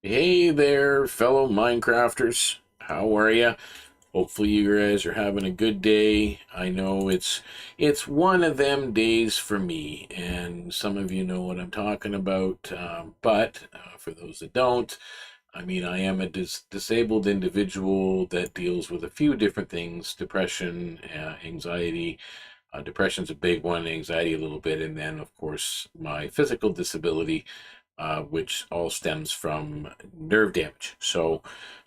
Hey there, fellow Minecrafters. How are you? Hopefully you guys are having a good day. I know it's one of them days for me, and some of you know what I'm talking about. But for those that don't, I mean, I am a disabled individual that deals with a few different things: depression, anxiety. Depression's a big one, anxiety a little bit, and then of course my physical disability, which all stems from nerve damage. So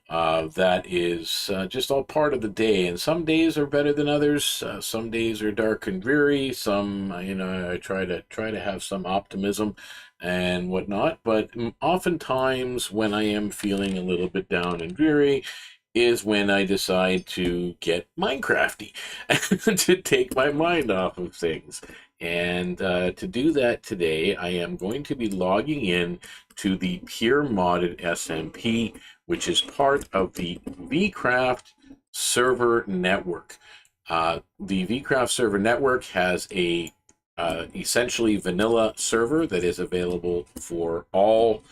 that is just all part of the day. And some days are better than others. Some days are dark and dreary. Some, I try to have some optimism and whatnot. But oftentimes, when I am feeling a little bit down and dreary, is when I decide to get Minecrafty to take my mind off of things. And to do that today, I am going to be logging in to the PureModdedSMP, which is part of the VeeCraft Server Network. The VeeCraft Server Network has a essentially vanilla server that is available for all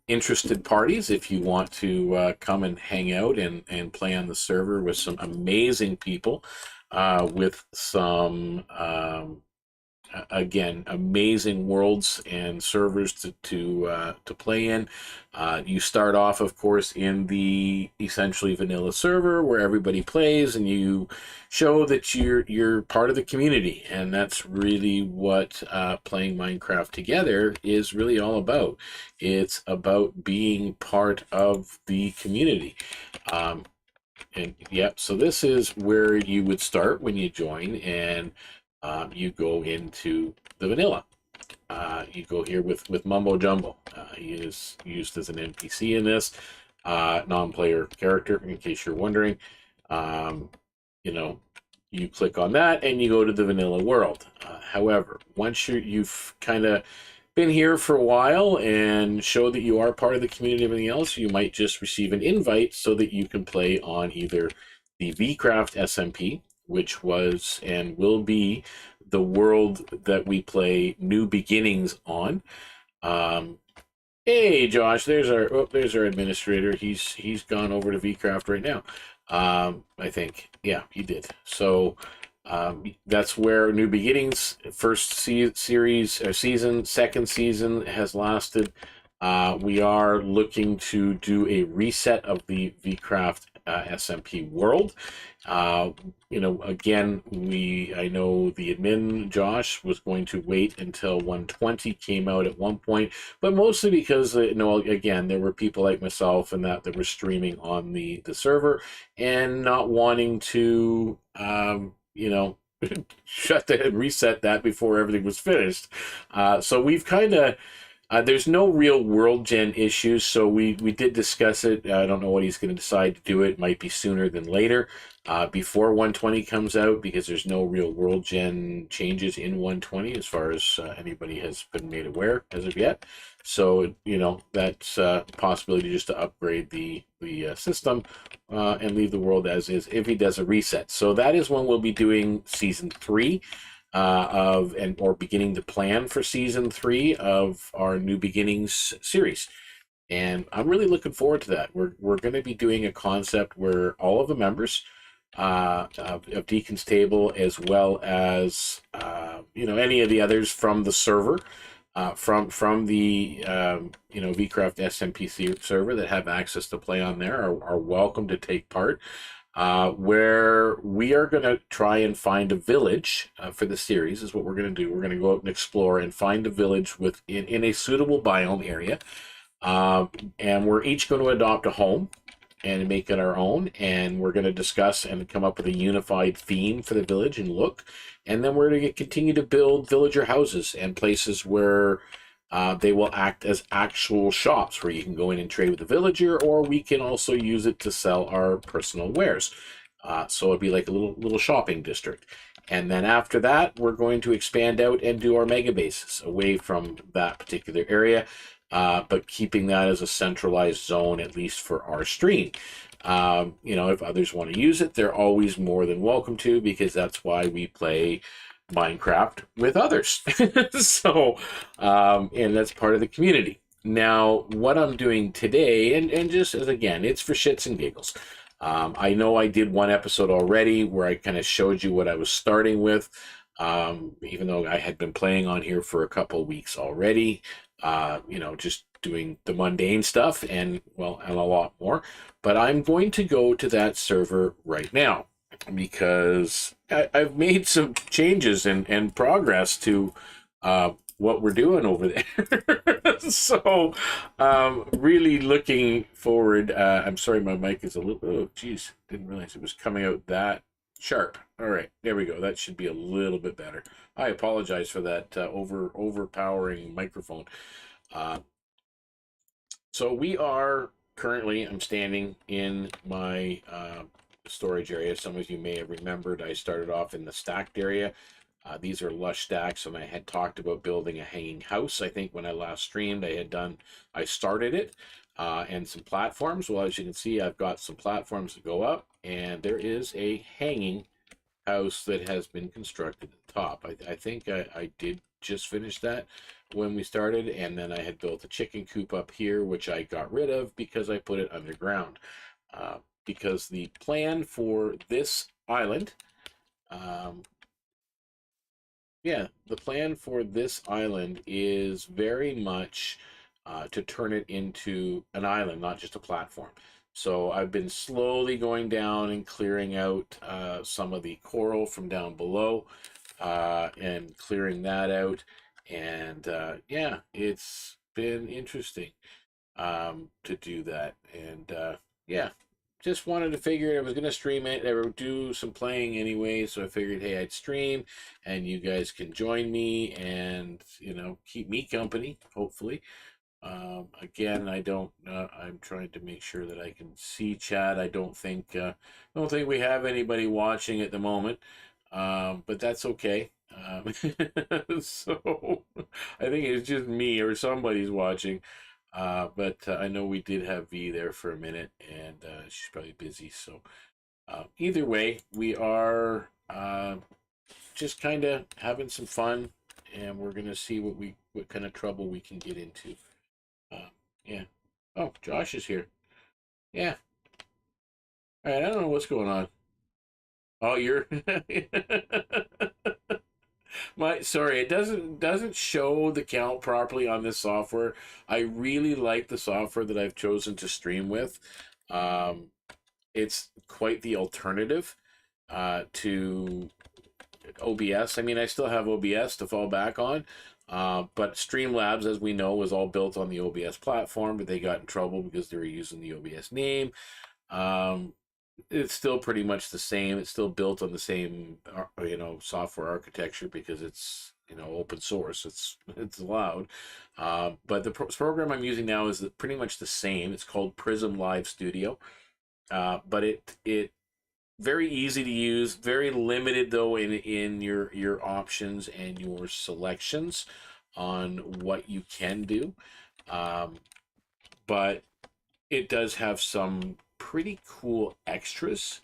interested parties. If you want to come and hang out and play on the server with some amazing people, with some again, amazing worlds and servers to play in. You start off, of course, in the essentially vanilla server where everybody plays, and you show that you're part of the community, and that's really what playing Minecraft together is really all about. It's about being part of the community. And yep, so this is where you would start when you join, and you go into the vanilla. You go here with Mumbo Jumbo. He is used as an NPC in this non-player character, in case you're wondering. You know, you click on that and you go to the vanilla world. However, once you've kind of been here for a while and show that you are part of the community and everything else, you might just receive an invite so that you can play on either the VeeCraft SMP, which was and will be the world that we play New Beginnings on. Hey, Josh, there's our administrator. He's gone over to VeeCraft right now. I think, yeah, he did. So that's where New Beginnings first series or season, second season has lasted. We are looking to do a reset of the VeeCraft SMP world. Again, I know the admin, Josh, was going to wait until 120 came out at one point, but mostly because, again, there were people like myself and that were streaming on the server and not wanting to, shut that and reset that before everything was finished. So we've kind of there's no real world gen issues, so we did discuss it. I don't know what he's going to decide to do. It might be sooner than later, before 120 comes out, because there's no real world gen changes in 120 as far as anybody has been made aware as of yet. So that's a possibility just to upgrade the system and leave the world as is if he does a reset. So that is when we'll be doing season 3. Or beginning to plan for season 3 of our New Beginnings series. And I'm really looking forward to that. We're going to be doing a concept where all of the members of Deaconstable, as well as any of the others from the server, from the VeeCraft SMP server that have access to play on there, are welcome to take part. Where we are going to try and find a village for the series is what we're going to do. We're going to go out and explore and find a village in a suitable biome area. And we're each going to adopt a home and make it our own. And we're going to discuss and come up with a unified theme for the village and look. And then we're going to continue to build villager houses and places where they will act as actual shops where you can go in and trade with the villager, or we can also use it to sell our personal wares. So it'd be like a little shopping district. And then after that, we're going to expand out and do our mega bases away from that particular area, but keeping that as a centralized zone, at least for our stream. If others want to use it, they're always more than welcome to, because that's why we play Minecraft with others. So, and that's part of the community. Now, what I'm doing today, and just as again, it's for shits and giggles. I know I did one episode already where I kind of showed you what I was starting with, even though I had been playing on here for a couple of weeks already. Just doing the mundane stuff and, well, and a lot more. But I'm going to go to that server right now because I've made some changes and progress to what we're doing over there. So, really looking forward. I'm sorry, my mic is a little. Oh, geez, didn't realize it was coming out that sharp. All right, there we go. That should be a little bit better. I apologize for that overpowering microphone. Uh, so we are currently. I'm standing in my storage area. Some of you may have remembered I started off in the stacked area. These are lush stacks, and I had talked about building a hanging house. I think when I last streamed, I started it, and some platforms. Well, as you can see, I've got some platforms to go up, and there is a hanging house that has been constructed at the top. I think I did just finish that when we started, and then I had built a chicken coop up here, which I got rid of because I put it underground. Because the plan for this island, um, yeah, the plan for this island is very much to turn it into an island, not just a platform. So I've been slowly going down and clearing out some of the coral from down below and clearing that out. And yeah, it's been interesting to do that. And yeah, just wanted to figure I was going to stream it. I would do some playing anyway, so I figured, hey, I'd stream, and you guys can join me and keep me company. Hopefully, again, I don't. I'm trying to make sure that I can see chat. I don't think we have anybody watching at the moment, but that's okay. So I think it's just me or somebody's watching. But I know we did have V there for a minute, and she's probably busy. So either way, we are just kind of having some fun, and we're gonna see what kind of trouble we can get into. Uh, yeah. Oh, Josh is here. Yeah. All right. I don't know what's going on. Oh, you're my sorry. It doesn't show the count properly on this software. I really like the software that I've chosen to stream with. Um, it's quite the alternative to OBS. I mean, I still have OBS to fall back on, but Streamlabs, as we know, was all built on the OBS platform, but they got in trouble because they were using the OBS name. Um, it's still pretty much the same. It's still built on the same, software architecture because it's open source. It's allowed. But the program I'm using now is pretty much the same. It's called Prism Live Studio. But it very easy to use, very limited though in your options and your selections on what you can do. Um, but it does have some pretty cool extras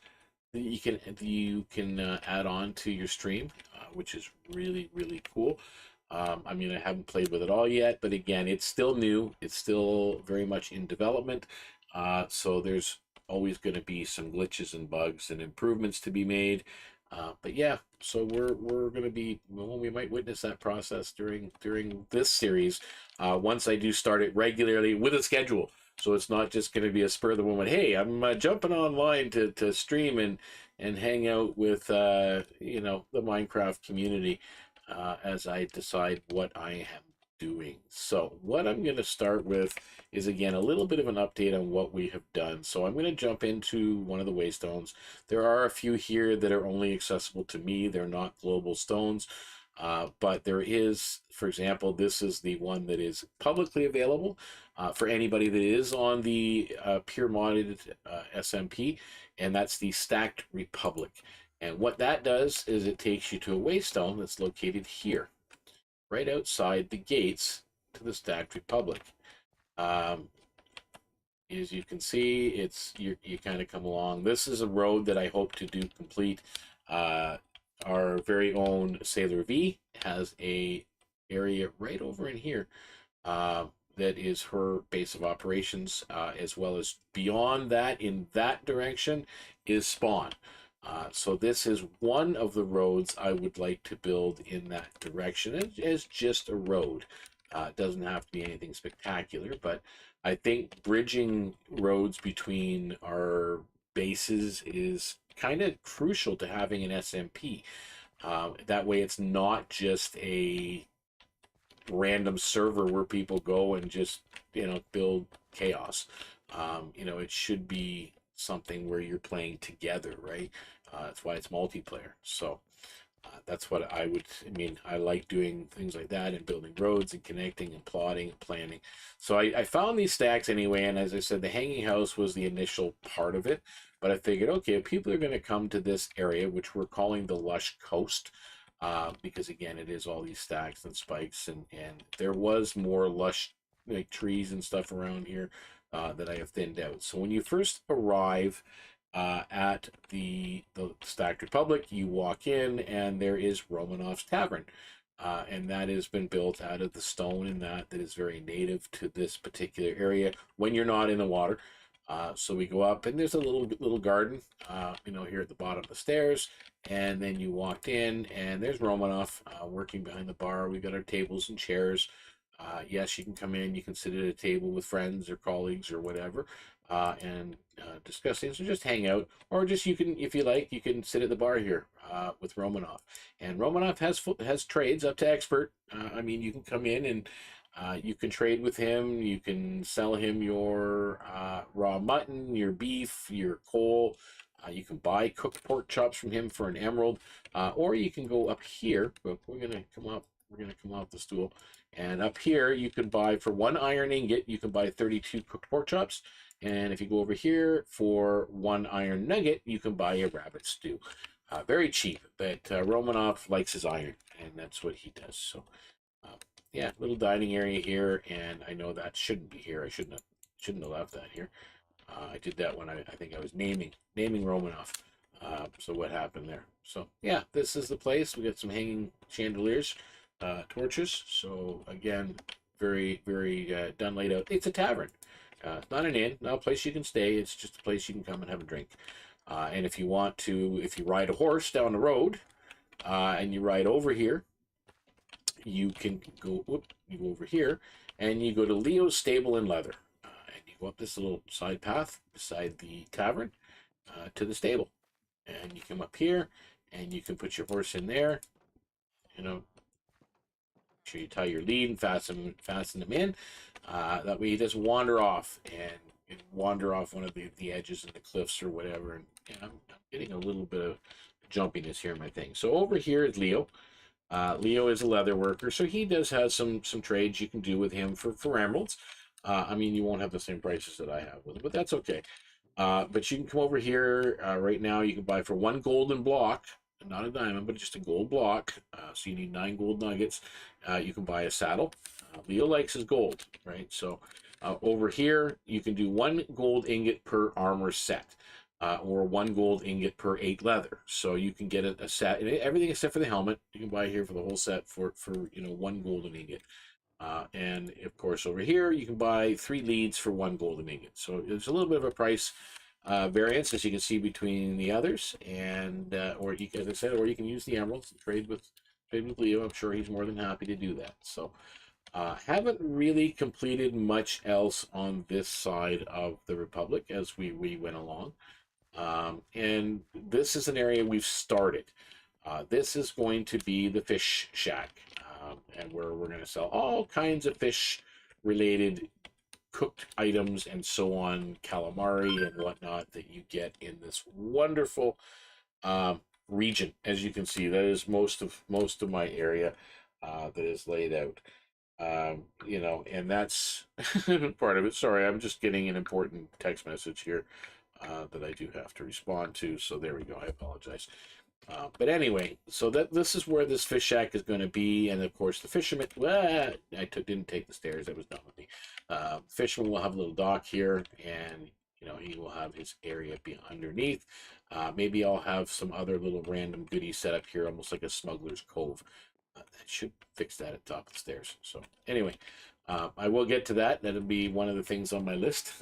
that you can add on to your stream, which is really really cool. I mean, I haven't played with it all yet, but again, it's still new. It's still very much in development. So there's always going to be some glitches and bugs and improvements to be made. But yeah, so we're going to be well, we might witness that process during this series once I do start it regularly with a schedule. So it's not just going to be a spur of the moment. Hey, I'm jumping online to stream and hang out with the Minecraft community as I decide what I am doing. So what I'm going to start with is again a little bit of an update on what we have done. So I'm going to jump into one of the waystones. There are a few here that are only accessible to me. They're not global stones. But there is, for example, this is the one that is publicly available for anybody that is on the PureModdedSMP, and that's the Stacked Republic. And what that does is it takes you to a waystone that's located here, right outside the gates to the Stacked Republic. As you can see, you kind of come along. This is a road that I hope to do complete. Our very own Sailor V has a area right over in here that that is her base of operations, as well as beyond that, in that direction, is spawn. So this is one of the roads I would like to build in that direction as just a road. It doesn't have to be anything spectacular, but I think bridging roads between our bases is kind of crucial to having an SMP. That way it's not just a random server where people go and just, build chaos. It should be something where you're playing together, right? That's why it's multiplayer. So that's what I like doing things like that and building roads and connecting and plotting and planning. So I found these stacks anyway, and as I said, the hanging house was the initial part of it, but I figured, okay, if people are going to come to this area, which we're calling the Lush Coast, because again, it is all these stacks and spikes, and there was more lush like trees and stuff around here that I have thinned out. So when you first arrive at the Stacked Republic, you walk in and there is Romanov's Tavern. And that has been built out of the stone and that is very native to this particular area when you're not in the water. So we go up and there's a little garden, here at the bottom of the stairs. And then you walked in and there's Romanov working behind the bar. We've got our tables and chairs. Yes, you can come in, you can sit at a table with friends or colleagues or whatever, and discuss things or just hang out, or just you can, if you like, you can sit at the bar here with Romanov. And Romanov has trades up to expert. You can come in and you can trade with him. You can sell him your raw mutton, your beef, your coal. You can buy cooked pork chops from him for an emerald, or you can go up here. We're gonna come up. We're gonna come off the stool, and up here you can buy for 1 iron ingot. You can buy 32 cooked pork chops, and if you go over here for 1 iron nugget, you can buy a rabbit stew. Very cheap, but Romanov likes his iron, and that's what he does. So, yeah, little dining area here, and I know that shouldn't be here. I shouldn't have left that here. I did that when I think I was naming Romanov. So what happened there? So yeah, this is the place. We got some hanging chandeliers, torches. So again, very done laid out. It's a tavern. It's not an inn, not a place you can stay. It's just a place you can come and have a drink. And if you ride a horse down the road, and you ride over here, you can go. You go over here, and you go to Leo's Stable and Leather. And you go up this little side path beside the tavern to the stable, and you come up here, and you can put your horse in there. Make sure you tie your lead and fasten him in. That way he doesn't wander off and wander off one of the edges of the cliffs or whatever. And I'm getting a little bit of jumpiness here in my thing. So over here is Leo. Leo is a leather worker, so he does have some trades you can do with him for emeralds. You won't have the same prices that I have with it, but that's okay. But you can come over here right now. You can buy for 1 golden block, not a diamond, but just a gold block. So you need 9 gold nuggets. You can buy a saddle. Leo likes his gold, right? So over here, you can do 1 gold ingot per armor set, or 1 gold ingot per 8 leather. So you can get a set, everything except for the helmet. You can buy here for the whole set for 1 golden ingot. And of course over here you can buy 3 leads for 1 golden ingot. So there's a little bit of a price variance, as you can see, between the others, and or you can, as I said, or you can use the emeralds and trade with Leo. I'm sure he's more than happy to do that. So haven't really completed much else on this side of the Republic as we went along, and this is an area we've started. This is going to be the fish shack, and where we're going to sell all kinds of fish related cooked items and so on, calamari and whatnot, that you get in this wonderful region. As you can see, that is most of my area that is laid out. And that's part of it. Sorry, I'm just getting an important text message here that I do have to respond to. So there we go. I apologize. But anyway, so this is where this fish shack is going to be, and of course the fisherman. Well, didn't take the stairs. That was done with me. Fisherman will have a little dock here, and he will have his area be underneath. Maybe I'll have some other little random goodies set up here, almost like a smuggler's cove. That should fix that at the top of the stairs. So anyway, I will get to that. That'll be one of the things on my list.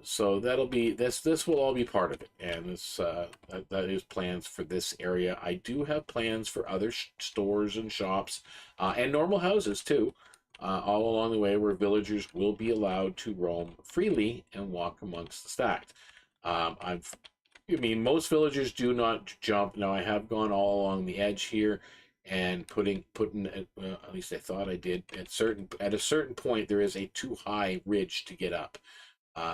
So that'll be this. This will all be part of it, and this that is plans for this area. I do have plans for other stores and shops, and normal houses too, all along the way, where villagers will be allowed to roam freely and walk amongst the stacks. I mean, most villagers do not jump. Now, I have gone all along the edge here and putting at least I thought I did at a certain point there is a too high ridge to get up,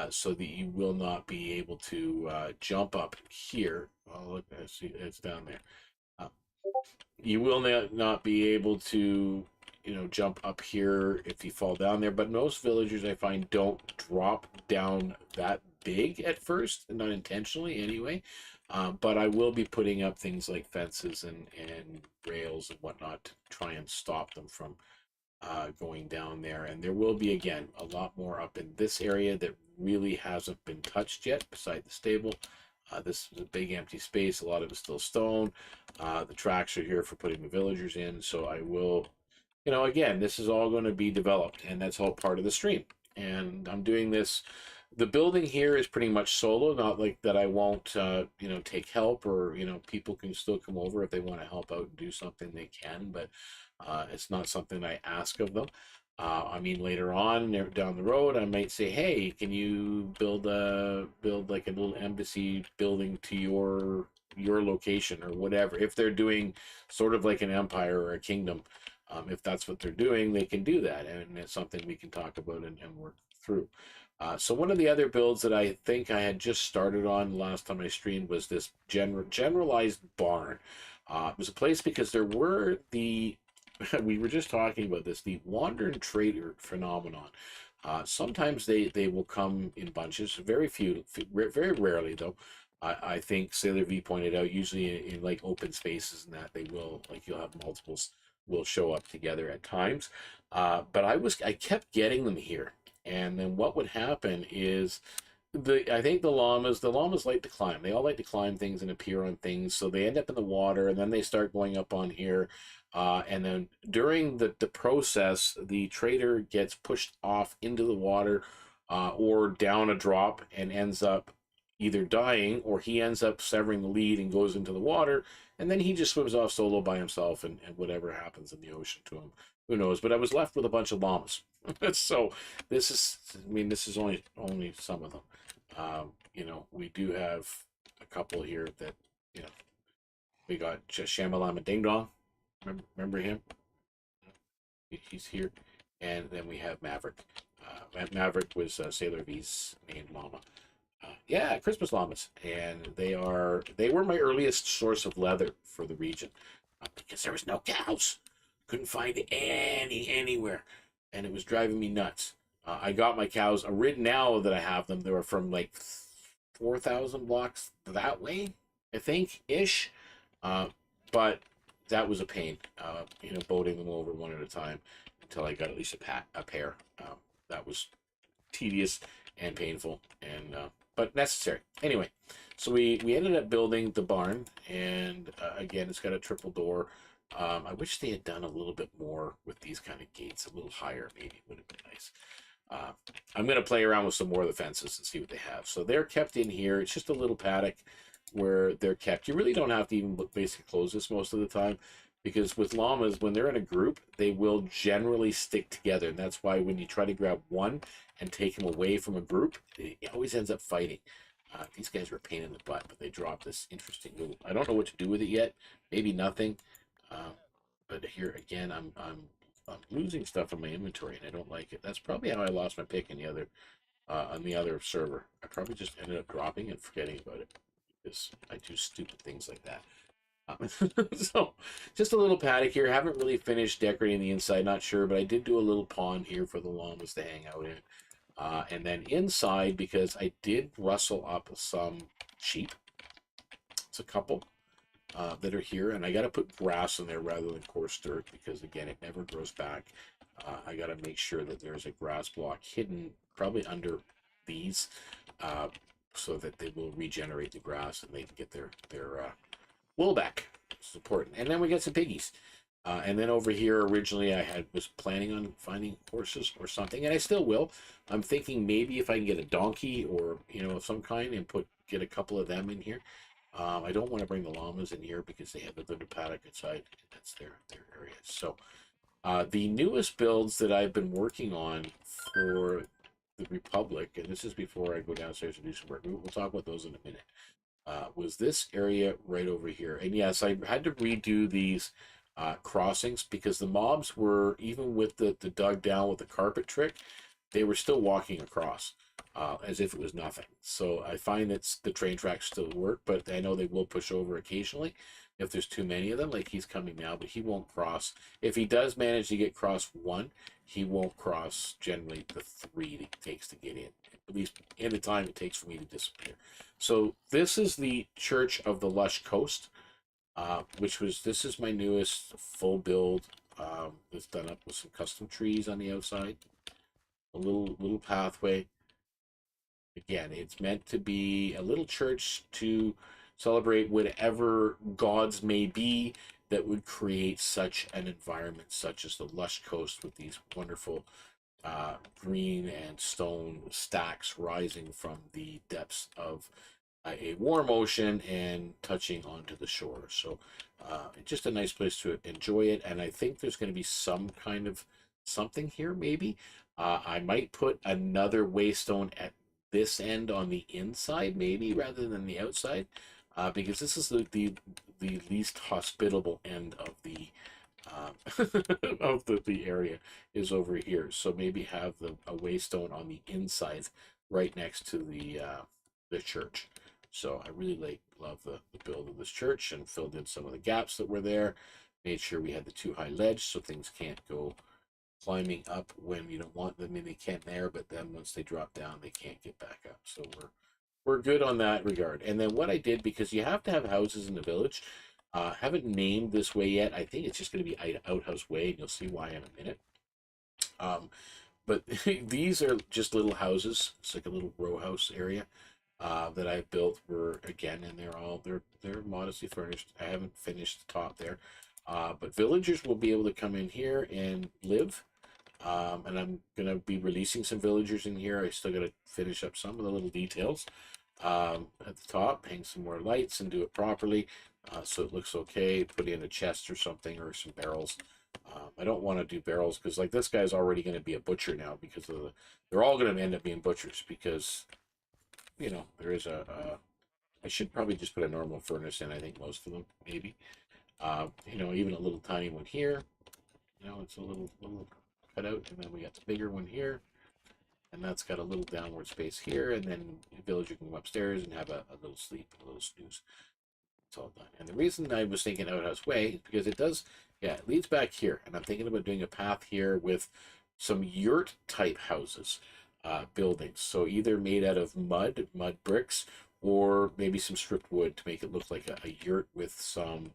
so that you will not be able to jump up here. Oh, look, I see it's down there. Uh, you will not be able to, jump up here if you fall down there. But most villagers, I find, don't drop down that big at first, not intentionally anyway. But I will be putting up things like fences and rails and whatnot to try and stop them from going down there. And there will be, again, a lot more up in this area that really hasn't been touched yet beside the stable. This is a big empty space. A lot of it's still stone. The tracks are here for putting the villagers in. So I will, again, this is all going to be developed, and that's all part of the stream. And I'm doing this. The building here is pretty much solo, not like that I won't, take help, or, people can still come over if they want to help out and do something, they can, but it's not something I ask of them. I mean, later on down the road, I might say, hey, can you build like a little embassy building to your location or whatever. If they're doing sort of like an empire or a kingdom, if that's what they're doing, they can do that, and it's something we can talk about and work through. So one of the other builds that I think I had just started on last time I streamed was this generalized barn. It was a place because there were we were just talking about this, the wandering trader phenomenon. Sometimes they will come in bunches, very rarely though. I think Sailor V pointed out, usually in like open spaces and that they will, like, you'll have multiples will show up together at times. But I kept getting them here. And then what would happen is I think the llamas like to climb. They all like to climb things and appear on things. So they end up in the water, and then they start going up on here. And then during the process, the trader gets pushed off into the water, or down a drop, and ends up either dying, or he ends up severing the lead and goes into the water, and then he just swims off solo by himself, and whatever happens in the ocean to him, who knows. But I was left with a bunch of llamas. So this is only some of them. We do have a couple here that, we got Shamalama Ding Dong. Remember him? He's here. And then we have Maverick. Maverick was Sailor V's main llama. Yeah, Christmas llamas, and they were my earliest source of leather for the region, because there was no cows, couldn't find anywhere, and it was driving me nuts. I got my cows. Now that I have them, they were from like 4,000 blocks that way, I think, ish. But that was a pain, boating them over one at a time until I got at least a pair. That was tedious and painful, and but necessary. Anyway, so we ended up building the barn, and again, it's got a triple door. I wish they had done a little bit more with these kind of gates, a little higher, maybe would have been nice. I'm going to play around with some more of the fences and see what they have. So they're kept in here. It's just a little paddock where they're kept. You really don't have to even basically close this most of the time, because with llamas, when they're in a group, they will generally stick together. And that's why when you try to grab one and take him away from a group, it always ends up fighting. These guys are a pain in the butt, but they drop this interesting little, I don't know what to do with it yet. Maybe nothing. But here again, I'm losing stuff in my inventory, and I don't like it. That's probably how I lost my pick in the other on the other server. I probably just ended up dropping and forgetting about it, because I do stupid things like that. So just a little paddock here. Haven't really finished decorating the inside, not sure, but I did do a little pond here for the llamas to hang out in. And then inside, because I did rustle up some sheep. It's a couple that are here, and I got to put grass in there rather than coarse dirt, because again, it never grows back. I got to make sure that there's a grass block hidden probably under these, so that they will regenerate the grass and they can get their wool back. It's important. And then we got some piggies. And then over here, originally was planning on finding horses or something, and I still will. I'm thinking maybe if I can get a donkey or of some kind and get a couple of them in here. I don't want to bring the llamas in here because they have the little paddock inside. That's their area. So the newest builds that I've been working on for the Republic, and this is before I go downstairs and do some work. We'll talk about those in a minute. Was this area right over here. And yes, I had to redo these crossings because the mobs were, even with the dug down with the carpet trick, they were still walking across as if it was nothing. So I find that the train tracks still work, but I know they will push over occasionally if there's too many of them, like he's coming now, but he won't cross. If he does manage to get cross one, he won't cross generally the 3 that it takes to get in, at least in the time it takes for me to disappear. So this is the Church of the Lush Coast, this is my newest full build. It's done up with some custom trees on the outside, a little pathway. Again, it's meant to be a little church to celebrate whatever gods may be that would create such an environment, such as the lush coast with these wonderful green and stone stacks rising from the depths of a warm ocean and touching onto the shore. So just a nice place to enjoy it. And I think there's going to be some kind of something here, maybe. I might put another waystone at this end on the inside, maybe, rather than the outside, because this is the least hospitable end of the of the area is over here. So maybe have a waystone on the inside, right next to the church. So I really love the build of this church, and filled in some of the gaps that were there. Made sure we had the too high ledge so things can't go climbing up when you don't want them. I mean, they can there, but then once they drop down, they can't get back up. So we're good on that regard. And then what I did, because you have to have houses in the village, haven't named this way yet. I think it's just going to be Outhouse Way, and you'll see why in a minute. But these are just little houses. It's like a little row house area that I've built. And they're modestly furnished. I haven't finished the top there, but villagers will be able to come in here and live. And I'm gonna be releasing some villagers in here. I still gotta finish up some of the little details at the top, hang some more lights and do it properly, so it looks okay. Put in a chest or something, or some barrels. I don't want to do barrels because, like, this guy's already going to be a butcher now because of they're all going to end up being butchers because there is I should probably just put a normal furnace in. I think most of them, maybe. Even a little tiny one here. It's a little cut out, and then we got the bigger one here, and that's got a little downward space here, and then the villager can go upstairs and have a little sleep, a little snooze. It's all done. And the reason I was thinking Outhouse Way is because it leads back here, and I'm thinking about doing a path here with some yurt type houses, buildings. So either made out of mud bricks, or maybe some stripped wood to make it look like a yurt with some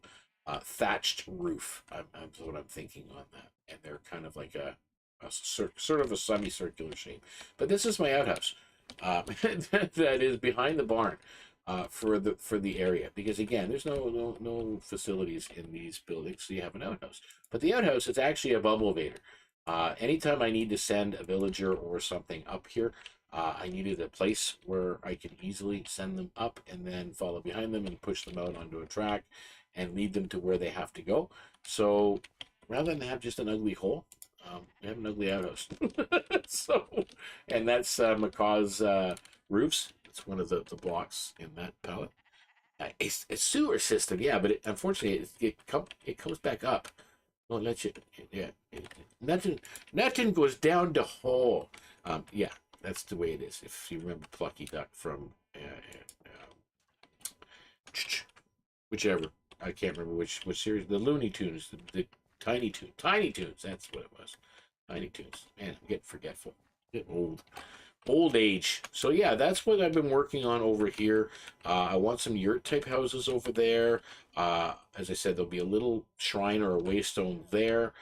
thatched roof. That's what I'm thinking on that. And they're kind of like a sort of a semicircular shape. But this is my outhouse that is behind the barn for the area, because again, there's no facilities in these buildings, so you have an outhouse. But the outhouse is actually a bubble evader. Anytime I need to send a villager or something up here, I needed a place where I could easily send them up and then follow behind them and push them out onto a track and lead them to where they have to go. So rather than have just an ugly hole, we have an ugly outhouse. And that's Macaw's roofs. It's one of the blocks in that palette. It's a sewer system, yeah, but unfortunately it comes back up. Well, let you, yeah. Nothing goes down the hole. Yeah, that's the way it is. If you remember Plucky Duck from whichever, I can't remember which series. The Looney Tunes, the Tiny Toons. That's what it was. Tiny Toons. Man, I'm getting forgetful. Get old age. So yeah, that's what I've been working on over here. I want some yurt type houses over there. As I said, there'll be a little shrine or a waystone there.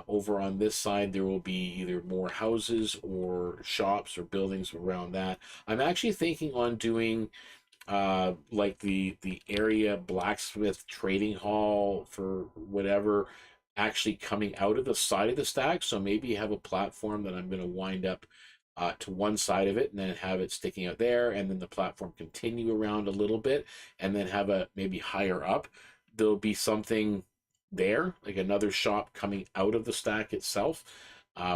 Over on this side, there will be either more houses or shops or buildings around that. I'm actually thinking on doing like the area blacksmith trading hall for whatever, actually coming out of the side of the stack. So maybe you have a platform that I'm going to wind up to one side of it and then have it sticking out there, and then the platform continue around a little bit and then have a maybe higher up. There'll be something there, like another shop coming out of the stack itself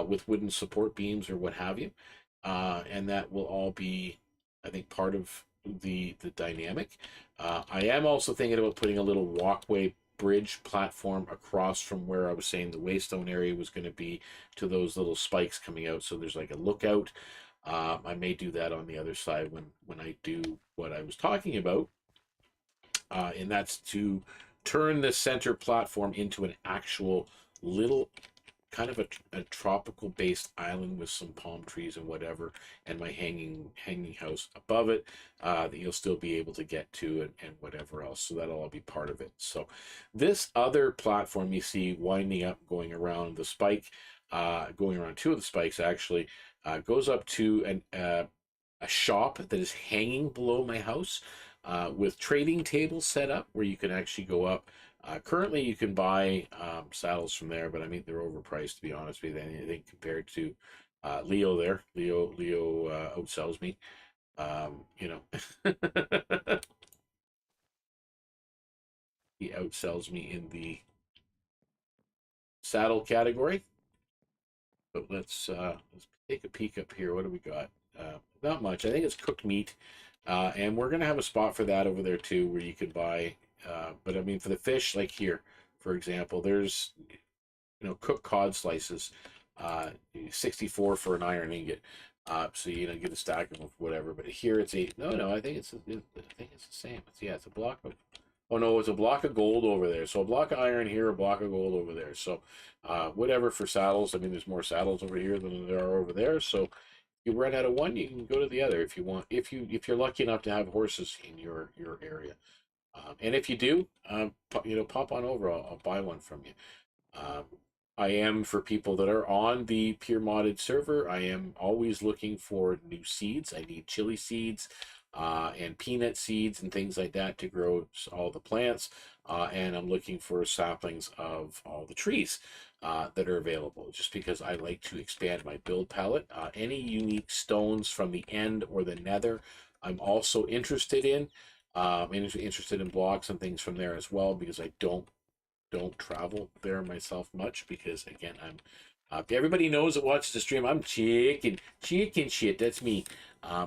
with wooden support beams or what have you. And that will all be, I think, part of the dynamic. I am also thinking about putting a little walkway bridge platform across from where I was saying the waystone area was going to be to those little spikes coming out. So there's like a lookout. I may do that on the other side when I do what I was talking about, and that's to turn the center platform into an actual little kind of a tropical based island with some palm trees and whatever, and my hanging house above it that you'll still be able to get to, and whatever else. So that'll all be part of it. So this other platform you see winding up, going around the spike, going around two of the spikes actually, goes up to a shop that is hanging below my house, with trading tables set up where you can actually go up. Currently, you can buy saddles from there, but I mean they're overpriced, to be honest with you. Anything compared to Leo there. Leo outsells me. You know, he outsells me in the saddle category. But let's take a peek up here. What do we got? Not much. I think it's cooked meat, and we're gonna have a spot for that over there too, where you could buy. But I mean, for the fish, like here, for example, there's cooked cod slices, 64 for an iron ingot. So get a stack of whatever. But here it's no. I think it's the same. It's a block of. Oh no, it's a block of gold over there. So a block of iron here, a block of gold over there. So whatever for saddles. I mean, there's more saddles over here than there are over there. So you run out of one, you can go to the other if you want. If you're lucky enough to have horses in your area, and if you do, pop on over. I'll buy one from you. Um, I am, for people that are on the Pure Modded server, I am always looking for new seeds. I need chili seeds and peanut seeds and things like that to grow all the plants. And I'm looking for saplings of all the trees that are available, just because I like to expand my build palette. Any unique stones from the end or the nether, I'm also interested in. Interested in blocks and things from there as well, because I don't travel there myself much, because again, I'm everybody knows that watches the stream, I'm chicken shit. That's me.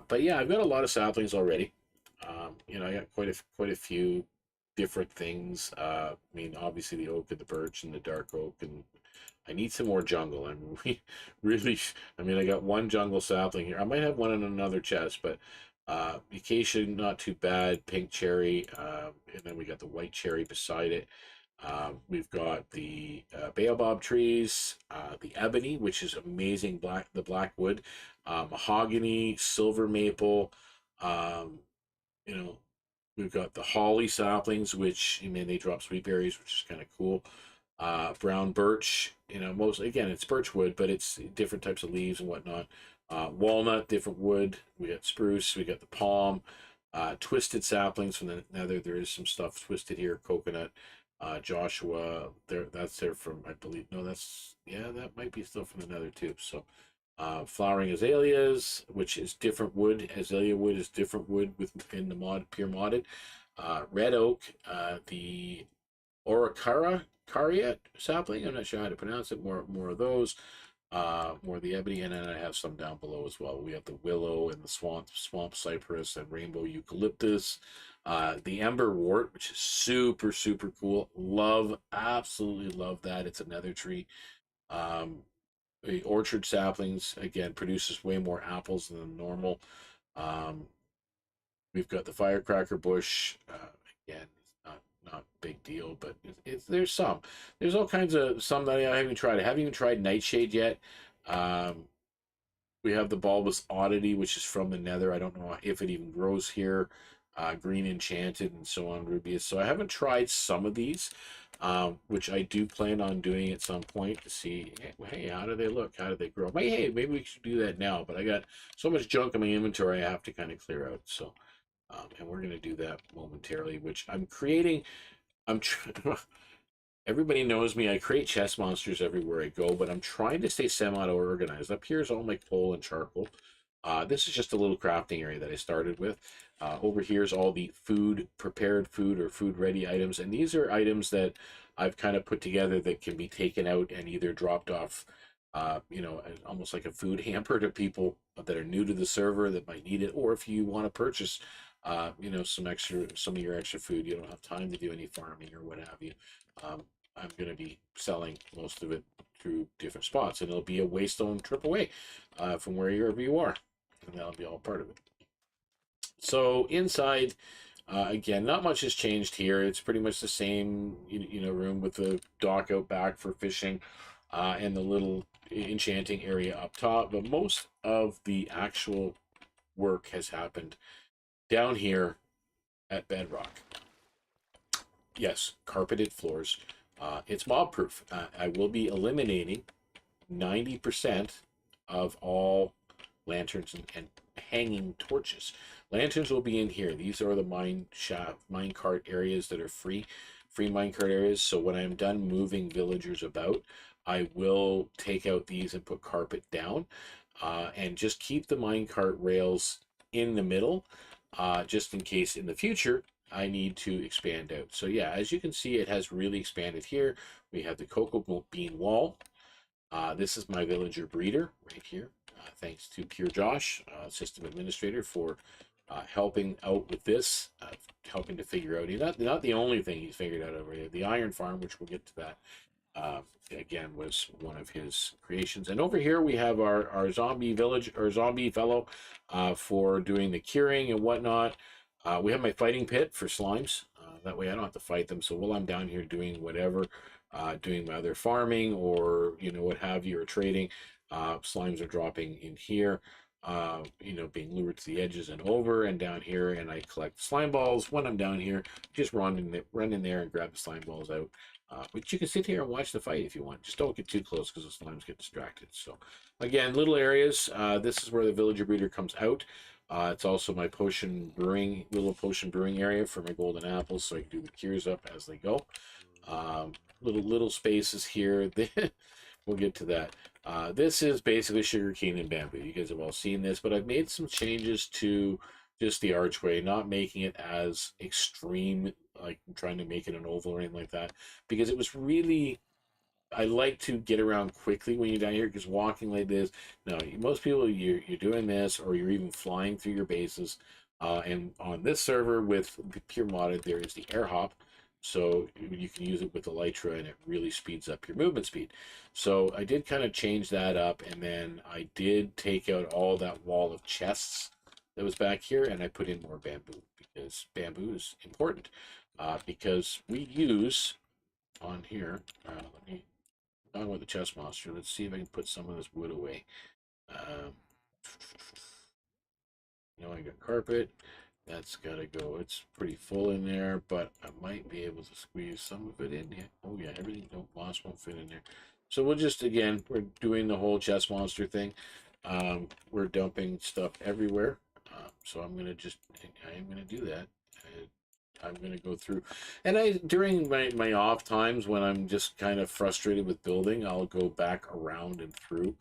But yeah, I've got a lot of saplings already. I got quite a few different things. I mean, obviously the oak and the birch and the dark oak, and I need some more jungle. I'm really, I mean, I got one jungle sapling here. I might have one in another chest, but acacia, not too bad. Pink cherry, and then we got the white cherry beside it. We've got the baobab trees, the ebony, which is amazing, the black wood, mahogany, silver maple. Um, you know, we've got the holly saplings, which they drop sweet berries, which is kind of cool. Brown birch, it's birch wood, but it's different types of leaves and whatnot. Walnut, different wood. We got spruce. We got the palm. Twisted saplings from the nether. There is some stuff twisted here. Coconut. Joshua, that's there from, I believe. No, that might be still from the nether too. So, flowering azaleas, which is different wood. Azalea wood is different wood within the pure modded. Red oak, the Oricara Cariat sapling. I'm not sure how to pronounce it. More of those. More of the ebony, and then I have some down below as well. We have the willow and the swamp cypress and rainbow eucalyptus. The ember wort, which is super cool. Absolutely love that. It's another tree. The orchard saplings, again, produces way more apples than normal. We've got the firecracker bush. Again, not big deal, but there's some. There's all kinds of some that I haven't tried. I haven't even tried nightshade yet. We have the bulbous oddity, which is from the nether. I don't know if it even grows here. Green enchanted and so on, rubious. So I haven't tried some of these, which I do plan on doing at some point to see, hey, how do they look? How do they grow? Hey, maybe we should do that now. But I got so much junk in my inventory I have to kind of clear out. So, and we're going to do that momentarily, which I'm creating. Everybody knows me. I create chest monsters everywhere I go, but I'm trying to stay semi-organized. Up here is all my coal and charcoal. This is just a little crafting area that I started with. Over here is all the food, prepared food or food ready items. And these are items that I've kind of put together that can be taken out and either dropped off, almost like a food hamper to people that are new to the server that might need it. Or if you want to purchase, some of your extra food, you don't have time to do any farming or what have you. Um, I'm going to be selling most of it through different spots, and it'll be a waystone trip away from wherever you are, and that'll be all part of it. So inside, again, not much has changed here. It's pretty much the same, room with the dock out back for fishing, and the little enchanting area up top. But most of the actual work has happened down here at Bedrock. Yes, carpeted floors. It's mob proof. I will be eliminating 90% of all lanterns and hanging torches. Lanterns will be in here. These are the mine cart areas that are free minecart areas. So when I'm done moving villagers about, I will take out these and put carpet down, and just keep the minecart rails in the middle, just in case in the future I need to expand out. So yeah, as you can see, it has really expanded here. We have the cocoa bean wall. This is my villager breeder right here. Thanks to Pure Josh, system administrator, for helping out with this, helping to figure out. He's not the only thing he's figured out over here. The iron farm, which we'll get to that, again, was one of his creations. And over here we have our zombie village, or zombie fellow, for doing the curing and whatnot. We have my fighting pit for slimes. That way I don't have to fight them. So while I'm down here doing whatever, doing my other farming or, what have you, or trading, slimes are dropping in here, being lured to the edges and over and down here. And I collect slime balls when I'm down here. Just run in there and grab the slime balls out. But you can sit here and watch the fight if you want. Just don't get too close because the slimes get distracted. So again, little areas. This is where the villager breeder comes out. It's also my little potion brewing area for my golden apples, so I can do the cures up as they go. Little spaces here. We'll get to that. This is basically sugarcane and bamboo. You guys have all seen this, but I've made some changes to just the archway, not making it as extreme, like trying to make it an oval or anything like that, because it was really, I like to get around quickly when you're down here, because walking like this, no, most people, you're doing this, or you're even flying through your bases. And on this server with Pure Modded, there is the air hop, so you can use it with the Elytra, and it really speeds up your movement speed. So I did kind of change that up, and then I did take out all that wall of chests that was back here, and I put in more bamboo, because bamboo is important. Because we use on here, let me talk about the chest monster. Let's see if I can put some of this wood away. Um, I got carpet. That's got to go. It's pretty full in there, but I might be able to squeeze some of it in here. Oh, yeah, everything, no, moss won't fit in there. So we'll just, again, we're doing the whole chest monster thing. We're dumping stuff everywhere. So I am going to do that. I'm going to go through, and during my off times when I'm just kind of frustrated with building, I'll go back around and through,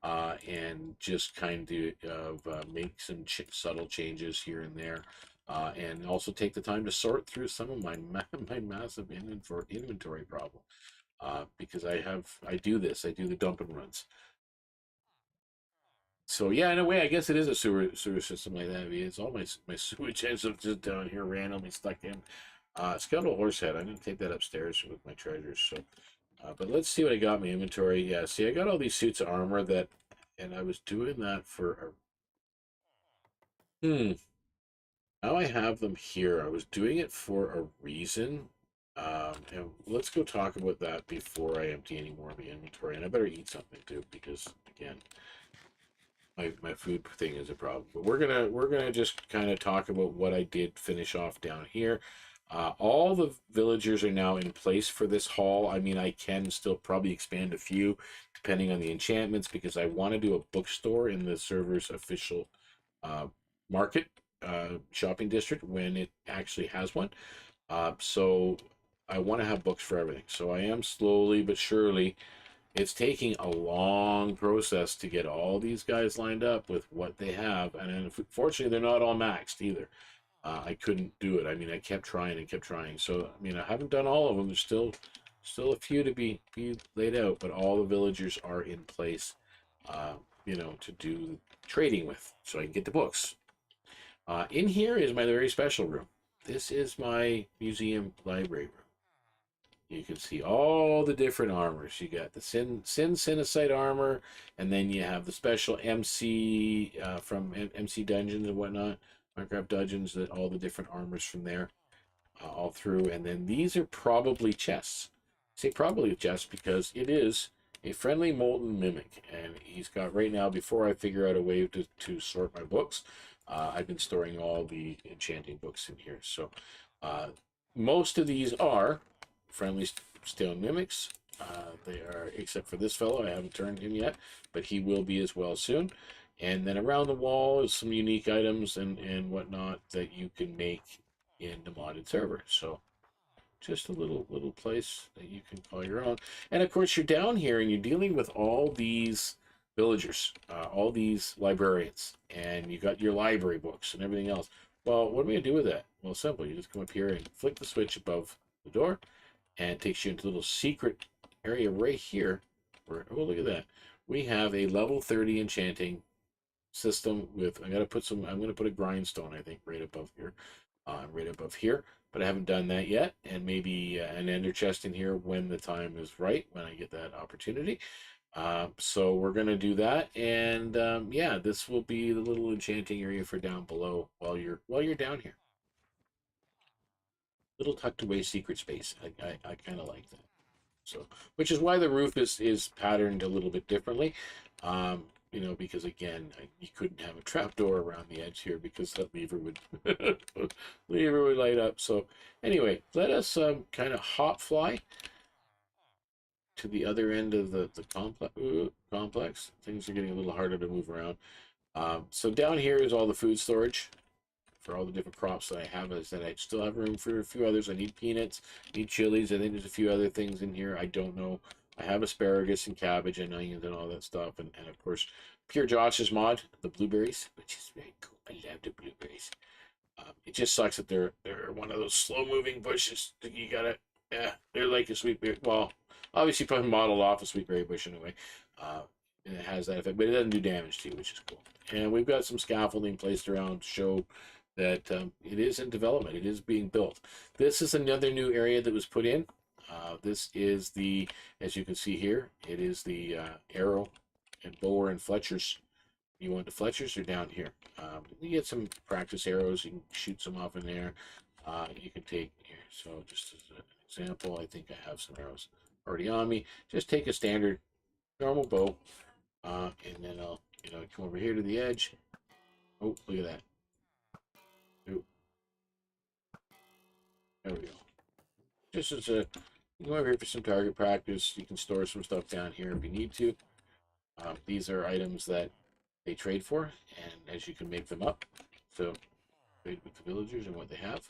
and just kind of make some subtle changes here and there, and also take the time to sort through some of my massive inventory problem, because I do the dump and runs. So yeah, in a way, I guess it is a sewer system like that. I mean, it's all my sewage ends up just down here randomly stuck in. Skeletal horse head. I'm gonna take that upstairs with my treasures. So, but let's see what I got in my inventory. Yeah, see, I got all these suits of armor and I was doing that for Now I have them here. I was doing it for a reason. And let's go talk about that before I empty any more of the inventory. And I better eat something too, because again, my food thing is a problem. But we're gonna just kind of talk about what I did finish off down here. All the villagers are now in place for this hall. I mean, I can still probably expand a few depending on the enchantments, because I want to do a bookstore in the server's official market shopping district when it actually has one. So I want to have books for everything. So I am slowly but surely. It's taking a long process to get all these guys lined up with what they have, and unfortunately, they're not all maxed either. I couldn't do it. I mean, I kept trying and kept trying. So, I mean, I haven't done all of them. There's still a few to be laid out, but all the villagers are in place, to do trading with, so I can get the books. In here is my very special room. This is my museum library room. You can see all the different armors. You got the Sin Sinocite armor, and then you have the special MC from MC Dungeons and whatnot, Minecraft Dungeons, that all the different armors from there, all through. And then these are probably chests. I say probably chests because it is a friendly molten mimic, and he's got right now. Before I figure out a way to sort my books, I've been storing all the enchanting books in here. So most of these are friendly stone mimics. They are, except for this fellow, I haven't turned him yet, but he will be as well soon. And then around the wall is some unique items and whatnot that you can make in the modded server. So just a little place that you can call your own. And of course, you're down here and you're dealing with all these villagers, all these librarians, and you got your library books and everything else. Well, what am I going to do with that? Well, simple. You just come up here and flick the switch above the door, and it takes you into a little secret area right here where, oh, look at that. We have a level 30 enchanting system with, I'm going to put a grindstone, I think, right above here. But I haven't done that yet, and maybe an ender chest in here when the time is right, when I get that opportunity. So we're going to do that, and yeah, this will be the little enchanting area for down below while you're down here. Little tucked away secret space. I kind of like that. So, which is why the roof is patterned a little bit differently. Because again, you couldn't have a trapdoor around the edge here because that lever would light up. So anyway, let us kind of hop fly to the other end of the complex. Things are getting a little harder to move around. So down here is all the food storage for all the different crops that I have. Is that I still have room for a few others. I need peanuts, need chilies. I think there's a few other things in here. I don't know. I have asparagus and cabbage and onions and all that stuff. And of course, Pure Josh's mod, the blueberries, which is very cool. I love the blueberries. It just sucks that they're one of those slow-moving bushes that you gotta, yeah, they're like a sweet berry. Well, obviously, probably modeled off a sweet berry bush in a way. And it has that effect, but it doesn't do damage to you, which is cool. And we've got some scaffolding placed around to show that it is in development. It is being built. This is another new area that was put in. This is the, as you can see here, it is the arrow and bower and fletchers. You want the fletchers, they're down here. You get some practice arrows. You can shoot some off in there. You can take here. So just as an example, I think I have some arrows already on me. Just take a standard normal bow, and then I'll come over here to the edge. Oh, look at that. Ooh. There we go. Just as a, you go over here for some target practice. You can store some stuff down here if you need to. These are items that they trade for, and as you can make them up. So trade with the villagers and what they have.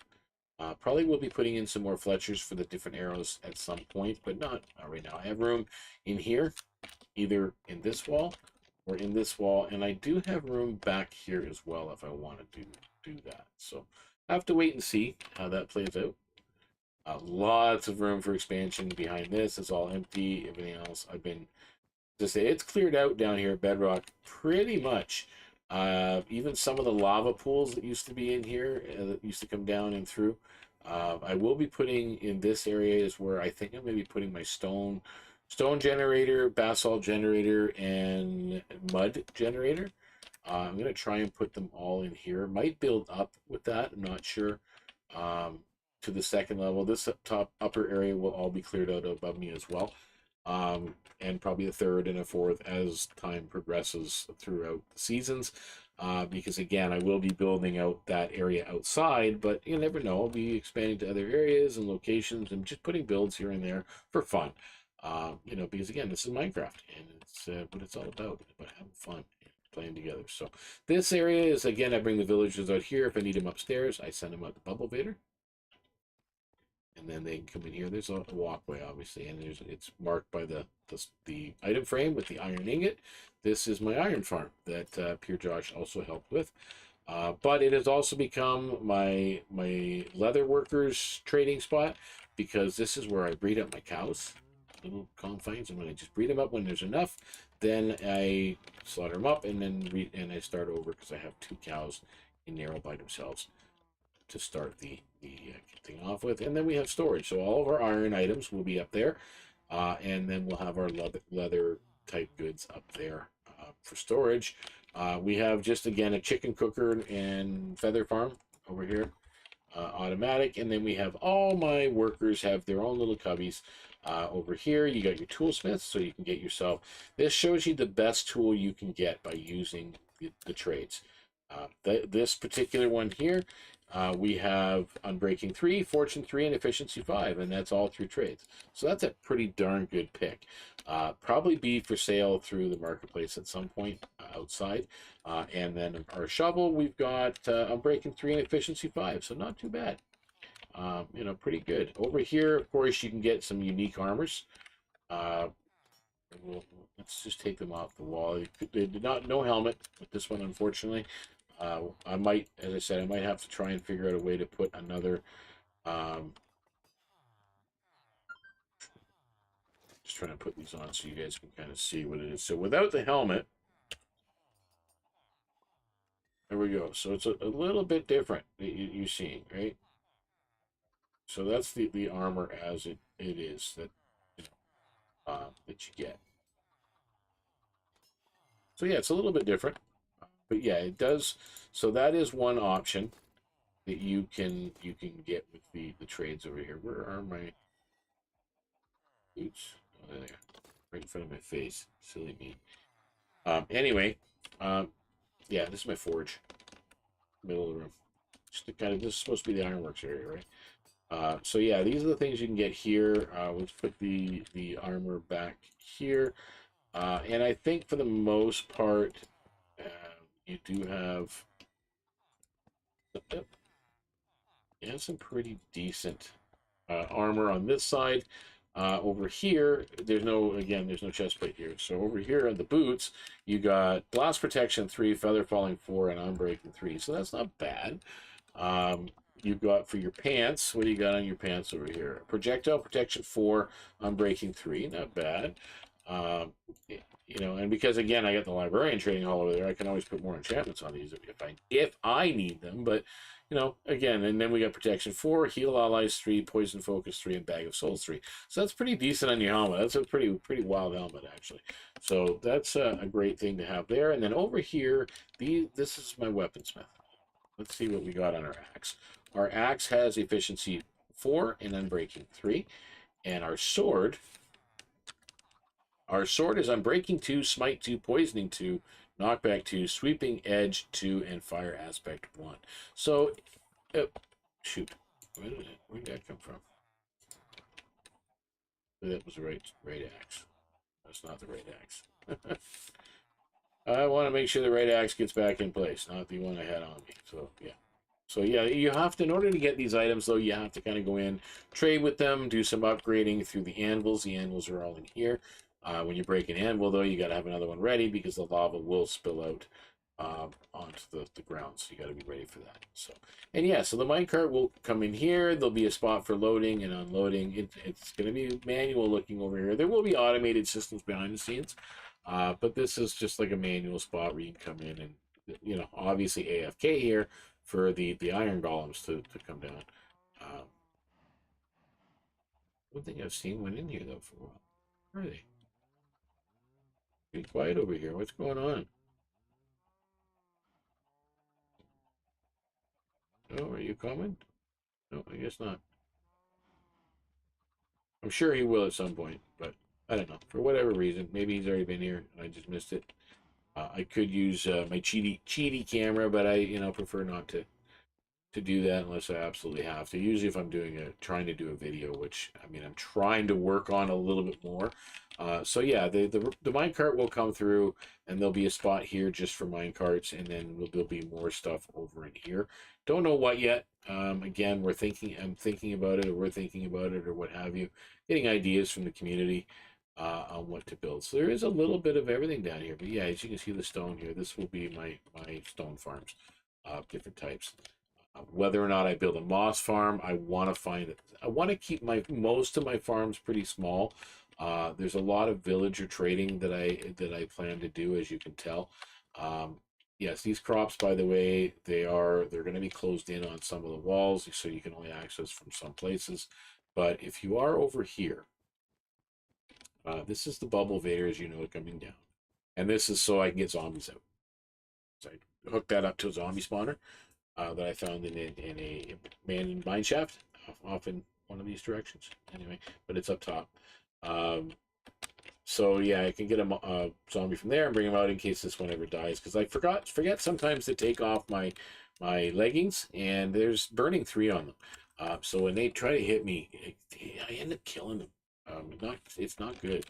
Probably will be putting in some more fletchers for the different arrows at some point, but not right now. I have room in here, either in this wall or in this wall, and I do have room back here as well if I want to do that. So I have to wait and see how that plays out. Lots of room for expansion behind this. It's all empty. Everything else, I've been to say it's cleared out down here at Bedrock pretty much. Even some of the lava pools that used to be in here that used to come down and through. I will be putting in this area is where I think I'm going to be putting my stone generator, basalt generator, and mud generator. I'm going to try and put them all in here. Might build up with that. I'm not sure. To the second level. This upper area will all be cleared out above me as well. And probably a third and a fourth as time progresses throughout the seasons. Because again, I will be building out that area outside, but you never know. I'll be expanding to other areas and locations and just putting builds here and there for fun. Because again, this is Minecraft, and it's what it's all about having fun and playing together. So this area is, again, I bring the villagers out here. If I need them upstairs, I send them out to Bubble Vader. and then they can come in here. There's a walkway, obviously, and it's marked by the item frame with the iron ingot. This is my iron farm that Pure Josh also helped with. But it has also become my leather workers trading spot, because this is where I breed up my cows, little confines, and when I just breed them up when there's enough, then I slaughter them up, and then I start over, because I have 2 cows in narrow by themselves to start the thing off with. And then we have storage, so all of our iron items will be up there, and then we'll have our leather type goods up there for storage. We have just, again, a chicken cooker and feather farm over here, automatic, and then we have all my workers have their own little cubbies. Over here you got your toolsmiths, so you can get yourself, this shows you the best tool you can get by using the trades. This particular one here, we have Unbreaking 3, Fortune 3, and Efficiency 5, and that's all through trades. So that's a pretty darn good pick. Probably be for sale through the marketplace at some point outside. And then our shovel, we've got Unbreaking 3 and Efficiency 5, so not too bad. You know, pretty good. Over here, of course, you can get some unique armors. Let's just take them off the wall. They did not, no helmet with this one, unfortunately. I might, as I said, I might have to try and figure out a way to put another. Just trying to put these on so you guys can kind of see what it is. So without the helmet, there we go. So it's a little bit different. You're seeing, right? So that's the armor as it is that that you get. So yeah, it's a little bit different, but yeah, it does. So that is one option that you can get with the trades over here. Where are my boots? Oh, there, right in front of my face. Silly me. Anyway, yeah, this is my forge, middle of the room. Just to kind of, this is supposed to be the ironworks area, right? So yeah, these are the things you can get here. Let's put the armor back here, and I think for the most part, you do have. Yeah, some pretty decent armor on this side. Over here, there's no chest plate here. So over here on the boots, you got blast protection 3, feather falling 4, and unbreaking 3. So that's not bad. You've got for your pants, what do you got on your pants over here? Projectile protection 4, unbreaking 3, not bad. You know, and because again I got the librarian trading hall over there, I can always put more enchantments on these if I need them. But you know, again, and then we got protection 4, heal allies 3, poison focus 3, and bag of souls 3. So that's pretty decent on your helmet. That's a pretty wild helmet actually. So that's a great thing to have there. And then over here, this is my weaponsmith. Let's see what we got on our axe. Our axe has efficiency 4 and unbreaking 3, and our sword. Our sword is Unbreaking 2, Smite 2, Poisoning 2, Knockback 2, Sweeping Edge 2, and Fire Aspect 1. So, shoot. Where did that come from? That was the right axe. That's not the right axe. I want to make sure the right axe gets back in place, not the one I had on me. So, yeah. So, yeah, you have to, in order to get these items, though, you have to kind of go in, trade with them, do some upgrading through the anvils. The anvils are all in here. When you break an anvil, though, you got to have another one ready because the lava will spill out onto the ground. So you got to be ready for that. So, and yeah, so the minecart will come in here. There'll be a spot for loading and unloading. It's going to be manual looking over here. There will be automated systems behind the scenes, but this is just like a manual spot where you can come in and, you know, obviously AFK here for the iron golems to come down. One thing I've seen went in here though for a while. Where are they? Be quiet over here. What's going on? Oh, are you coming? No, I guess not. I'm sure he will at some point, but I don't know. For whatever reason, maybe he's already been here and I just missed it. I could use my cheaty camera, but I prefer not to do that unless I absolutely have to. Usually if I'm trying to do a video, which I mean I'm trying to work on a little bit more, So yeah, the minecart will come through, and there'll be a spot here just for minecarts, and then there'll be more stuff over in here. Don't know what yet. Again, I'm thinking about it, or we're thinking about it, or what have you. Getting ideas from the community on what to build. So there is a little bit of everything down here. But yeah, as you can see the stone here, this will be my stone farms, different types. Whether or not I build a moss farm, I want to keep most of my farms pretty small. There's a lot of villager trading that I plan to do, as you can tell. Yes, these crops, by the way, they're going to be closed in on some of the walls, so you can only access from some places. But if you are over here, this is the bubble vein, as you know, coming down, and this is so I can get zombies out. So I hook that up to a zombie spawner that I found in a abandoned mine shaft off in one of these directions. Anyway, but it's up top. So yeah, I can get a zombie from there and bring him out in case this one ever dies. Because I forget sometimes to take off my leggings, and there's burning 3 on them. So when they try to hit me, I end up killing them. It's not good.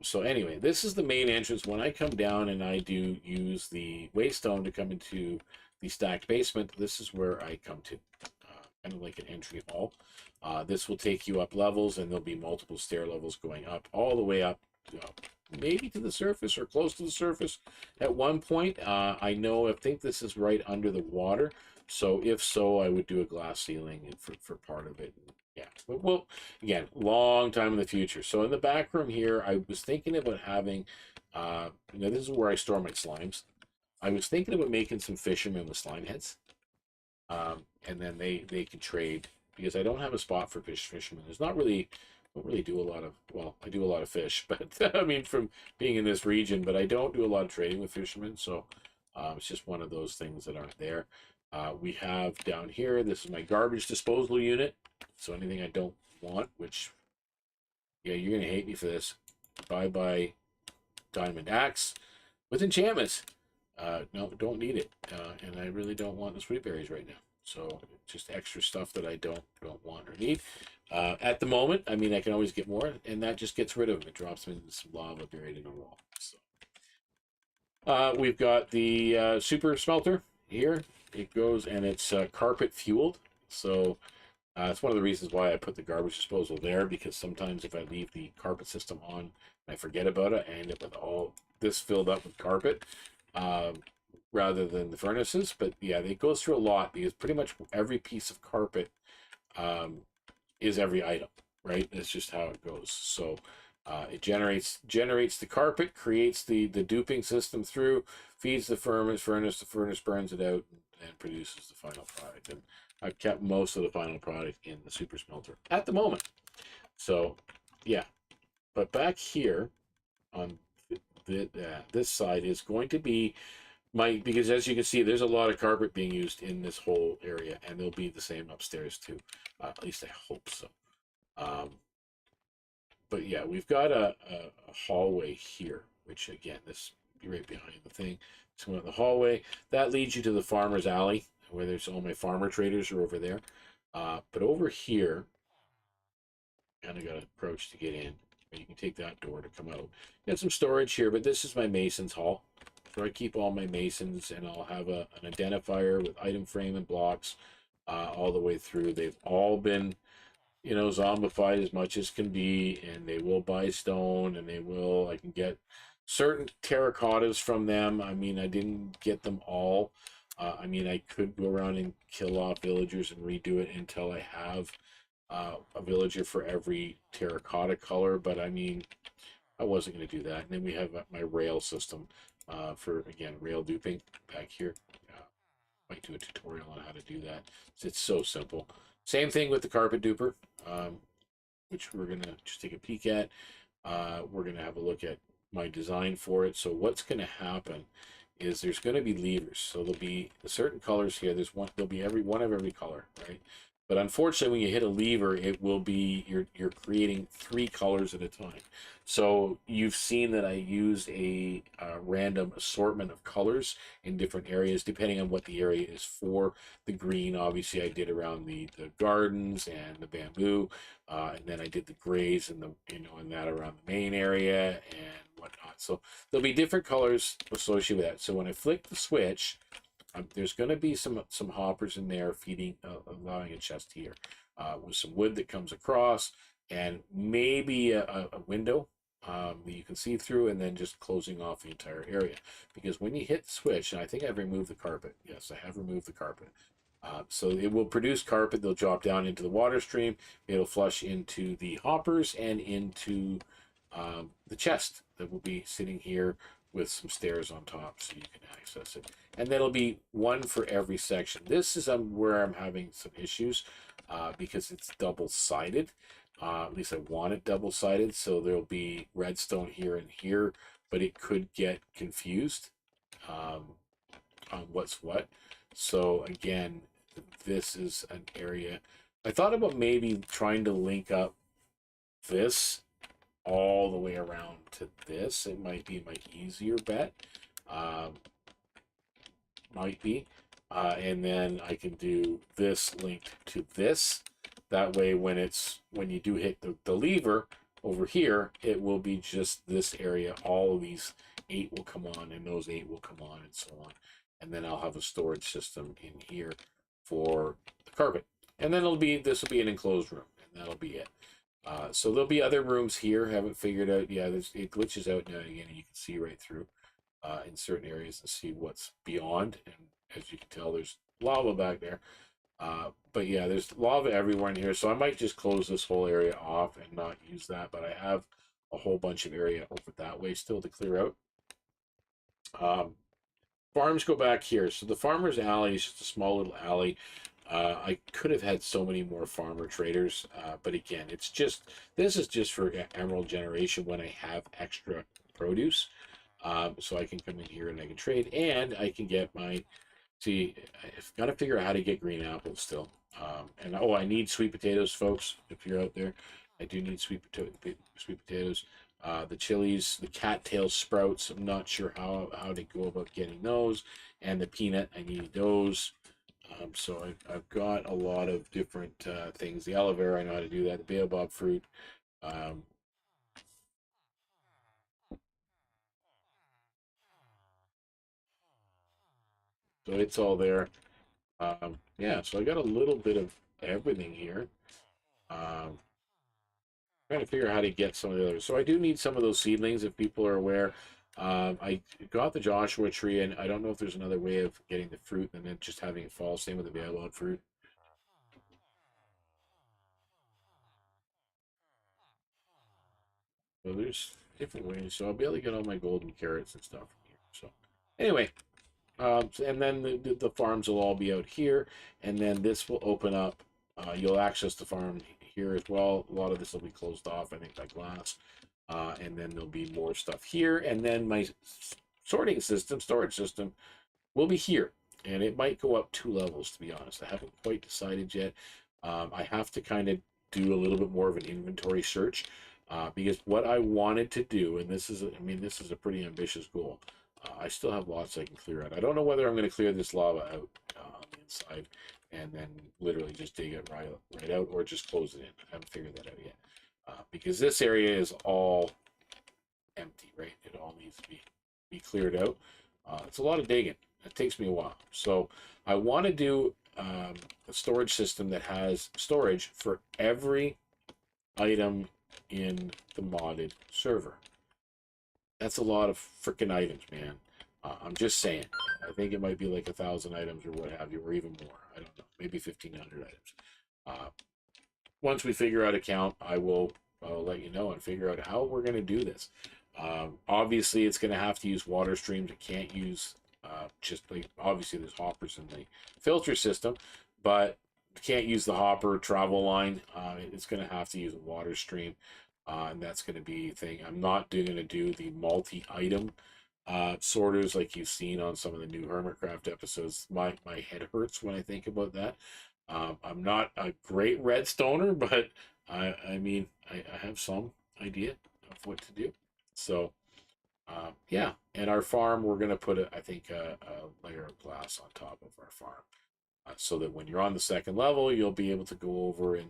So anyway, this is the main entrance. When I come down and I do use the waystone to come into the stacked basement, this is where I come to. Kind of like an entry hall. This will take you up levels, and there'll be multiple stair levels going up, all the way up, maybe to the surface or close to the surface at one point. I think this is right under the water, so if so, I would do a glass ceiling for part of it. Yeah, but well, again, long time in the future. So in the back room here, I was thinking about having, this is where I store my slimes. I was thinking about making some fishermen with slime heads. And then they can trade, because I don't have a spot for fishermen. There's not really, don't really do a lot of, well, I do a lot of fish, but I mean, from being in this region, but I don't do a lot of trading with fishermen. So it's just one of those things that aren't there. We have down here, this is my garbage disposal unit. So anything I don't want, which, yeah, you're going to hate me for this. Bye-bye diamond axe with enchantments. No, don't need it. And I really don't want the sweet berries right now. So just extra stuff that I don't want or need. At the moment, I mean, I can always get more, and that just gets rid of them. It drops them into some lava buried in a wall. So we've got the super smelter here. It goes, and it's carpet fueled. So it's one of the reasons why I put the garbage disposal there, because sometimes if I leave the carpet system on and I forget about it, I end up with all this filled up with carpet. Rather than the furnaces. But yeah, it goes through a lot, because pretty much every piece of carpet is every item, right? That's just how it goes. So it generates the carpet, creates the duping system through, feeds the furnace, the furnace burns it out, and produces the final product. And I've kept most of the final product in the super smelter at the moment. So yeah, but back here on this side is going to be because as you can see, there's a lot of carpet being used in this whole area, and they'll be the same upstairs too. At least I hope so. But yeah, we've got a hallway here, which again, this be right behind the thing. So the hallway that leads you to the farmer's alley, where there's all my farmer traders are over there. But over here, kind of got to approach to get in. You can take that door to come out. Got some storage here, but this is my mason's hall. So I keep all my masons, and I'll have an identifier with item frame and blocks all the way through. They've all been, zombified as much as can be, and they will buy stone, and I can get certain terracottas from them. I mean, I didn't get them all. I mean, I could go around and kill off villagers and redo it until I have a villager for every terracotta color, but I mean, I wasn't going to do that. And then we have my rail system for, again, rail duping back here. Might do a tutorial on how to do that. It's so simple. Same thing with the carpet duper, which we're going to just take a peek at. We're going to have a look at my design for it. So what's going to happen is there's going to be levers. So there'll be certain colors here. There'll be one of every color, right? But unfortunately, when you hit a lever, it will be you're creating 3 colors at a time. So you've seen that I used a random assortment of colors in different areas, depending on what the area is for. The green, obviously, I did around the gardens and the bamboo, and then I did the grays and and that around the main area and whatnot. So there'll be different colors associated with that. So when I flick the switch, there's going to be some hoppers in there feeding, allowing a chest here with some wood that comes across, and maybe a window that you can see through, and then just closing off the entire area. Because when you hit the switch, and I think I've removed the carpet. Yes, I have removed the carpet. So it will produce carpet. They'll drop down into the water stream. It'll flush into the hoppers and into the chest that will be sitting here with some stairs on top so you can access it. And that'll be one for every section. This is where I'm having some issues because it's double-sided. At least I want it double-sided, so there'll be redstone here and here, but it could get confused on what's what. So again, this is an area. I thought about maybe trying to link up this all the way around to this. It might be my easier bet. Might be. And then I can do this linked to this. That way when you do hit the lever over here, it will be just this area. All of these 8 will come on, and those 8 will come on, and so on. And then I'll have a storage system in here for the carpet. And then this will be an enclosed room, and that'll be it. So there'll be other rooms here. Haven't figured out. Yeah, it glitches out now and again, and you can see right through in certain areas and see what's beyond. And as you can tell, there's lava back there. But yeah, there's lava everywhere in here. So I might just close this whole area off and not use that. But I have a whole bunch of area over that way still to clear out. Farms go back here. So the farmer's alley is just a small little alley. I could have had so many more farmer traders, but again, this is just for emerald generation when I have extra produce. So I can come in here and I can trade, and I can get I've got to figure out how to get green apples still. And I need sweet potatoes, folks. If you're out there, I do need sweet potatoes. The chilies, the cattail sprouts, I'm not sure how to go about getting those, and the peanut, I need those. So I've got a lot of different things. The aloe vera, I know how to do that. The baobab fruit. So it's all there. Yeah, so I got a little bit of everything here. Trying to figure out how to get some of the others. So I do need some of those seedlings, if people are aware. I got the Joshua tree, and I don't know if there's another way of getting the fruit and then just having it fall. Same with the baobab fruit. So there's different ways. So I'll be able to get all my golden carrots and stuff from here. So anyway, and then the farms will all be out here, and then this will open up. You'll access the farm here as well. A lot of this will be closed off, I think, by glass. And then there'll be more stuff here, and then my storage system will be here, and it might go up 2 levels, to be honest. I haven't quite decided yet. I have to kind of do a little bit more of an inventory search because what I wanted to do, and this is a pretty ambitious goal. I still have lots I can clear out. I don't know whether I'm going to clear this lava out on the inside and then literally just dig it right out, or just close it in. I haven't figured that out yet. Because this area is all empty, right? It all needs to be cleared out. It's a lot of digging. It takes me a while. So I want to do a storage system that has storage for every item in the modded server. That's a lot of freaking items, man. I'm just saying. I think it might be like 1,000 items or what have you, or even more. I don't know. Maybe 1,500 items. Once we figure out a count, I'll let you know and figure out how we're going to do this. Obviously, it's going to have to use water streams. It can't use obviously there's hoppers in the filter system, but you can't use the hopper travel line. It's going to have to use a water stream, and that's going to be a thing. I'm not going to do the multi-item sorters like you've seen on some of the new Hermitcraft episodes. My head hurts when I think about that. I'm not a great redstoner, but I mean, I have some idea of what to do. So, yeah. And our farm, we're going to put, I think, a layer of glass on top of our farm. So that when you're on the second level, you'll be able to go over and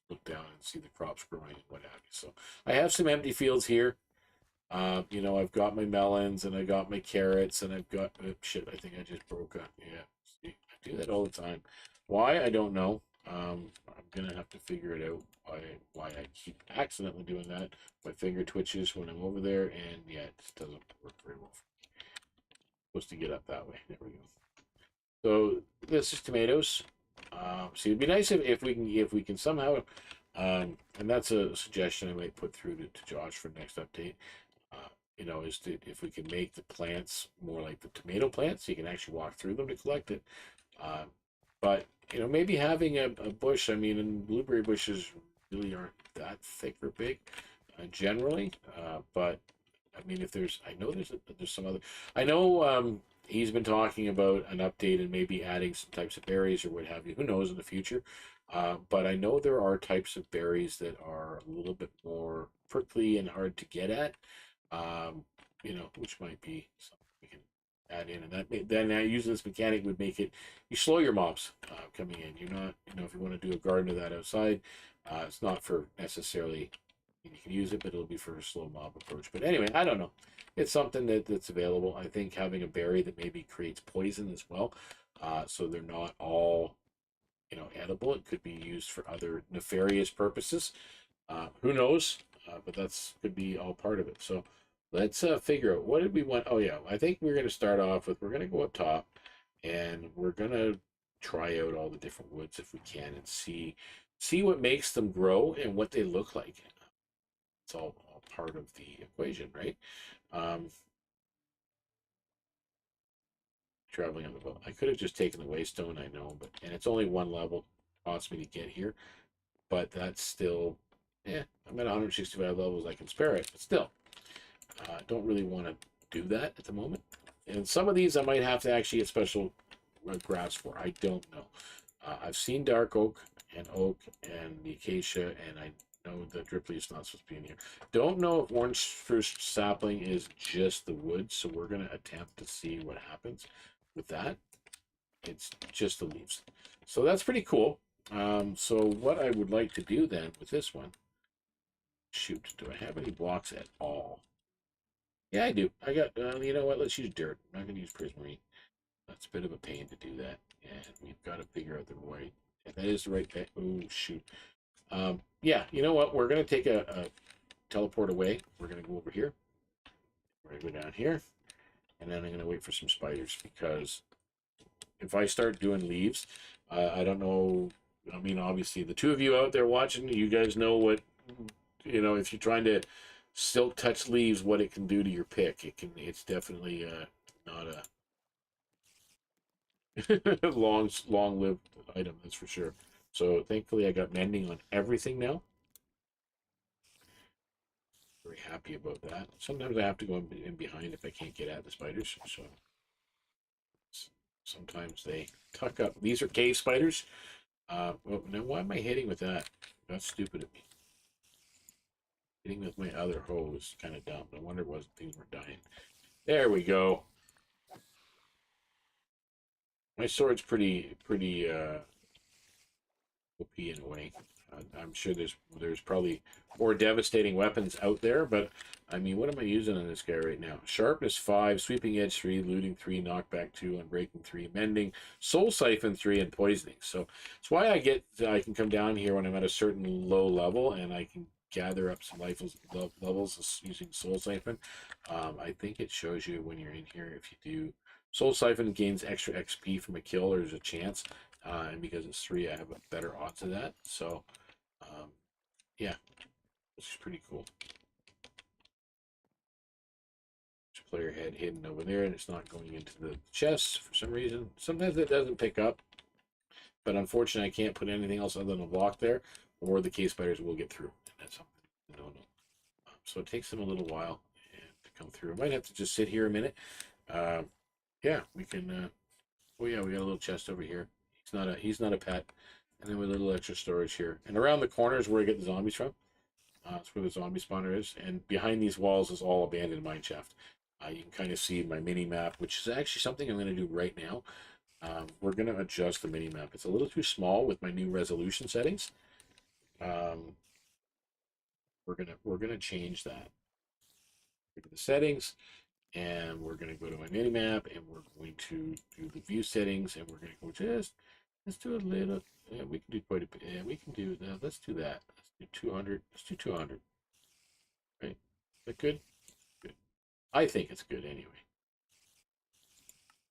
look down and see the crops growing and what have you. So I have some empty fields here. You know, I've got my melons and I got my carrots and I've got shit. I think I just broke up. Yeah, see, I do that all the time. Why? I don't know. I'm gonna have to figure it out. Why I keep accidentally doing that. My finger twitches when I'm over there, and yeah, it just doesn't work very well. Supposed to get up that way. There we go. So this is tomatoes. So it'd be nice if we can somehow, and that's a suggestion I might put through to Josh for the next update. You know, is to if we can make the plants more like the tomato plants, so you can actually walk through them to collect it. Uh, but you know, maybe having a bush. I mean, and blueberry bushes really aren't that thick or big, generally. But I mean, if there's, I know there's some other. I know he's been talking about an update and maybe adding some types of berries or what have you. Who knows in the future? But I know there are types of berries that are a little bit more prickly and hard to get at. Um, you know, which might be something we can add in, and then using this mechanic would make it you slow your mobs coming in. You're not, you know, if you want to do a garden of that outside, it's not for necessarily you can use it, but it'll be for a slow mob approach. But anyway, I don't know. It's something that's available. I think having a berry that maybe creates poison as well, so they're not all, you know, edible. It could be used for other nefarious purposes. Who knows? But that's could be all part of it. So let's figure out what did we want. Oh yeah, I think we're going to start off with we're going to go up top, and we're going to try out all the different woods if we can and see what makes them grow and what they look like. It's all part of the equation, right? Um, Traveling on the boat. I could have just taken the waystone, I know, but and it's only one level. Cost me to get here, but that's still, yeah. I'm at 165 levels. I can spare it, but still, I don't really want to do that at the moment. And some of these I might have to actually get special grass for. I don't know. I've seen dark oak and the acacia, and I know the drip is not supposed to be in here. Don't know if orange spruce sapling is just the wood, so we're going to attempt to see what happens with that. It's just the leaves. So that's pretty cool. So what I would like to do then with this one, shoot, do I have any blocks at all? Yeah, I do. I got, you know what, let's use dirt. I'm not going to use prismarine. That's a bit of a pain to do that. And we've got to figure out the right, and that is the right path. Oh, shoot. Yeah, you know what, we're going to take a teleport away. We're going to go over here. We're going to go down here. And then I'm going to wait for some spiders because if I start doing leaves, I don't know. I mean, obviously, the two of you out there watching, you guys know what, you know, if you're trying to silk touch leaves, what it can do to your pick. It's definitely not a long lived item, that's for sure. So thankfully, I got mending on everything now. Very happy about that. Sometimes I have to go in behind if I can't get at the spiders. So sometimes they tuck up. These are cave spiders. Well, now why am I hitting with that? That's stupid of me. Hitting with my other hose, kind of dumb. I wonder what things were dying. There we go. My sword's pretty OP in a way. I'm sure there's probably more devastating weapons out there, but I mean, what am I using on this guy right now? Sharpness 5, sweeping edge 3, looting 3, knockback 2, unbreaking 3, mending, soul siphon 3, and poisoning. So it's why I can come down here when I'm at a certain low level and I can gather up some levels using soul siphon. I think it shows you when you're in here if you do soul siphon gains extra XP from a kill, or there's a chance. And because it's 3, I have a better odds of that. So, yeah, this is pretty cool. Player head hidden over there, and it's not going into the chest for some reason. Sometimes it doesn't pick up, but unfortunately, I can't put anything else other than a block there, or the cave spiders will get through. And that's something no. So it takes them a little while to come through. I might have to just sit here a minute. Yeah, we can. Oh yeah, we got a little chest over here. He's not a pet. And then with a little extra storage here. And around the corners where I get the zombies from. That's where the zombie spawner is. And behind these walls is all abandoned mineshaft. You can kind of see my mini map, which is actually something I'm going to do right now. We're going to adjust the mini map. It's a little too small with my new resolution settings. We're gonna change that. Go to the settings, and we're gonna go to my mini map, and we're going to do the view settings, and we're gonna go let's do a little. Yeah, we can do quite a bit. Yeah, we can do that. Let's do that. Let's do 200. Let's do 200. Right? Is that good? Good. I think it's good anyway.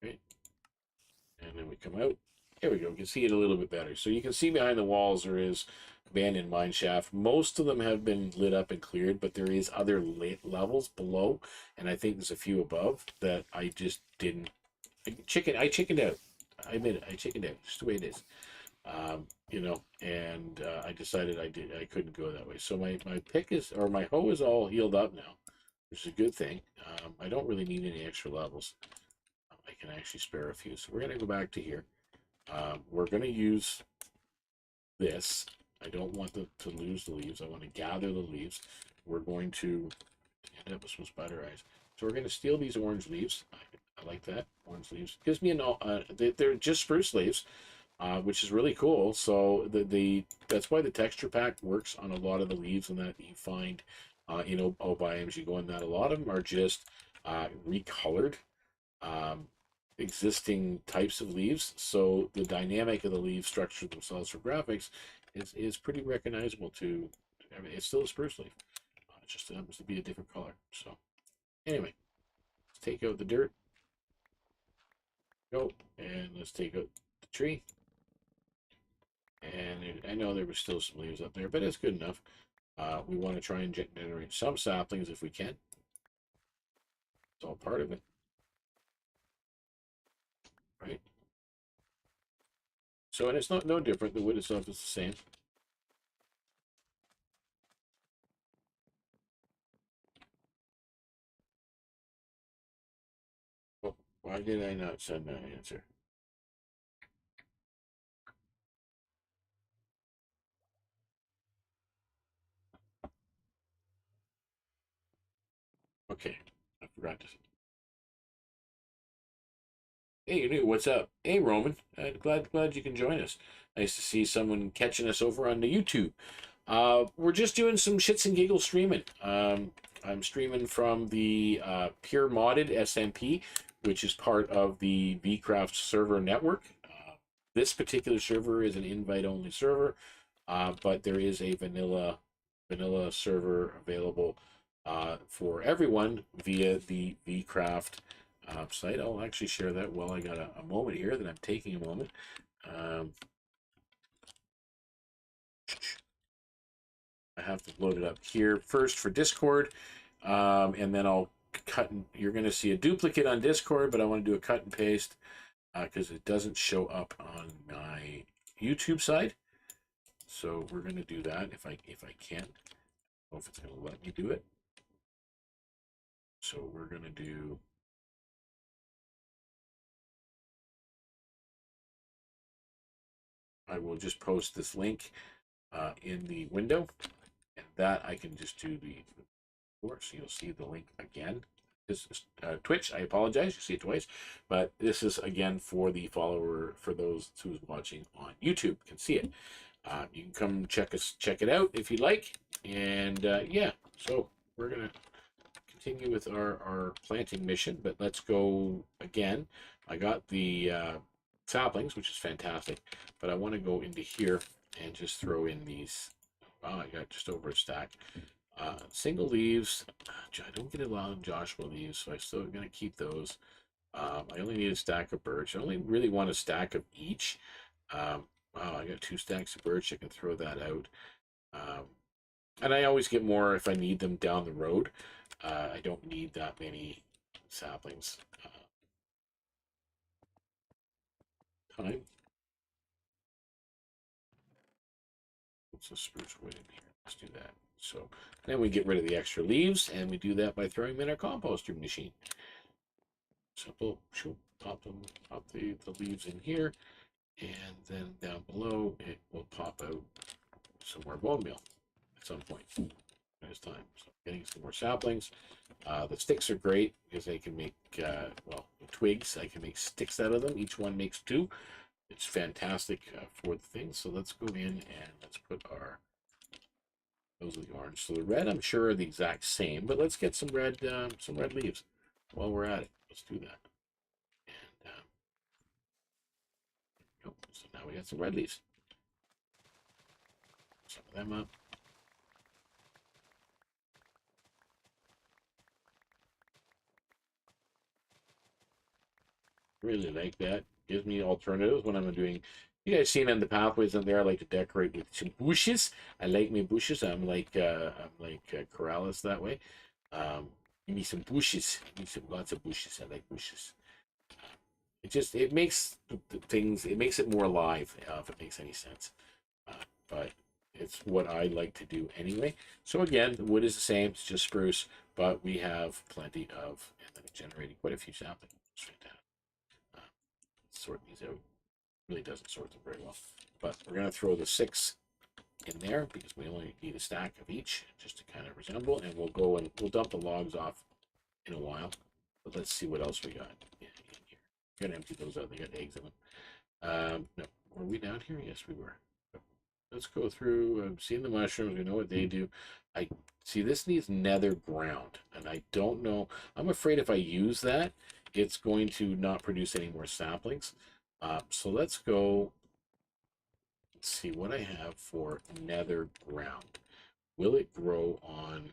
Right? And then we come out. Here we go. You can see it a little bit better. So you can see behind the walls there is abandoned mine shaft. Most of them have been lit up and cleared, but there is other levels below, and I think there's a few above that I just didn't. I chickened out. I admit it. I chickened out. Just the way it is. You know, and I decided I couldn't go that way. So my pick is, or my hoe is all healed up now, which is a good thing. I don't really need any extra levels. I can actually spare a few. So we're going to go back to here. We're going to use this. I don't want to lose the leaves. I want to gather the leaves. We're going to end up with some spider eyes. So we're going to steal these orange leaves. I like that. Orange leaves. Gives me they're just spruce leaves, which is really cool. So that's why the texture pack works on a lot of the leaves and that you find in biomes you go in that. A lot of them are just recolored. Existing types of leaves, so the dynamic of the leaf structure themselves for graphics is pretty recognizable to. I mean, it's still a spruce leaf. It just happens to be a different color. So anyway, let's take out the dirt. Go, and let's take out the tree. And I know there was still some leaves up there, but it's good enough. We want to try and generate some saplings if we can. It's all part of it. Right? So, and it's no different. The wood itself is the same. Well, why did I not send that answer? Okay, I forgot to. Hey, you knew what's up? Hey, Roman. Glad you can join us. Nice to see someone catching us over on the YouTube. We're just doing some shits and giggles streaming. I'm streaming from the PureModdedSMP, which is part of the VeeCraft Server Network. This particular server is an invite-only server, but there is a vanilla server available for everyone via the VeeCraft site. I'll actually share that while I got a moment here that I'm taking a moment. I have to load it up here first for Discord, and then I'll cut. You're going to see a duplicate on Discord, but I want to do a cut and paste because it doesn't show up on my YouTube side. So we're going to do that if I can. I don't know if it's going to let me do it. So we're going to do. I will just post this link in the window, and that I can just do the course. You'll see the link again. This is Twitch. I apologize. You see it twice, but this is again for the follower, for those who's watching on YouTube can see it. You can come check it out if you like, and yeah. So we're gonna continue with our planting mission, but let's go again. I got the saplings, which is fantastic, but I want to go into here and just throw in these. Wow, I got just over a stack. Single leaves. I don't get a lot of Joshua leaves, so I'm still going to keep those. I only need a stack of birch. I only really want a stack of each. Wow, I got 2 stacks of birch. I can throw that out. And I always get more if I need them down the road. I don't need that many saplings. Time. What's the spruce wood in here? Let's do that. So then we get rid of the extra leaves, and we do that by throwing them in our composting machine. Simple. Pop the leaves in here. And then down below, it will pop out some more bone meal at some point in this time. So getting some more saplings. The sticks are great because they can make, well, twigs. I can make sticks out of them. Each one makes 2. It's fantastic for the thing. So let's go in and let's put our, those are the orange. So the red, I'm sure, are the exact same, but let's get some red leaves while we're at it. Let's do that. And so now we got some red leaves. Some of them up. Really like that. Gives me alternatives when I'm doing. You guys seen in the pathways in there? I like to decorate with some bushes. I like my bushes. I'm like Corrales that way. Give me some bushes. Give me some lots of bushes. I like bushes. It makes things. It makes it more alive. If it makes any sense. But it's what I like to do anyway. So again, the wood is the same. It's just spruce, but we have plenty of, and then it's generating quite a few saplings. It's fantastic. Sort these out. Really doesn't sort them very well. But we're going to throw the 6 in there because we only need a stack of each just to kind of resemble. And we'll go and we'll dump the logs off in a while. But let's see what else we got in here. We're going to empty those out. They got eggs in them. No, were we down here? Yes, we were. Let's go through. I've seen the mushrooms. We know what they do. I see this needs nether ground, and I don't know. I'm afraid if I use that, it's going to not produce any more saplings. So let's go. Let's see what I have for nether ground. Will it grow on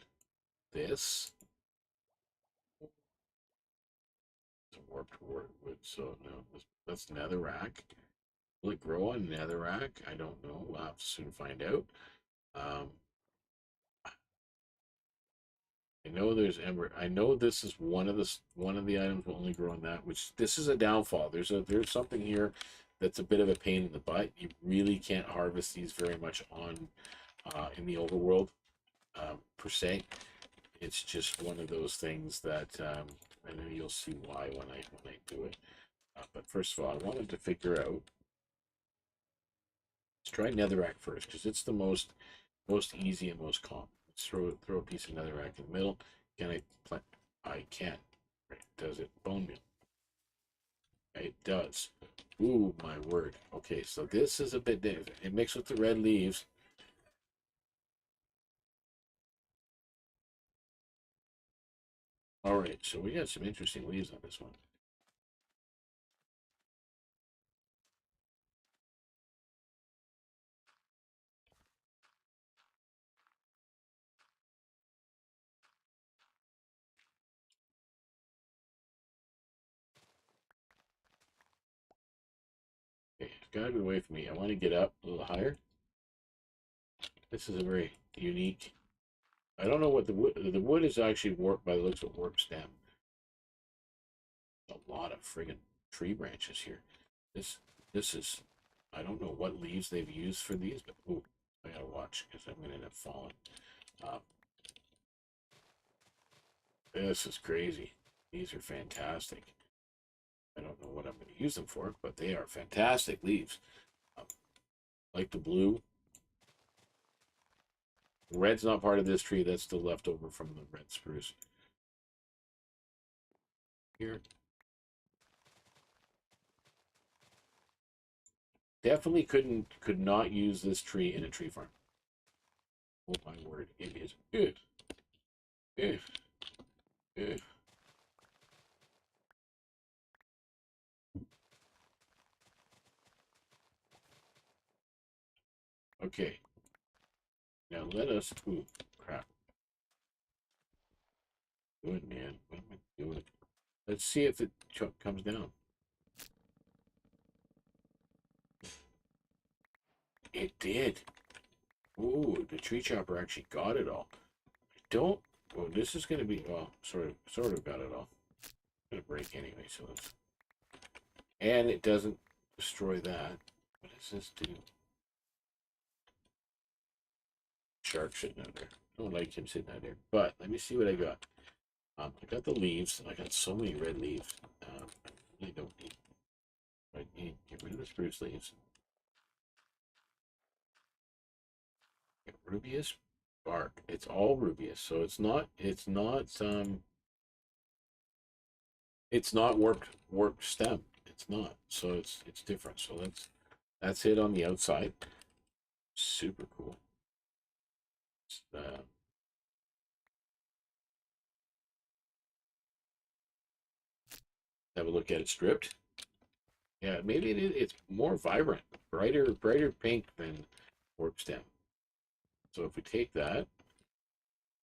this? It's a warped wood, so no, that's netherrack. Will it grow on netherrack? I don't know. We'll have to soon find out. Um, I know there's ember. I know this is one of the items will only grow on that. Which this is a downfall. There's something here that's a bit of a pain in the butt. You really can't harvest these very much on in the overworld per se. It's just one of those things that I know you'll see why when I do it. But first of all, I wanted to figure out. Let's try netherrack first because it's the most easy and most common. Let's throw a piece of netherrack in the middle. Can I plant? I can. Right. Does it bone meal? It does. Ooh, my word. Okay, so this is a bit different. It mixed with the red leaves. All right, so we got some interesting leaves on this one. Okay, it's got to be away from me. I want to get up a little higher. This is a very unique. I don't know what the wood. The wood is actually warped by the looks of warp stem. A lot of friggin' tree branches here. This this is. I don't know what leaves they've used for these, but ooh, I gotta watch because I'm gonna end up falling. Uh, this is crazy. These are fantastic. I don't know what I'm going to use them for, but they are fantastic leaves. Um, like the blue. Red's not part of this tree. That's still left over from the red spruce. Here. Definitely could not use this tree in a tree farm. Oh my word, it is. Ugh, ugh. Okay. Now let us. Ooh, crap. Good man. What am I doing? Let's see if it comes down. It did. Ooh, the tree chopper actually got it all. I don't. Well, this is going to be. Well, sort of got it all. Gonna break anyway, so let's. And it doesn't destroy that. What does this do? Shark sitting out there. I don't like him sitting out there. But let me see what I got. I got the leaves. I got so many red leaves. I really don't need. I need to get rid of the spruce leaves. Get rubious bark. It's all rubious, so it's not warped stem. It's not. So it's different. So that's it on the outside. Super cool. Have a look at it stripped. Yeah, maybe it's more vibrant, brighter pink than warp stem. So if we take that,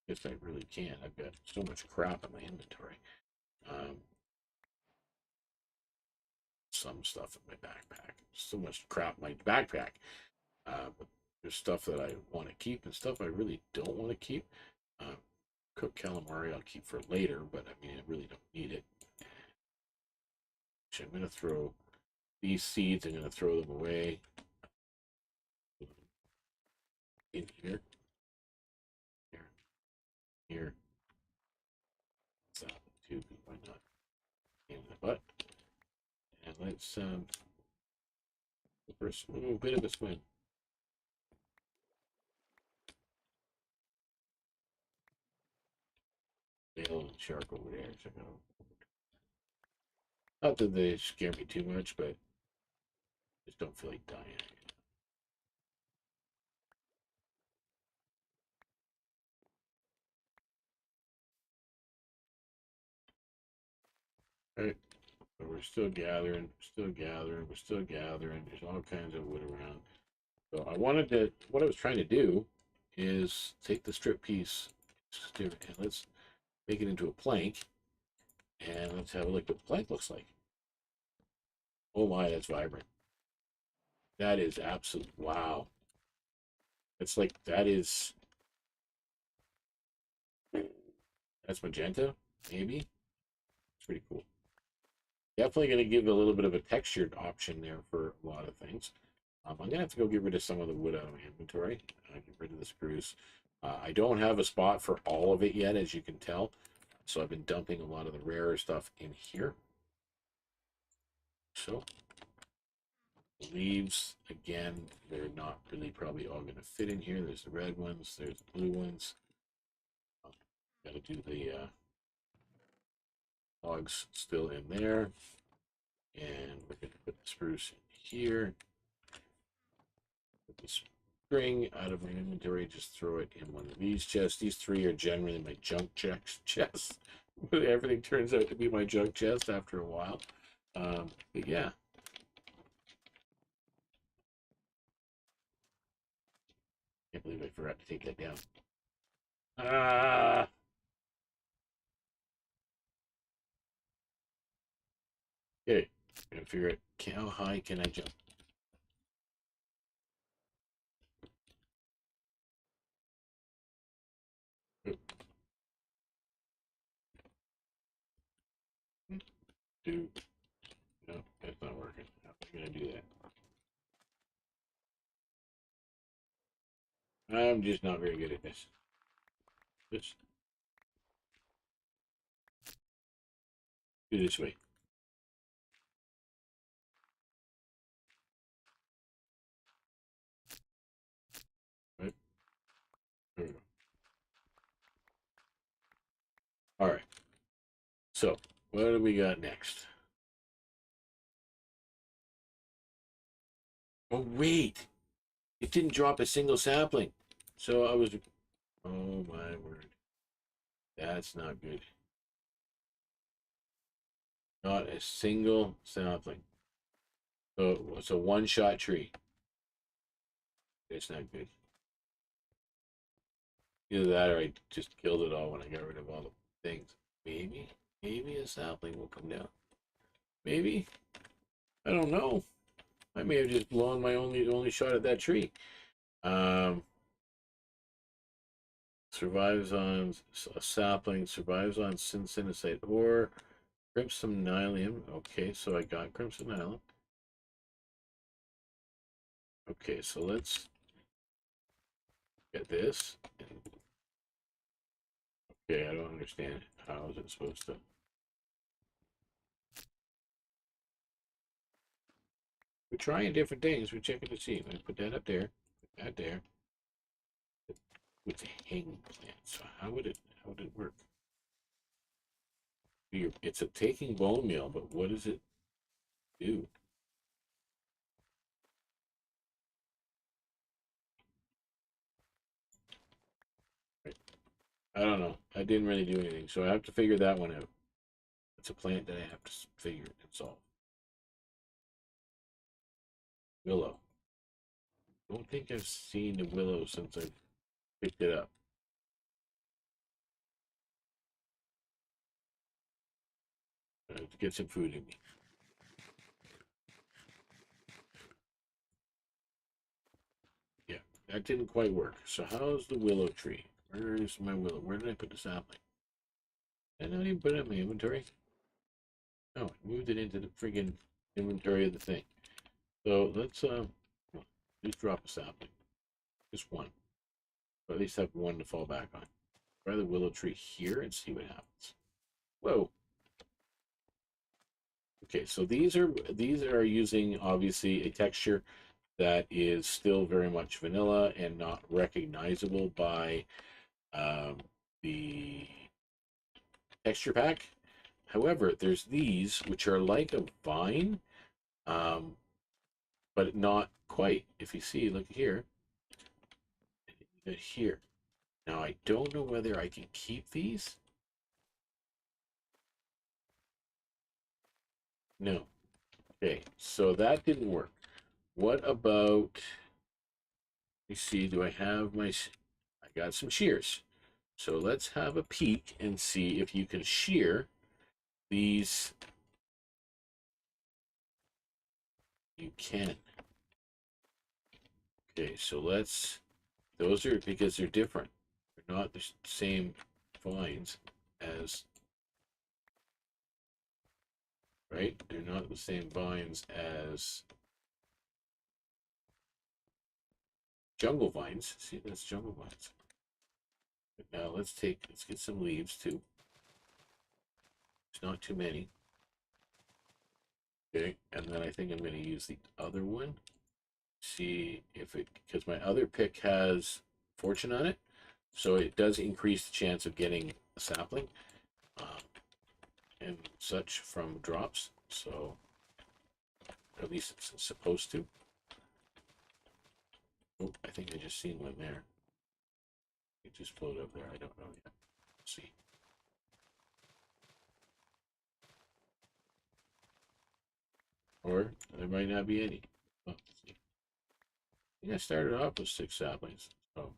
if I really can, I've got so much crap in my inventory. Some stuff in my backpack. So much crap in my backpack. But there's stuff that I want to keep and stuff I really don't want to keep. Cooked calamari I'll keep for later, but I mean, I really don't need it. So I'm going to throw these seeds, I'm going to throw them away in here. Here. So, two, why not? In the butt. And let's for a little bit of a swim. Whale and shark over there. So not that they scare me too much, but just don't feel like dying. All right. So we're still gathering, we're still gathering. There's all kinds of wood around. So what I was trying to do is take the strip piece and let's make it into a plank. And let's have a look what the plank looks like. Oh my, that's vibrant. That is absolute, wow. It's like, that's magenta, maybe. It's pretty cool. Definitely going to give a little bit of a textured option there for a lot of things. I'm going to have to go get rid of some of the wood out of my inventory. Get rid of the spruce. I don't have a spot for all of it yet, as you can tell. So I've been dumping a lot of the rarer stuff in here. So leaves, again, they're not really probably all going to fit in here. There's the red ones, there's the blue ones. Got to do the logs still in there. And we're going to put the spruce in here. Put the string out of my inventory, just throw it in one of these chests. These three are generally my junk chests. Everything turns out to be my junk chest after a while. But yeah. Can't believe I forgot to take that down. Okay, gotta figure out how high can I jump. Dude, no, that's not working. How am I gonna do that? I'm just not very good at this. Let's do this way. Right? There we go. All right. So, what do we got next? Oh, wait. It didn't drop a single sapling. So I was, oh my word. That's not good. Not a single sapling. So it's a one-shot tree. It's not good. Either that or I just killed it all when I got rid of all the things. Maybe a sapling will come down. Maybe. I don't know. I may have just blown my only shot at that tree. Survives on a sapling, survives on synthetic ore, crimson nylium. Okay, so I got crimson nylium. Okay, so let's get this. Okay, I don't understand. How is it supposed to? We're trying different things. We're checking to see. Let me put that up there. Put that there. With the hanging plant. So how would it work? It's a taking bone meal, but what does it do? I don't know. I didn't really do anything, so I have to figure that one out. It's a plant that I have to figure and solve. Willow. Don't think I've seen the willow since I picked it up. I have to get some food in me. Yeah, that didn't quite work. So how's the willow tree? Where is my willow? Where did I put the sapling? Did I not even put it in my inventory? No, I moved it into the friggin' inventory of the thing. So let's just drop a sapling. Just one. Or at least have one to fall back on. Try the willow tree here and see what happens. Whoa. Okay, so these are using obviously a texture that is still very much vanilla and not recognizable by the texture pack. However, there's these which are like a vine, but not quite. If you see, look here, here. Now I don't know whether I can keep these. No. Okay, so that didn't work. What about, let me see, do I have my, I got some shears. So let's have a peek and see if you can shear these. You can. Okay, so those are, because they're different. They're not the same vines as, right? They're not the same vines as jungle vines. See, that's jungle vines. But now let's get some leaves too. There's not too many. Okay, and then I think I'm going to use the other one. See if it, because my other pick has fortune on it, so it does increase the chance of getting a sapling and such from drops. So at least it's supposed to. Oh, I think I just seen one there. It just floated up there. I don't know yet. Let's see. Or there might not be any. Oh, I think I started off with 6 saplings. So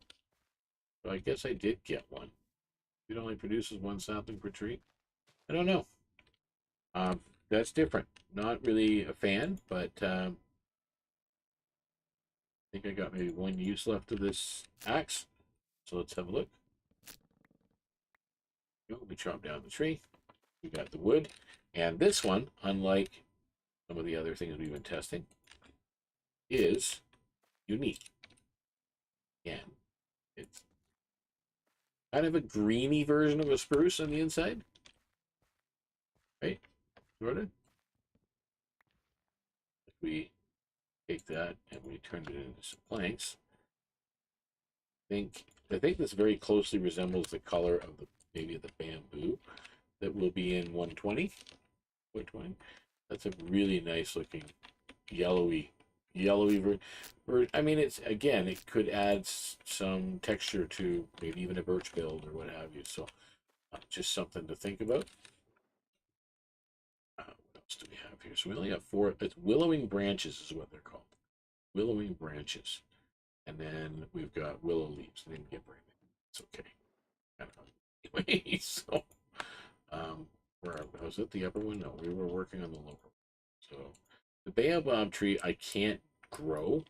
I guess I did get one. It only produces 1 sapling per tree. I don't know. That's different. Not really a fan, but I think I got maybe 1 use left of this axe. So let's have a look. We chop down the tree. We got the wood. And this one, unlike some of the other things we've been testing, is unique. Again, it's kind of a greeny version of a spruce on the inside. Right? Sort of. If we take that and we turn it into some planks, I think this very closely resembles the color of maybe the bamboo that will be in 120. 120. That's a really nice looking yellowy I mean, it's, again, it could add some texture to maybe even a birch build or what have you. So just something to think about. What else do we have here? So we only have 4. It's willowing branches is what they're called. Willowing branches. And then we've got willow leaves. I didn't get very many. It's okay. Anyway, so was it the upper one? No, we were working on the lower one. So the baobab tree I can't grow.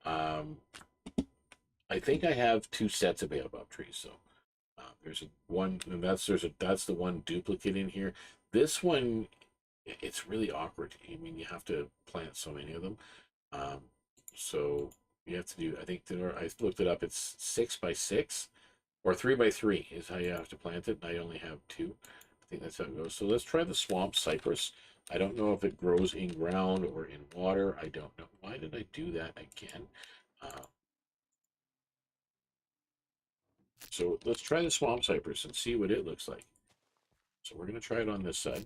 I think I have 2 sets of baobab trees. So there's one, and that's the one duplicate in here. This one, it's really awkward. I mean, you have to plant so many of them. So you have to do, I think I looked it up, it's 6 by 6 or 3 by 3 is how you have to plant it. And I only have 2. I think that's how it goes. So let's try the swamp cypress. I don't know if it grows in ground or in water. I don't know. Why did I do that again? So let's try the swamp cypress and see what it looks like. So we're going to try it on this side.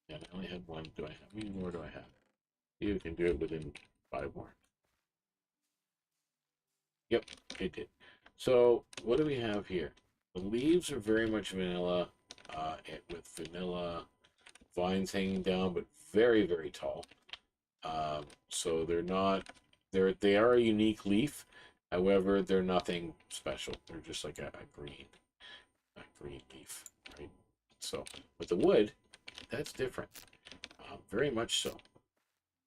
And I only had one. Do I have? How many more do I have? You can do it within 5 more. Yep, it did. So what do we have here? The leaves are very much vanilla, with vanilla vines hanging down, but very, very tall. So they're not, they are a unique leaf. However, they're nothing special. They're just like a green leaf, right? So, but the wood, that's different, very much so.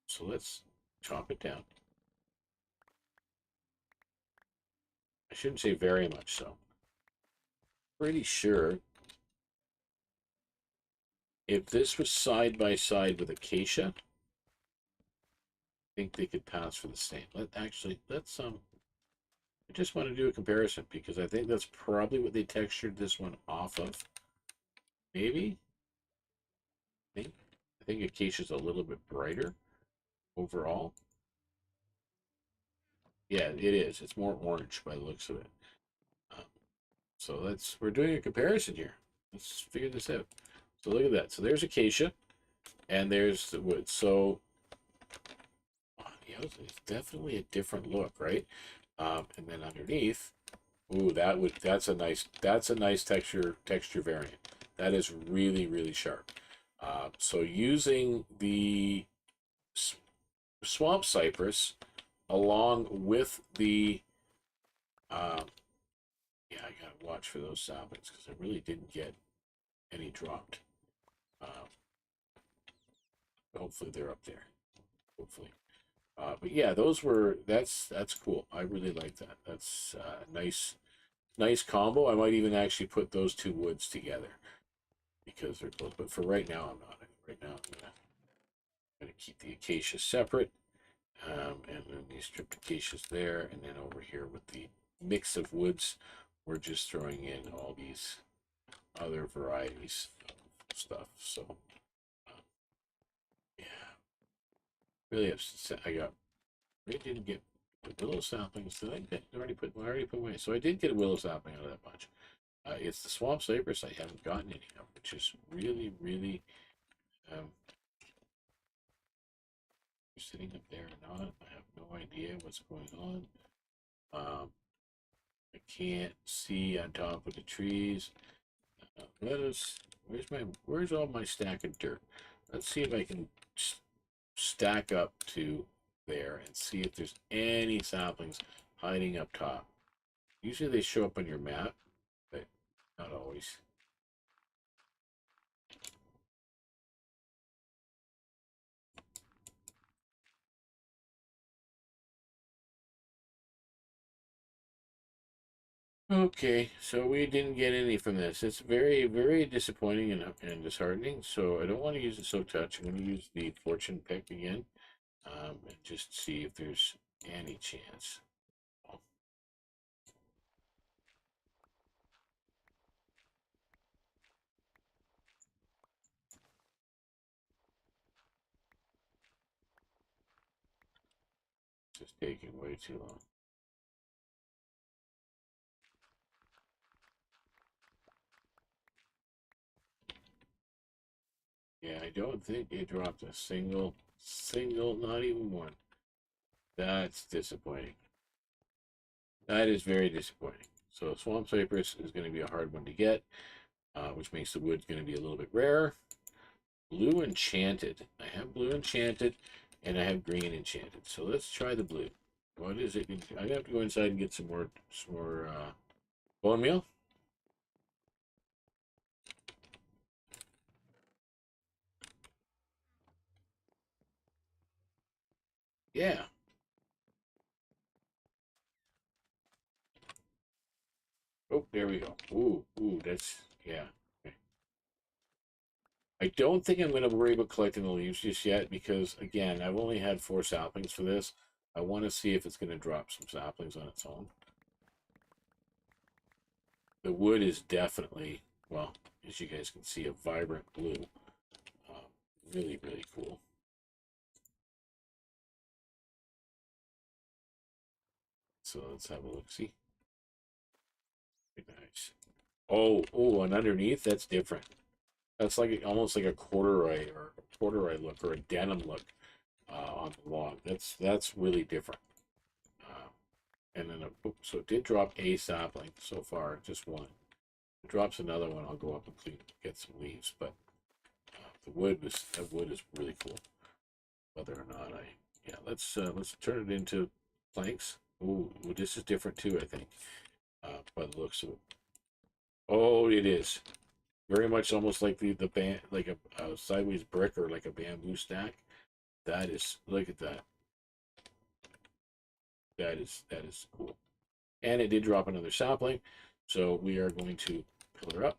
So let's chop it down. I shouldn't say very much so. Pretty sure if this was side by side with acacia, I think they could pass for the same. Let's I just want to do a comparison because I think that's probably what they textured this one off of. Maybe. I think acacia's a little bit brighter overall. Yeah, it is. It's more orange by the looks of it. So we're doing a comparison here. Let's figure this out. So look at that. So there's acacia, and there's the wood. So yeah, it's definitely a different look, right? And then underneath, ooh, that's a nice texture variant. That is really, really sharp. So using the swamp cypress along with the yeah, I gotta watch for those saplings because I really didn't get any dropped. Hopefully they're up there. Hopefully. But yeah, that's cool. I really like that. That's nice combo. I might even actually put those two woods together because they're close. But for right now, I'm not. Right now, I'm gonna keep the acacia separate, and then these stripped acacias there, and then over here with the mix of woods, we're just throwing in all these other varieties of stuff. So yeah, really upset. I didn't get the willow saplings. Did I get? I already put my. So I did get a willow sapling out of that bunch. It's the swamp cypress I haven't gotten any of, which is really, really sitting up there or not. I have no idea what's going on. I can't see on top of the trees. Where's all my stack of dirt? Let's see if I can stack up to there and see if there's any saplings hiding up top. Usually they show up on your map, but not always. Okay, so we didn't get any from this. It's very, very disappointing and disheartening. So I don't want to use the Soak Touch. I'm going to use the Fortune Pick again, and just see if there's any chance. It's just taking way too long. Yeah, I don't think it dropped a single, not even one. That's disappointing. That is very disappointing. So Swamp Cypress is going to be a hard one to get, which makes the wood going to be a little bit rarer. Blue Enchanted. I have Blue Enchanted, and I have Green Enchanted. So let's try the blue. What is it? I have to go inside and get some more bone meal. Yeah. Oh, there we go. Ooh, that's, yeah. Okay. I don't think I'm going to worry about collecting the leaves just yet because, again, I've only had 4 saplings for this. I want to see if it's going to drop some saplings on its own. The wood is definitely, well, as you guys can see, a vibrant blue. Really, really cool. So let's have a look. See, very nice. Oh, and underneath that's different. That's like almost like a corduroy look or a denim look on the log. That's really different. Uh, and then so it did drop a sapling so far, just one. If it drops another one, I'll go up and get some leaves. But that wood is really cool. Whether or not let's turn it into planks. Ooh, this is different too, I think. By the looks of it. Oh, it is very much almost like the band, like a sideways brick or like a bamboo stack. That is, look at that. That is cool. And it did drop another sapling, so we are going to pillar up.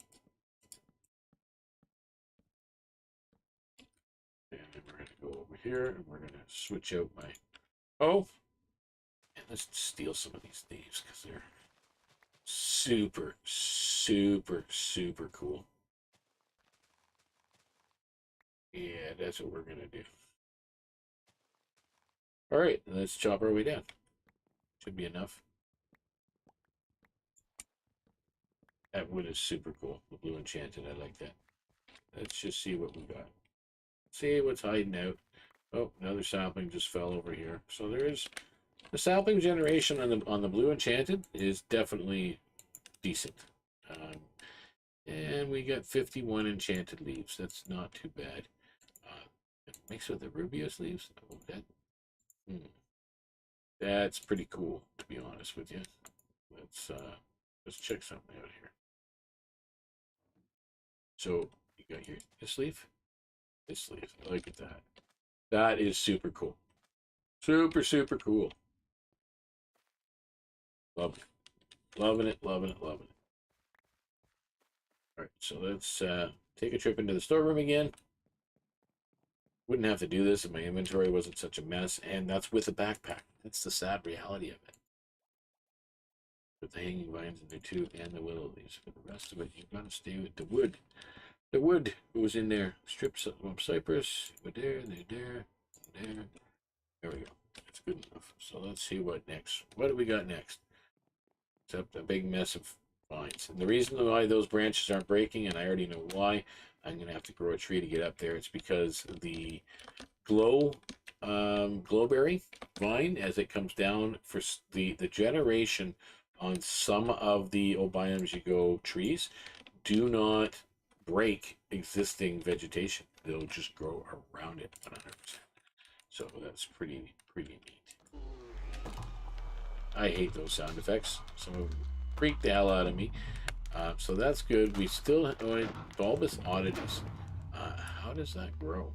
And we're going to go over here and we're going to switch out my and let's steal some of these leaves because they're super, super, super cool. Yeah, that's what we're going to do. All right, let's chop our way down. Should be enough. That wood is super cool. The blue enchanted, I like that. Let's just see what we got. See what's hiding out. Oh, another sapling just fell over here. So there is the sapling generation on the blue enchanted is definitely decent. And we got 51 enchanted leaves. That's not too bad. Mixed with the Rubius leaves. Oh, that's pretty cool, to be honest with you. Let's check something out here. So you got here this leaf. Look at that. That is super cool. Super, super cool. Love it. Loving it, loving it, loving it. All right, so let's take a trip into the storeroom again. Wouldn't have to do this if my inventory wasn't such a mess, and that's with a backpack. That's the sad reality of it. With the hanging vines in there too, and the willow leaves. For the rest of it, you've got to stay with the wood. The wood was in there. Strips of cypress. There. There we go. That's good enough. So let's see what next. What do we got next? Except a big mess of vines. And the reason why those branches aren't breaking, and I already know why, I'm going to have to grow a tree to get up there. It's because the glowberry vine, as it comes down for the generation on some of the Obiams you go trees, do not break existing vegetation. They'll just grow around it 100%. So that's pretty neat. I hate those sound effects. Some of them freak the hell out of me. So that's good. We still have bulbous oddities. How does that grow?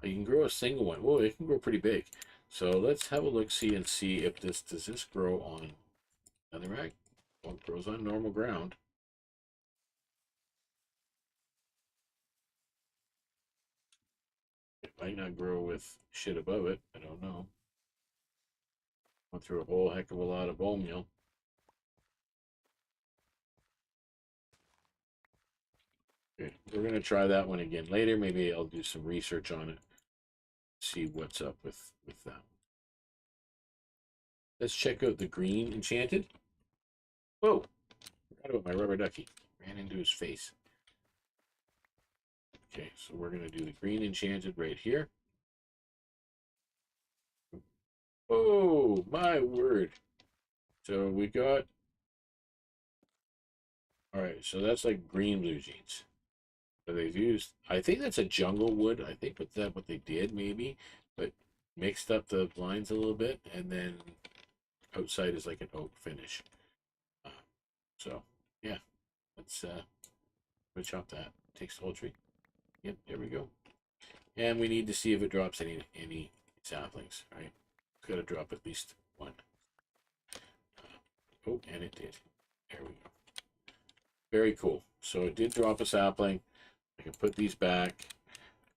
You can grow a single one. Whoa, it can grow pretty big. So let's have a look, see, and see if does this grow on netherrack? Well, it grows on normal ground. It might not grow with shit above it. I don't know. Went through a whole heck of a lot of bone meal. Okay, we're going to try that one again later. Maybe I'll do some research on it. See what's up with that. Let's check out the green enchanted. Whoa! Forgot about my rubber ducky. Ran into his face. Okay, so we're going to do the green enchanted right here. Oh, my word. So we got... Alright, so that's like green blue jeans. So they've used... I think that's a jungle wood. I think that's what they did, maybe. But mixed up the lines a little bit. And then outside is like an oak finish. So, yeah. Let's chop that. Takes the whole tree. Yep, there we go. And we need to see if it drops any saplings, right? Got to drop at least one. Oh, and it did. There we go. Very cool. So it did drop a sapling. I can put these back.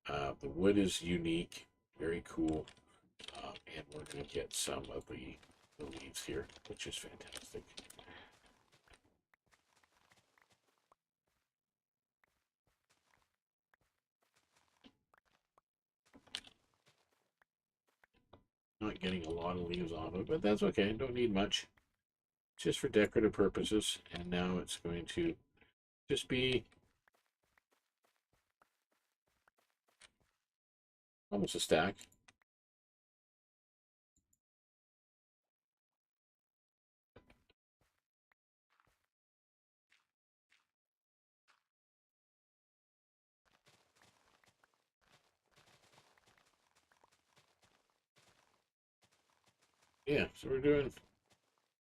The wood is unique. Very cool. And we're going to get some of the leaves here, which is fantastic. not getting a lot of leaves off it, but that's okay. Don't need much. Just for decorative purposes. And now it's going to just be almost a stack. Yeah, so we're doing.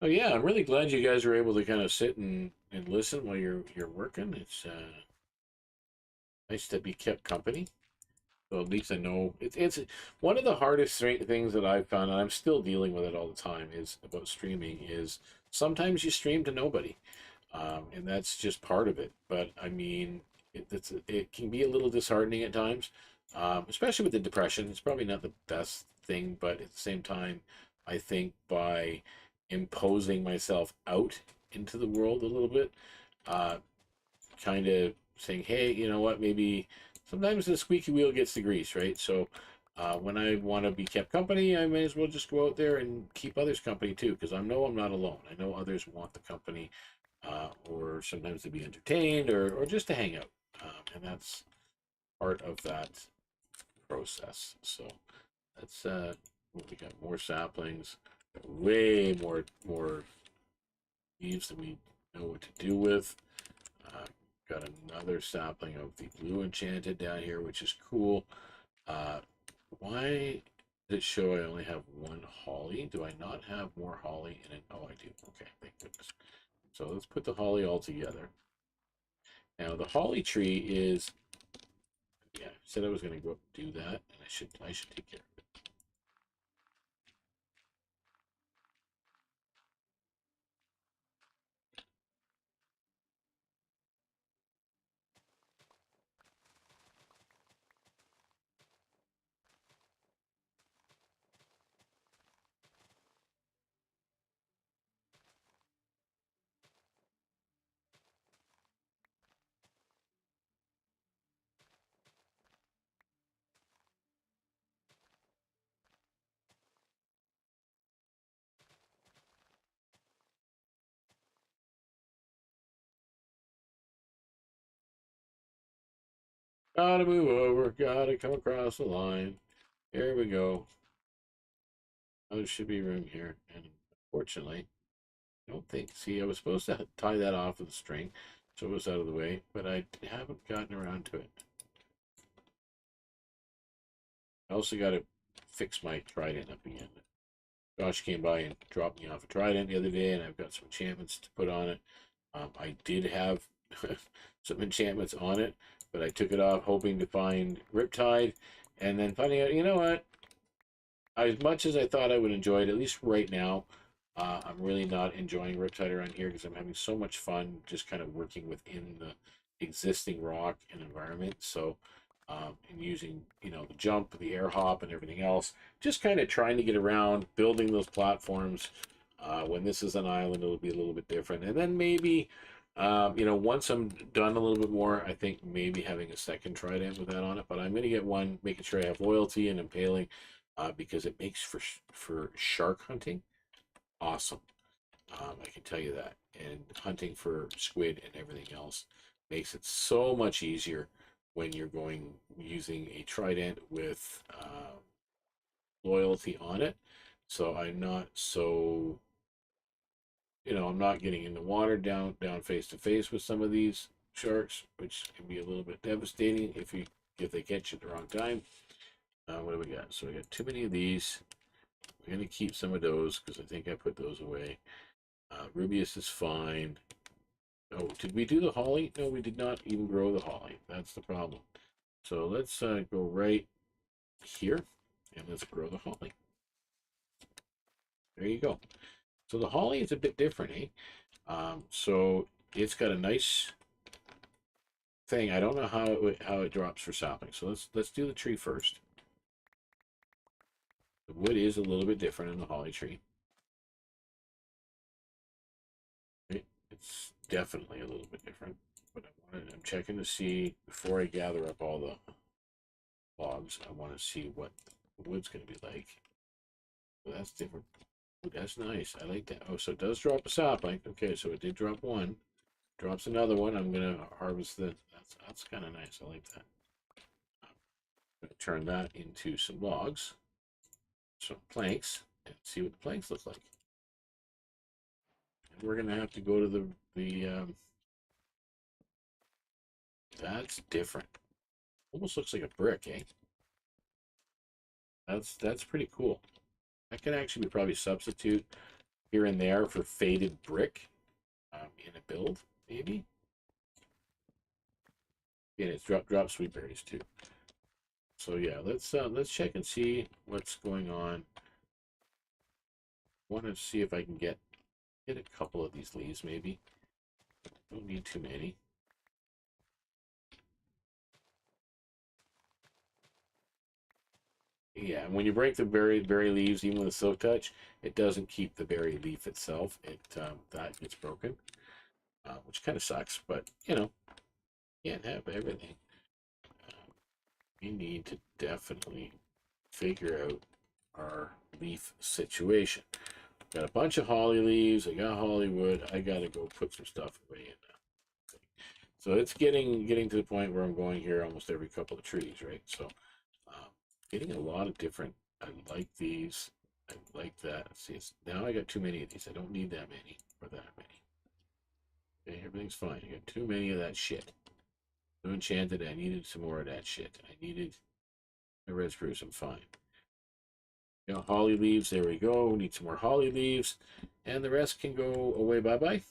Oh yeah, I'm really glad you guys are able to kind of sit and listen while you're working. It's nice to be kept company. So at least I know it's one of the hardest things that I've found, and I'm still dealing with it all the time, is about streaming. Is sometimes you stream to nobody, and that's just part of it. But I mean, it can be a little disheartening at times, especially with the depression. It's probably not the best thing, but at the same time, I think by imposing myself out into the world a little bit, uh, kind of saying, hey, you know what, maybe sometimes the squeaky wheel gets the grease, right? So when I want to be kept company, I may as well just go out there and keep others company too, because I know I'm not alone. I know others want the company, or sometimes to be entertained, or just to hang out. And that's part of that process. So that's we got more saplings, way more leaves than we know what to do with. Uh, got another sapling of the blue enchanted down here, which is cool. Why does it show I only have one holly? Do I not have more holly in it? Oh, I do. Okay, thank goodness. So let's put the holly all together. Now the holly tree is, yeah, I said I was going to go up and do that, and I should take care of it. Gotta move over. Gotta come across the line. Here we go. Oh, there should be room here, and unfortunately, I don't think. See, I was supposed to tie that off with a string, so it was out of the way, but I haven't gotten around to it. I also got to fix my trident up again. Josh came by and dropped me off a trident the other day, and I've got some enchantments to put on it. I did have some enchantments on it, but I took it off hoping to find Riptide, and then finding out, you know what? As much as I thought I would enjoy it, at least right now, I'm really not enjoying Riptide around here because I'm having so much fun just kind of working within the existing rock and environment. So, and using, the jump, the air hop, and everything else, just kind of trying to get around, building those platforms. When this is an island, it'll be a little bit different. And then maybe, once I'm done a little bit more, I think maybe having a second trident with that on it. But I'm going to get one, making sure I have loyalty and impaling, because it makes for shark hunting awesome. I can tell you that. And hunting for squid and everything else makes it so much easier when you're going using a trident with loyalty on it. So I'm not so, I'm not getting in the water down face to face with some of these sharks, which can be a little bit devastating if they catch you at the wrong time. What do we got? So we got too many of these. We're going to keep some of those because I think I put those away. Rubius is fine. Oh, did we do the holly? No, we did not even grow the holly. That's the problem. So let's go right here and let's grow the holly. There you go. So the holly is a bit different, eh? So it's got a nice thing. I don't know how it drops for saplings. So let's do the tree first. The wood is a little bit different in the holly tree. Right? It's definitely a little bit different. But I'm checking to see before I gather up all the logs. I want to see what the wood's going to be like. That's different. Ooh, that's nice. I like that. Oh, so it does drop a sapling. Okay, so it did drop one. Drops another one. I'm gonna harvest the. That's kind of nice. I like that. I'm gonna turn that into some logs, some planks, and see what the planks look like. And we're gonna have to go to the. That's different. Almost looks like a brick, eh? That's pretty cool. I can actually probably substitute here and there for faded brick in a build, maybe. And it's drop sweet berries too. So yeah, let's check and see what's going on. Want to see if I can get a couple of these leaves, maybe. Don't need too many. Yeah, and when you break the berry leaves, even with a silk touch, it doesn't keep the berry leaf itself. It that gets broken, which kind of sucks. But you know, can't have everything. We need to definitely figure out our leaf situation. Got a bunch of holly leaves. I got hollywood. I gotta go put some stuff away in now. So it's getting to the point where I'm going here almost every couple of trees, right? So getting a lot of different. I like these. I like that. See, now I got too many of these. I don't need that many or that many. Okay, everything's fine. I got too many of that shit. Too enchanted. I needed some more of that shit. I needed the red spruce. I'm fine. You know, holly leaves. There we go. Need some more holly leaves, and the rest can go away. Bye bye.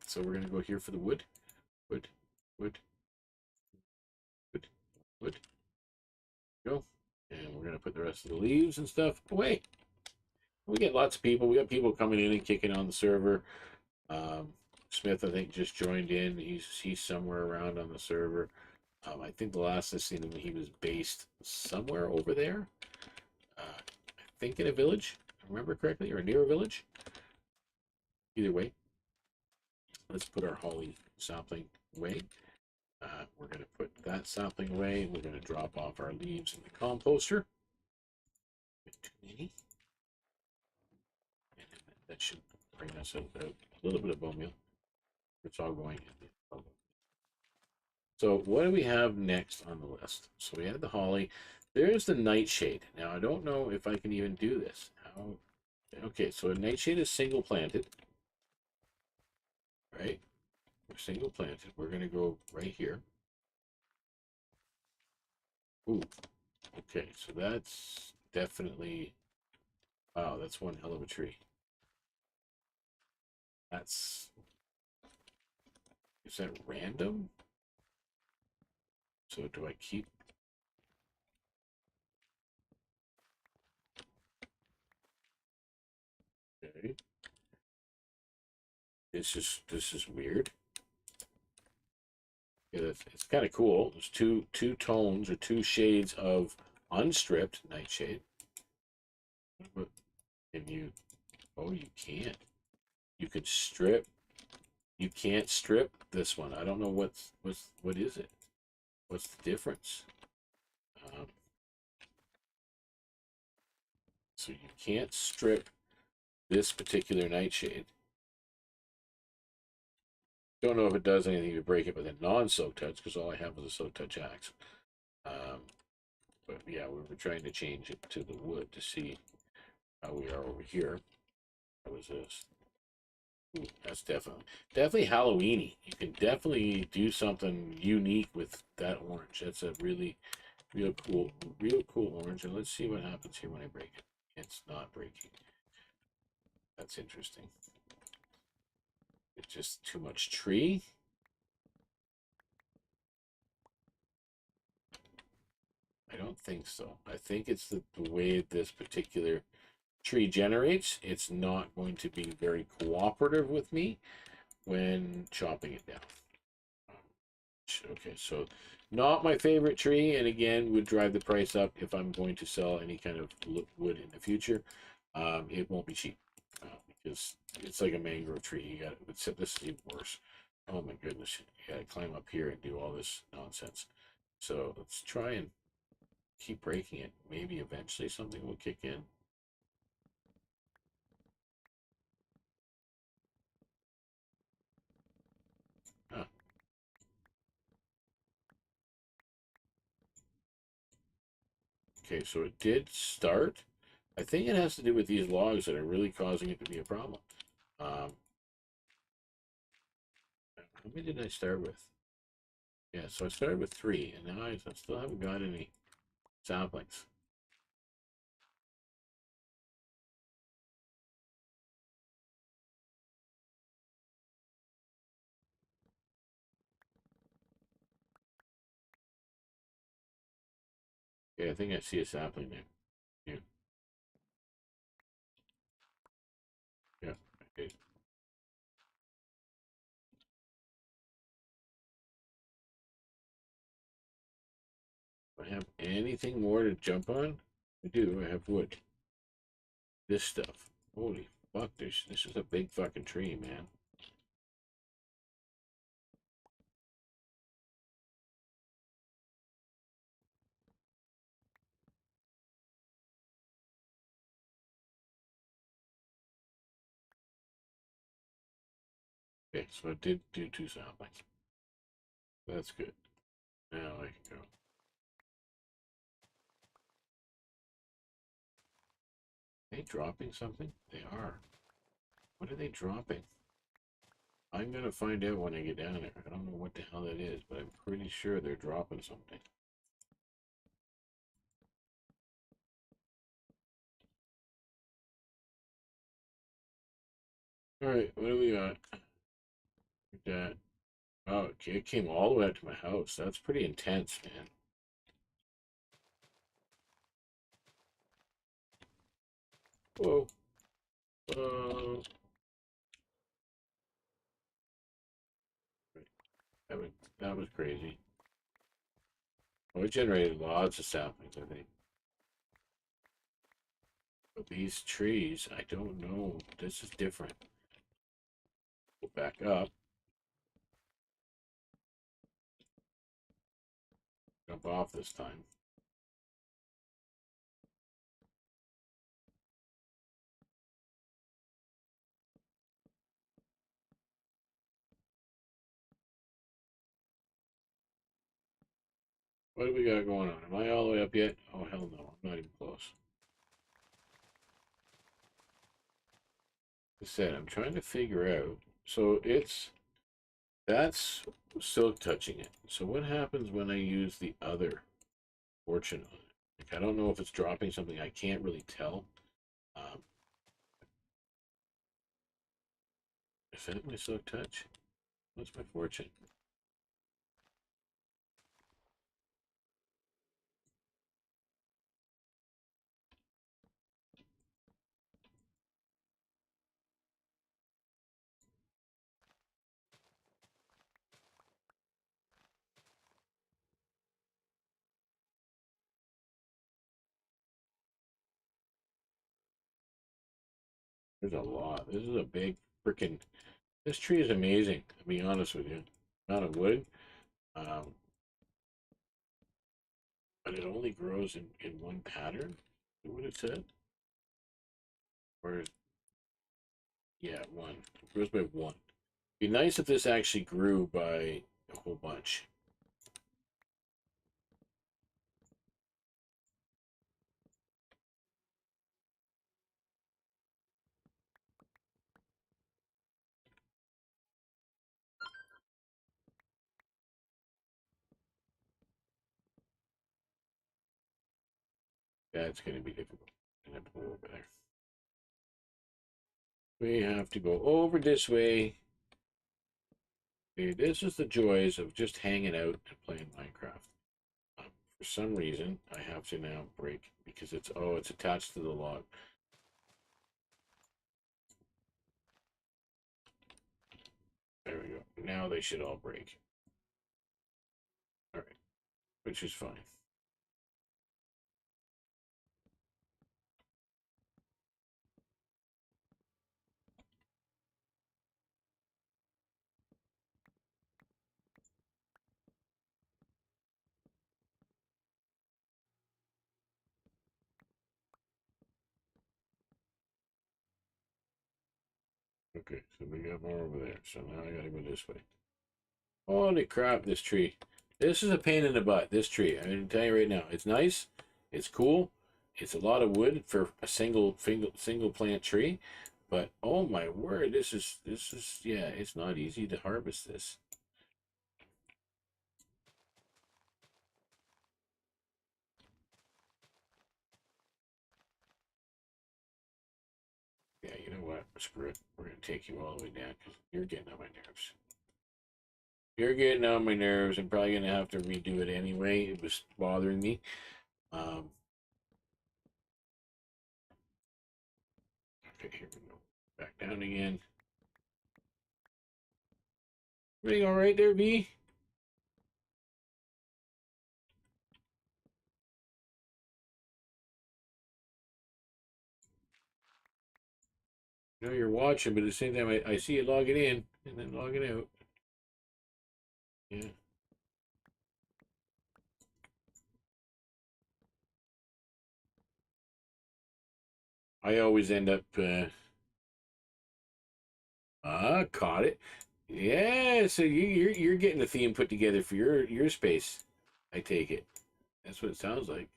So we're gonna go here for the wood. Wood. Wood. Wood. Wood. Go. And we're gonna put the rest of the leaves and stuff away. We get lots of people. We got people coming in and kicking on the server. Smith, I think, just joined in. He's somewhere around on the server. I think the last I seen him, he was based somewhere over there. I think in a village, if I remember correctly, or near a village. Either way, let's put our holly sapling away. We're going to put that sapling away. We're going to drop off our leaves in the composter. Too many. And that should bring us a little bit of bone meal. It's all going in. So what do we have next on the list? So we had the holly. There's the nightshade. Now I don't know if I can even do this. How? Okay, so a nightshade is single planted, right? We're single planted. We're gonna go right here. Ooh. Okay, so that's definitely. Wow, that's one hell of a tree. That's. Is that random? So do I keep? Okay. This is weird. Yeah, it's kind of cool. There's two tones or two shades of unstripped nightshade. But can you? Oh, you can't. You could strip. You can't strip this one. I don't know what is it. What's the difference? Um, so you can't strip this particular nightshade. Don't know if it does anything to break it with a non-soak touch because all I have is a soak touch axe. But yeah, we were trying to change it to the wood to see how we are over here. What was this? Ooh, that's definitely Halloweeny. You can definitely do something unique with that orange. That's a real cool orange. And let's see what happens here when I break it. It's not breaking. That's interesting. It's just too much tree. I don't think so. I think it's the way this particular tree generates. It's not going to be very cooperative with me when chopping it down. Okay, so not my favorite tree, and again, would drive the price up if I'm going to sell any kind of wood in the future. It won't be cheap because it's like a mangrove tree. You got this is even worse. Oh my goodness, you got to climb up here and do all this nonsense. So let's try and keep breaking it. Maybe eventually something will kick in. Okay, so it did start. I think it has to do with these logs that are really causing it to be a problem. How many did I start with? Yeah, so I started with 3, and now I still haven't got any saplings. Yeah, I think I see a sapling there. Yeah. Yeah. Okay. Do I have anything more to jump on? I do. I have wood. This stuff. Holy fuck! This is a big fucking tree, man. Okay, so I did do 2 saplings. That's good. Now I can go. Are they dropping something? They are. What are they dropping? I'm gonna find out when I get down there. I don't know what the hell that is, but I'm pretty sure they're dropping something. Alright, what do we got? That. Oh, okay, it came all the way up to my house. That's pretty intense, man. Whoa. Uh, that was crazy. Well, it generated lots of saplings, I think. But these trees, I don't know. This is different. Go back up. Jump off this time. What do we got going on? Am I all the way up yet? Oh, hell no. I'm not even close. I said, I'm trying to figure out. So that's silk touching it. So what happens when I use the other fortune on it? Like, I don't know if it's dropping something. I can't really tell. Um, is that my silk touch? What's my fortune? There's a lot. This is a big freaking. This tree is amazing, to be honest with you. Amount of wood. Um, but it only grows in one pattern. Is what it said? Or, yeah, one. It grows by one. Be nice if this actually grew by a whole bunch. That's going to be difficult. And then pull over there. We have to go over this way. Okay, this is the joys of just hanging out and playing Minecraft. For some reason, I have to now break because it's attached to the log. There we go. Now they should all break. All right, which is fine. Okay, so we got more over there. So now I gotta go this way. Holy crap, this tree. This is a pain in the butt, this tree. I'm going to tell you right now. It's nice. It's cool. It's a lot of wood for a single plant tree, but oh my word, this is yeah, it's not easy to harvest this. Yeah, you know what? Screw it. We're gonna take you all the way down because you're getting on my nerves. You're getting on my nerves. I'm probably gonna have to redo it anyway. It was bothering me. Um, okay, here we go. Back down again. Everything all right there, V? I know you're watching, but at the same time, I see you logging in and then logging out. Yeah. I always end up. Caught it. Yeah. So you're getting a theme put together for your space. I take it. That's what it sounds like.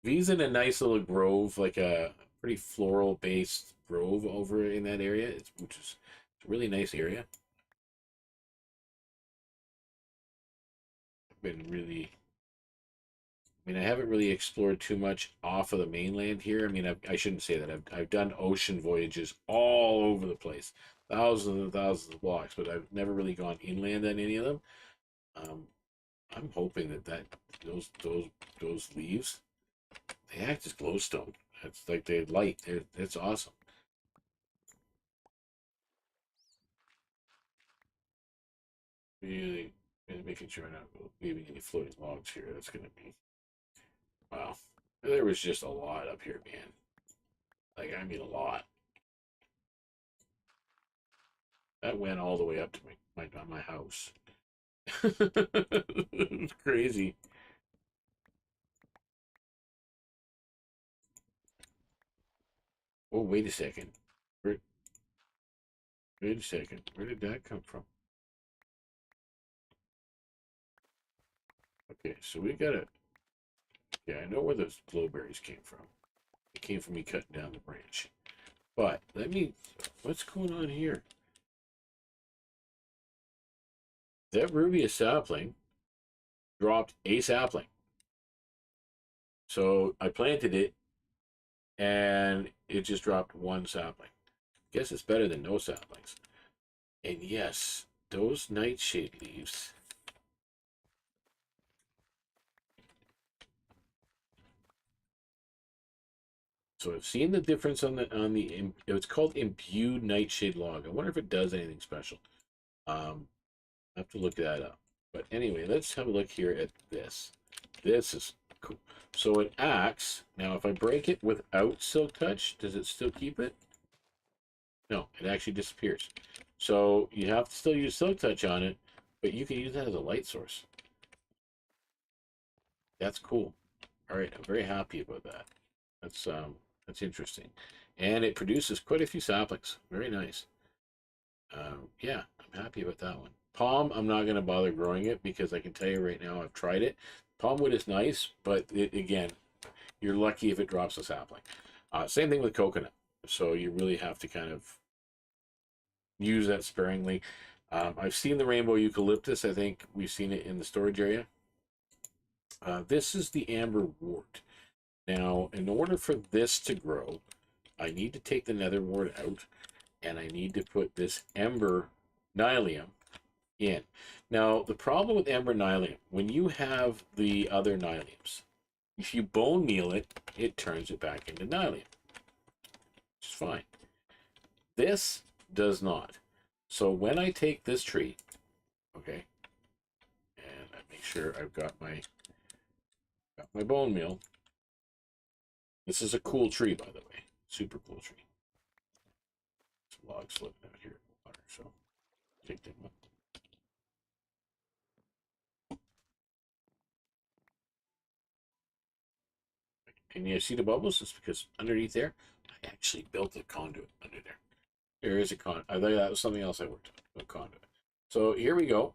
V's in a nice little grove, like a pretty floral based grove over in that area. Which is a really nice area. Been really. I mean, I haven't really explored too much off of the mainland here. I mean, I shouldn't say that. I've done ocean voyages all over the place, thousands and thousands of blocks, but I've never really gone inland on any of them. Um, I'm hoping that those leaves they act as glowstone. It's like they light. It's awesome. Really, really making sure I'm not leaving any floating logs here. That's gonna be wow. There was just a lot up here, man. Like I mean, a lot. That went all the way up to my house. It's crazy. Oh, wait a second. Where, wait a second. Where did that come from? Okay, so we got it. Yeah, I know where those glowberries came from. It came from me cutting down the branch. But let me. What's going on here? That rubious sapling dropped a sapling. So I planted it, and it just dropped one sapling. Guess it's better than no saplings. And yes, those nightshade leaves. So I've seen the difference on the it's called imbued nightshade log. I wonder if it does anything special. I have to look that up. But anyway, let's have a look here at this. This is cool. So it acts now. If I break it without silk touch, does it still keep it? No, it actually disappears. So you have to still use silk touch on it, but you can use that as a light source. That's cool. All right, I'm very happy about that. That's interesting, and it produces quite a few saplings. Very nice. Yeah, I'm happy with that one. Palm, I'm not going to bother growing it because I can tell you right now, I've tried it. Palm wood is nice, but again, you're lucky if it drops a sapling. Same thing with coconut. So you really have to kind of use that sparingly. I've seen the rainbow eucalyptus. I think we've seen it in the storage area. This is the amber wart. Now, in order for this to grow, I need to take the nether wart out, and I need to put this ember nylium in. Now, the problem with ember nylium, when you have the other nyliums, if you bone meal it, it turns it back into nylium. It's fine. This does not. So when I take this tree, okay, and I make sure I've got my bone meal. This is a cool tree, by the way. Super cool tree. Some logs floating out here in the water, so take them up. And you see the bubbles? It's because underneath there, I actually built a conduit under there. There is a conduit. I thought that was something else I worked on, a conduit. So here we go.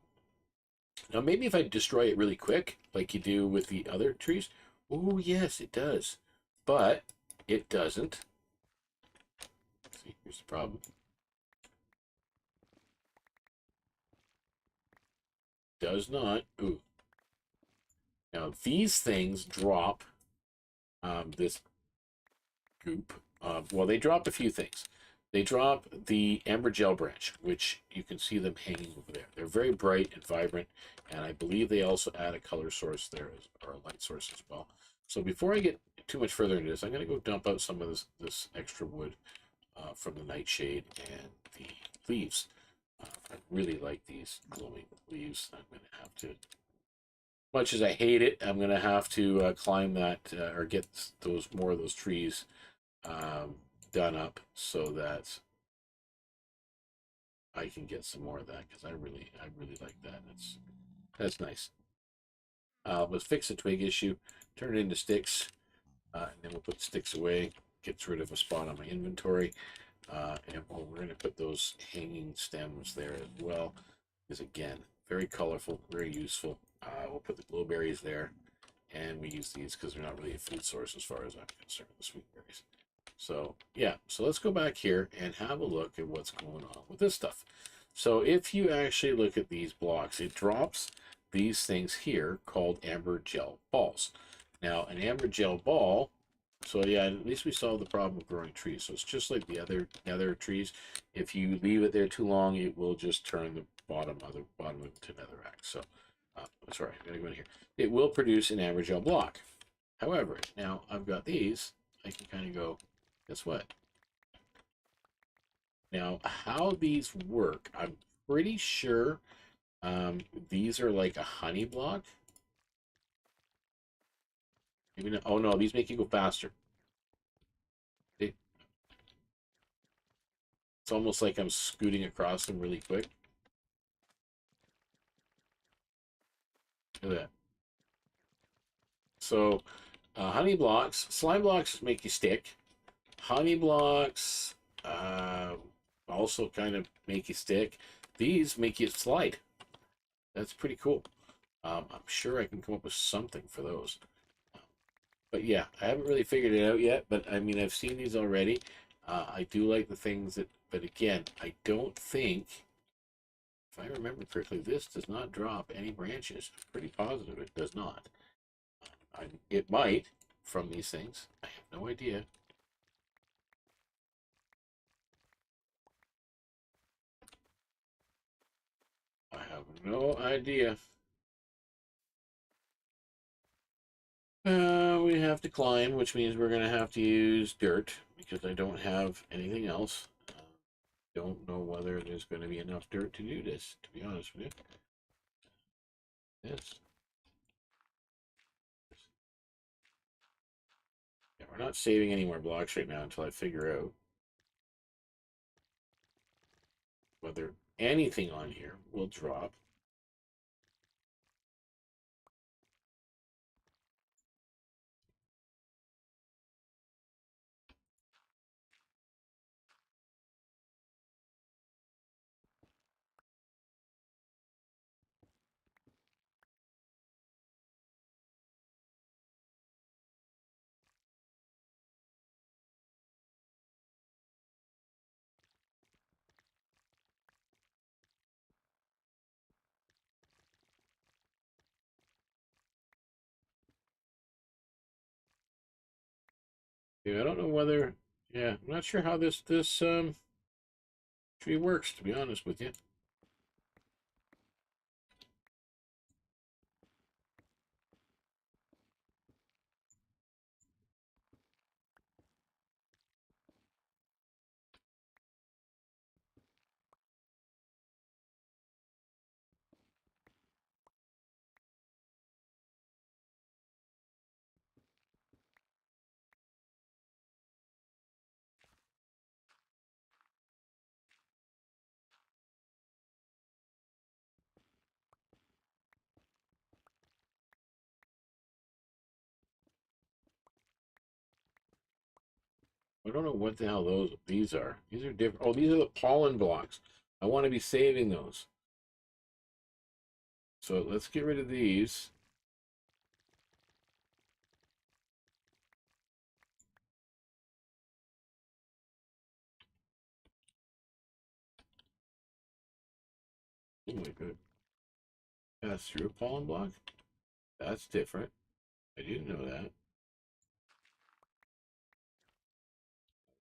Now, maybe if I destroy it really quick, like you do with the other trees. Oh, yes, it does. But it doesn't. See, here's the problem. Does not. Ooh. Now, these things drop this goop. Well, they drop a few things. They drop the amber gel branch, which you can see them hanging over there. They're very bright and vibrant, and I believe they also add a color source there, or a light source as well. So before I get too much further into this, I'm going to go dump out some of this extra wood from the nightshade and the leaves. I really like these glowing leaves. I'm going to have to, much as I hate it, I'm going to have to climb that or get those more of those trees done up so that I can get some more of that, because I really like that. That's nice. Let's fix the twig issue, turn it into sticks, and then we'll put the sticks away. Gets rid of a spot on my inventory, and we're going to put those hanging stems there as well. Because again, very colorful, very useful. We'll put the blueberries there, and we use these because they're not really a food source as far as I'm concerned. The sweet berries. So yeah, so let's go back here and have a look at what's going on with this stuff. So if you actually look at these blocks, it drops these things here called amber gel balls. Now, an amber gel ball, so yeah, at least we solved the problem of growing trees. So it's just like the other trees. If you leave it there too long, it will just turn the bottom of it to netherrack. So, sorry, I'm gonna go in here. It will produce an amber gel block. However, now I've got these, I can kind of go, guess what? Now, how these work, I'm pretty sure these are like a honey block. Maybe not, oh no, these make you go faster. It's almost like I'm scooting across them really quick. Look at that. So, honey blocks, slime blocks make you stick. Honey blocks also kind of make you stick. These make you slide. That's pretty cool. I'm sure I can come up with something for those. But yeah, I haven't really figured it out yet. But I mean, I've seen these already. I do like the things that, but again, I don't think, if I remember correctly, this does not drop any branches. I'm pretty positive it does not. It might from these things. I have no idea. I have no idea. We have to climb, which means we're going to have to use dirt because I don't have anything else. Don't know whether there's going to be enough dirt to do this, to be honest with you. Yes. Yeah, we're not saving any more blocks right now until I figure out whether anything on here will drop. Yeah, I don't know whether. Yeah, I'm not sure how this tree works, to be honest with you. I don't know what the hell these are. These are different. Oh, these are the pollen blocks. I want to be saving those. So let's get rid of these. Oh my god. Pass through a pollen block? That's different. I didn't know that.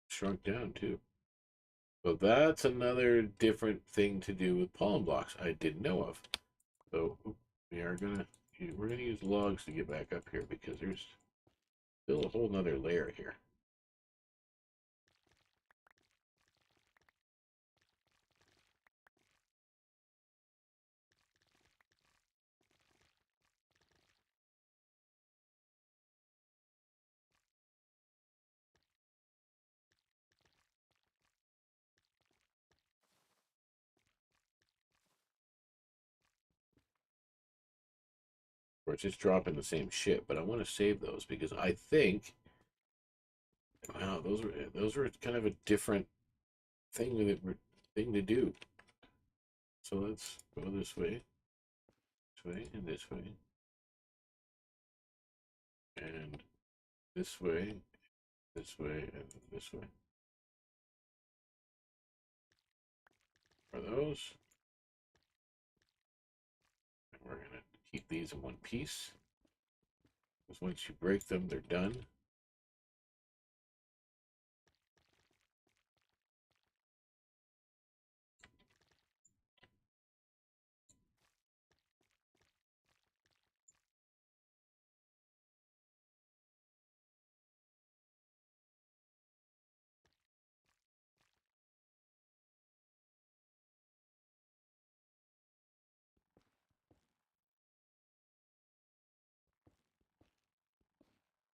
Shrunk down too. So that's another different thing to do with pollen blocks I didn't know of. So we're gonna use logs to get back up here because there's still a whole nother layer here. Or it's just dropping the same shit, but I want to save those because I think, wow, those were kind of a different thing to do. So let's go this way, and this way, and this way, and this way. Are those? And we're gonna keep these in one piece because once you break them, they're done.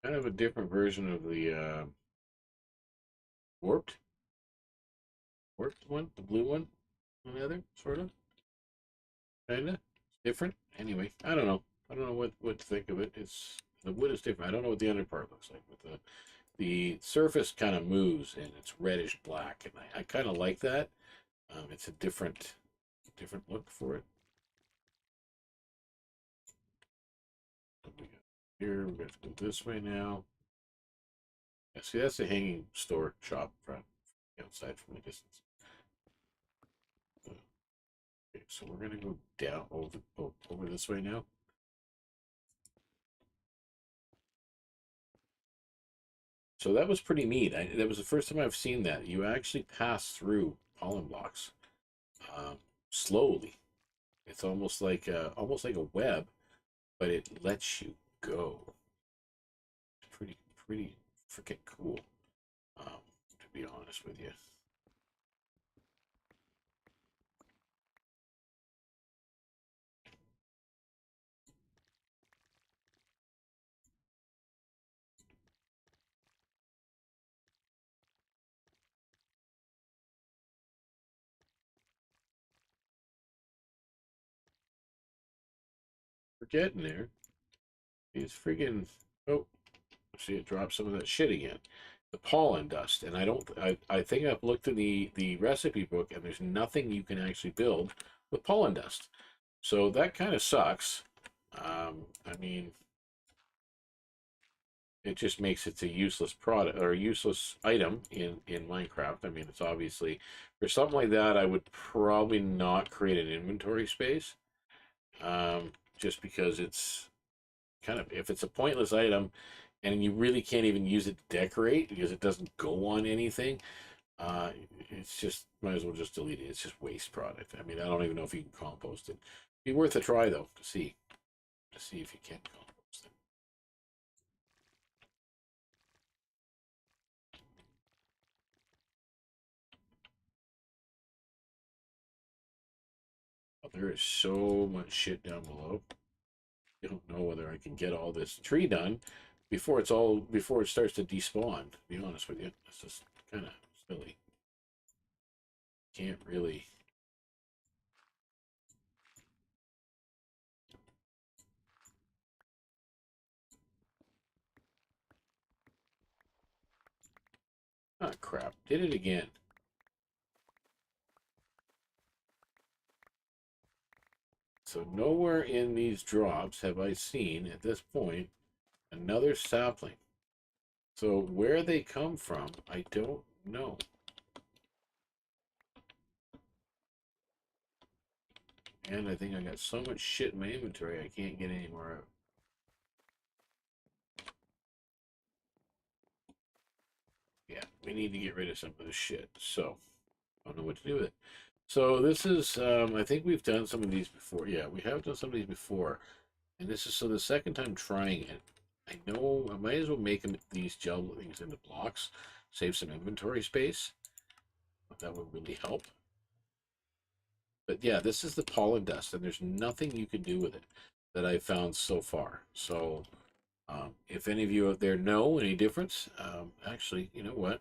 Kind of a different version of the warped one, the blue one, on the other, sort of, kinda different. Anyway, I don't know. I don't know what to think of it. It's the wood is different. I don't know what the under part looks like, but the surface kind of moves and it's reddish black, and I kind of like that. It's a different look for it. Here we're going to go this way now. Yeah, see, that's the hanging store shop from the outside from a distance. Okay, so we're going to go down over this way now. So that was pretty neat. That was the first time I've seen that. You actually pass through pollen blocks slowly. It's almost like a web, but it lets you go. It's pretty freaking cool. To be honest with you. We're getting there. It's freaking. Oh, see, it dropped some of that shit again. The pollen dust, and I think I've looked in the recipe book, and there's nothing you can actually build with pollen dust. So that kind of sucks. I mean, it just makes it a useless product or a useless item in Minecraft. I mean, it's obviously for something like that, I would probably not create an inventory space, just because it's kind of if it's a pointless item and you really can't even use it to decorate because it doesn't go on anything. It's just might as well just delete it. It's just waste product. I mean, I don't even know if you can compost it. Be worth a try though to see if you can compost it. Oh, there is so much shit down below. I don't know whether I can get all this tree done before it starts to despawn. To be honest with you, it's just kind of silly. Can't really. Ah, crap! Did it again. So nowhere in these drops have I seen, at this point, another sapling. So where they come from, I don't know. And I think I got so much shit in my inventory I can't get any more out. Yeah, we need to get rid of some of this shit. So, I don't know what to do with it. So this is, I think we've done some of these before. Yeah, we have done some of these before. And this is so the second time trying it. I know I might as well make them these gel things into blocks, save some inventory space. That would really help. But yeah, this is the pollen dust, and there's nothing you can do with it that I've found so far. So if any of you out there know any difference, actually, you know what?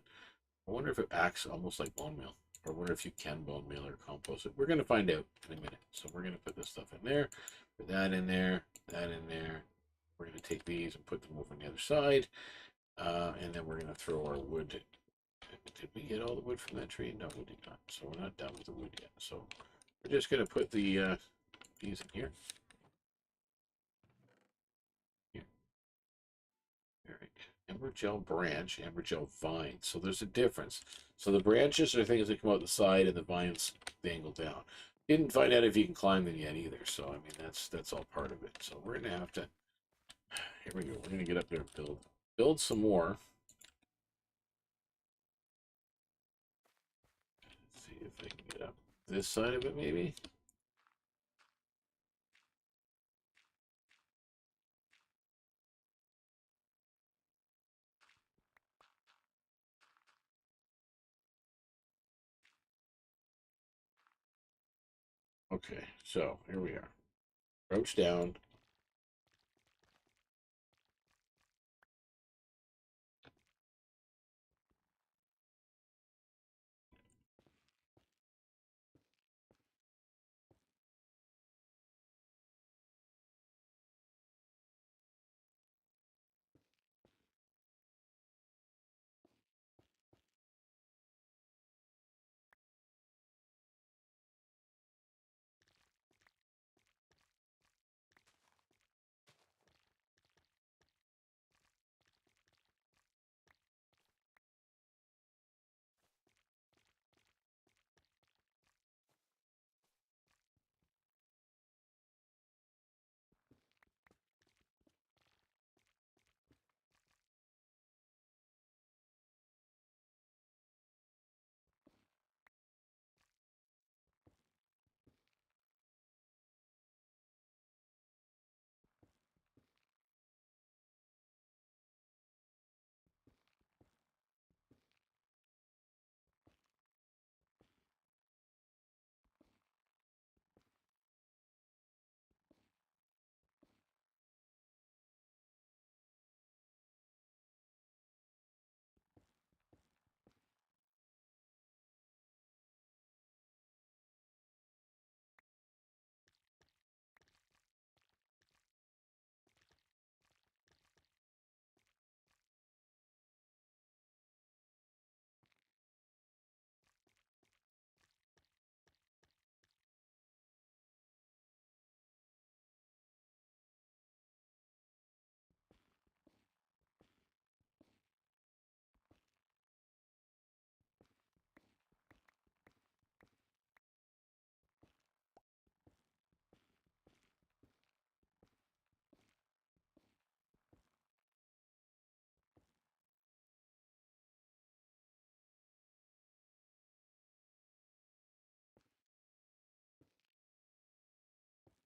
I wonder if it acts almost like bone meal, or I wonder if you can bone meal or compost it. We're going to find out in a minute. So we're going to put this stuff in there, put that in there, that in there. We're going to take these and put them over on the other side, and then we're going to throw our wood. Did we get all the wood from that tree? No, we did not. So we're not done with the wood yet. So we're just going to put the these in here. Here. All right. Amber gel branch, amber gel vine. So there's a difference. So the branches are things that come out the side, and the vines dangle down. Didn't find out if you can climb them yet either. So I mean that's all part of it. So we're gonna have to. Here we go. We're gonna get up there and build some more. Let's see if I can get up this side of it maybe. Okay, so here we are. Crouch down.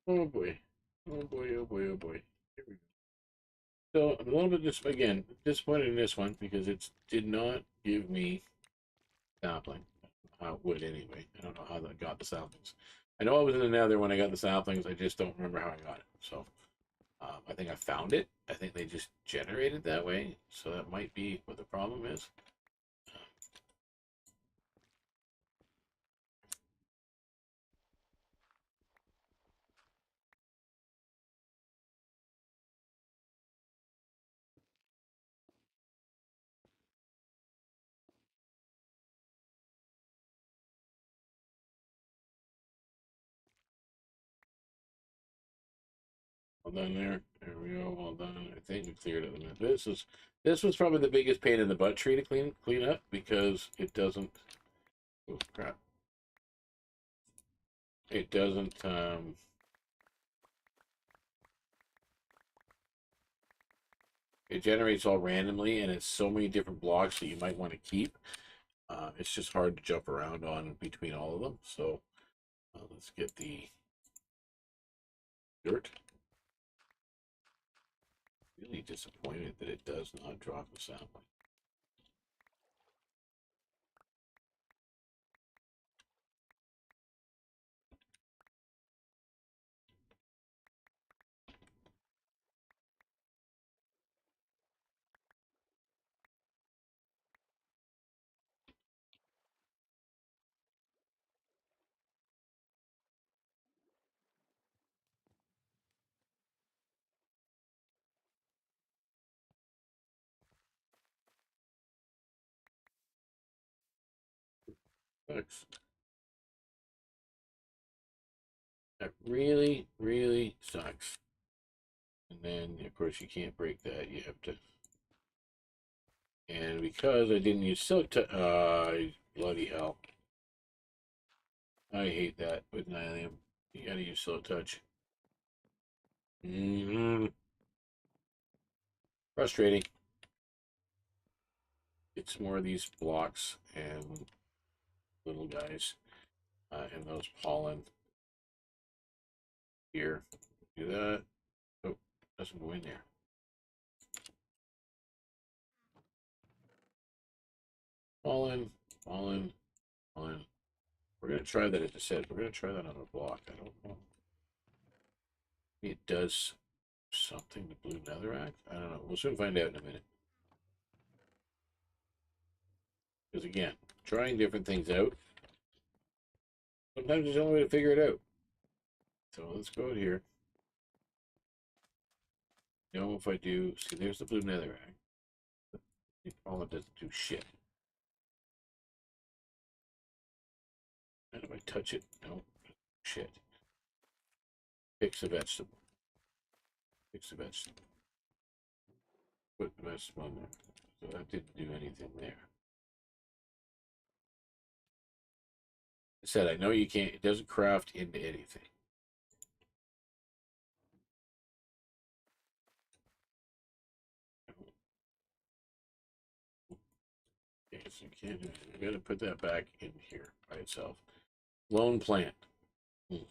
Oh boy. Oh boy, oh boy, oh boy. Here we go. So I'm a little bit again disappointed in this one because it did not give me sapling. How it would anyway. I don't know how that got the saplings. I know I was in the nether when I got the saplings. I just don't remember how I got it. So I think I found it. I think they just generated that way. So that might be what the problem is. Well done there. There we go. Well done. I think we cleared it. This was probably the biggest pain in the butt tree to clean up because it doesn't. Oh crap! It doesn't. It generates all randomly, and it's so many different blocks that you might want to keep. It's just hard to jump around on between all of them. So let's get the dirt. Really disappointed that it does not drop the sampling. Sucks. That really, really sucks. And then, of course, you can't break that. You have to. And because I didn't use silk bloody hell. I hate that with Nylium. You gotta use silk touch. Frustrating. It's more of these blocks and little guys and those pollen here. Do that. Oh, doesn't go in there. Pollen, pollen, pollen. We're going to try that, as I said. We're going to try that on a block. I don't know. It does something to blue netherrack. I don't know. We'll soon find out in a minute. Because again, trying different things out. Sometimes there's the only way to figure it out. So let's go out here. Know if I do, see, there's the blue netherrack. All it doesn't do shit. And if I touch it, no, shit. Fix the vegetable. Fix the vegetable. Put the vegetable in there. So that didn't do anything there. I said, I know you can't, it doesn't craft into anything. Okay, so you can't do it. You gotta put that back in here by itself. Lone plant. We're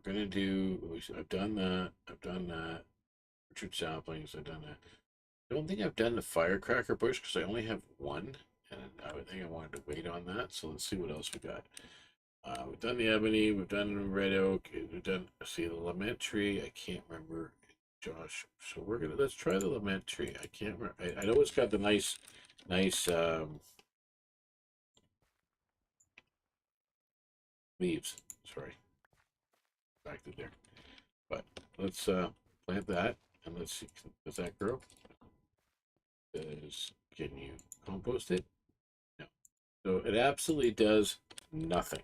gonna do, I've done that, Orchard saplings, I've done that. I don't think I've done the firecracker bush because I only have one, and I would think I wanted to wait on that. So let's see what else we got. We've done the ebony, we've done the red oak, we've done, see, the lament tree. I can't remember, Josh. So let's try the lament tree. I can't remember. I know it's got the nice leaves. Sorry, back to there. But let's plant that and let's see. Does that grow? Can you compost it? No. So it absolutely does nothing.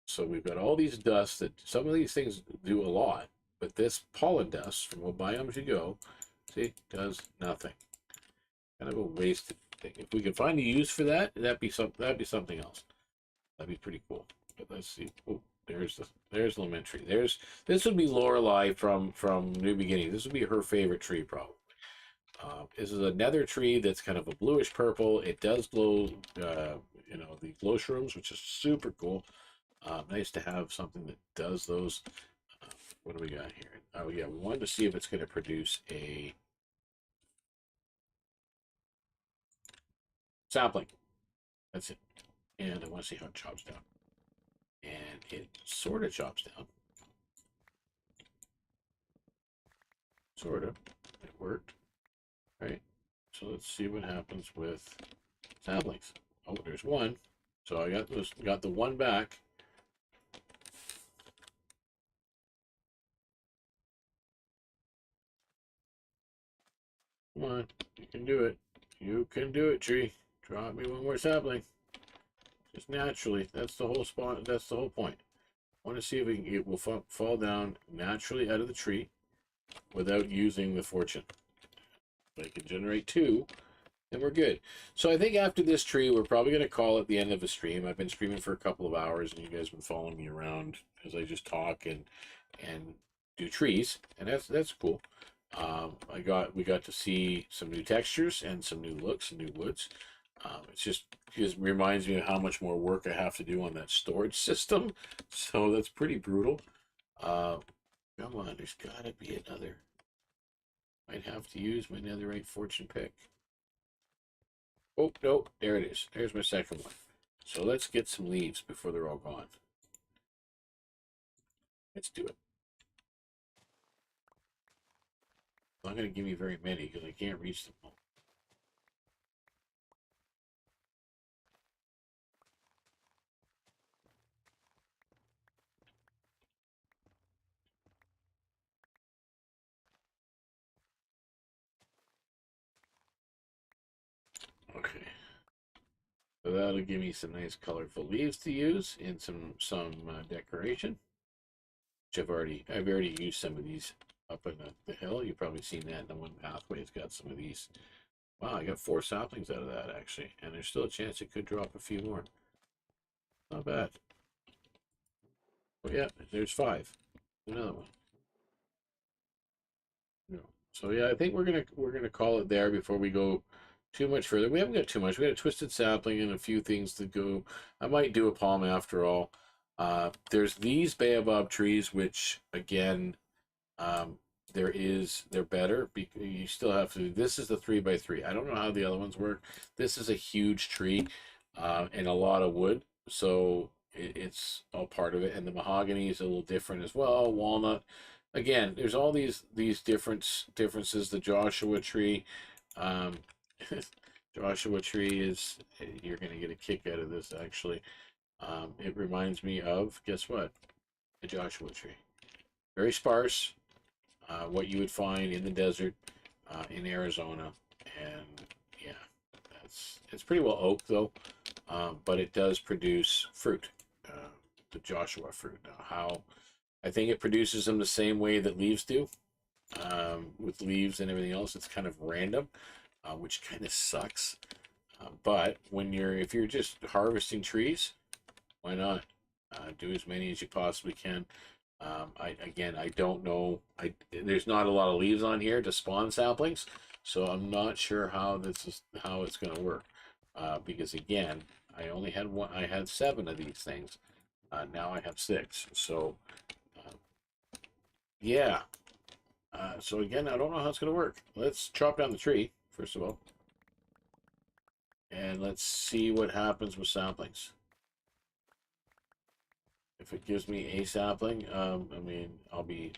So we've got all these dusts that some of these things do a lot, but this pollen dust from what biomes you go, see, does nothing. Kind of a wasted thing. If we could find a use for that, that'd be something else. That'd be pretty cool. But let's see. Oh, there's Elementary. This would be Lorelei from New Beginning. This would be her favorite tree, probably. This is a nether tree that's kind of a bluish purple. It does glow, you know, the glow shrooms, which is super cool. Nice to have something that does those. What do we got here? Oh yeah, we wanted to see if it's going to produce a sapling. That's it. And I want to see how it chops down. And it sort of chops down. Sort of. It worked. Right. So let's see what happens with saplings. Oh, there's one. So I got the one back. Come on, you can do it. You can do it, tree. Drop me one more sapling. Just naturally. That's the whole spawn. That's the whole point. want to see if it will fall down naturally out of the tree without using the fortune. If I can generate 2, then we're good. So I think after this tree, we're probably going to call it the end of the stream. I've been streaming for a couple of hours, and you guys have been following me around as I just talk and do trees, and that's cool. We got to see some new textures and some new looks and new woods. It just reminds me of how much more work I have to do on that storage system. So that's pretty brutal. Come on, there's got to be another. Might have to use my netherite fortune pick. Oh, no, there it is. There's my second one. So let's get some leaves before they're all gone. Let's do it. I'm not going to give you very many because I can't reach them all. Okay. So that'll give me some nice colorful leaves to use in some decoration. Which I've already used some of these up in the hill. You've probably seen that in the one pathway. It's got some of these. Wow, I got 4 saplings out of that actually, and there's still a chance it could drop a few more. Not bad. Oh yeah, there's 5. Another one. No. So yeah, I think we're gonna call it there before we go too much further. We haven't got too much. We got a twisted sapling and a few things to go. I might do a palm after all. There's these baobab trees, which again, they're better because you still have to. This is the 3x3. I don't know how the other ones work. This is a huge tree, and a lot of wood, so it's all part of it. And the mahogany is a little different as well. Walnut. Again, there's all these differences. The Joshua tree, um, Joshua tree is, you're going to get a kick out of this actually. It reminds me of, guess what? The Joshua tree. Very sparse, what you would find in the desert in Arizona, and yeah, it's pretty well oak though, but it does produce fruit, the Joshua fruit. Now, how I think it produces them the same way that leaves do, with leaves and everything else. It's kind of random, which kind of sucks. But if you're just harvesting trees, why not do as many as you possibly can? I don't know. There's not a lot of leaves on here to spawn saplings, so I'm not sure how it's going to work. Because again, I only had one. I had 7 of these things. Now I have 6. So yeah. So again, I don't know how it's going to work. Let's chop down the tree first of all, and let's see what happens with saplings. If it gives me a sapling, I mean, I'll be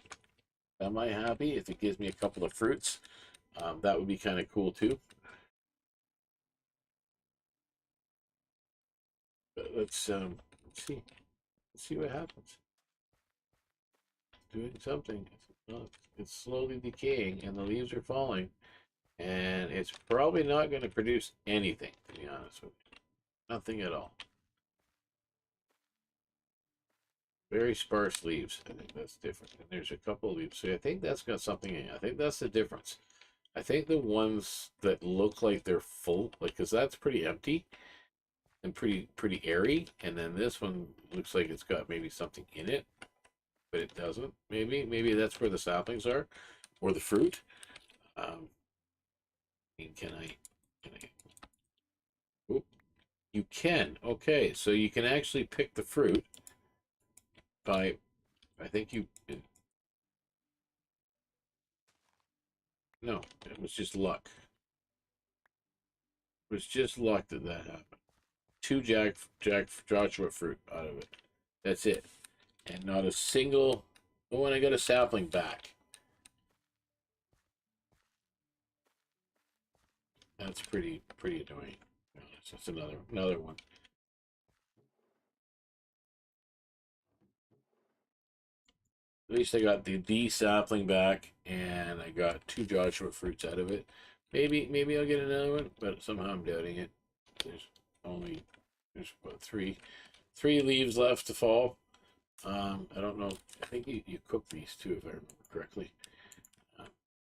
semi-happy. If it gives me a couple of fruits, that would be kind of cool too. But let's see. Let's see what happens. It's doing something. It's slowly decaying, and the leaves are falling, and it's probably not going to produce anything, to be honest with you. Nothing at all. Very sparse leaves. I think that's different. And there's a couple of leaves. So I think that's got something in it. I think that's the difference. I think the ones that look like they're full, like, because that's pretty empty and pretty airy, and then this one looks like it's got maybe something in it, but it doesn't. Maybe that's where the saplings are, or the fruit. I mean, can I? Oop, you can. Okay, so you can actually pick the fruit by. I think you. No, it was just luck. It was just luck that happened. 2 Jack Joshua fruit out of it. That's it, and not a single. Oh, and I got a sapling back. That's pretty annoying. That's another one. At least I got the sapling back, and I got 2 Joshua fruits out of it. Maybe I'll get another one, but somehow I'm doubting it. There's what, three leaves left to fall. I don't know. I think you cook these too, if I remember correctly.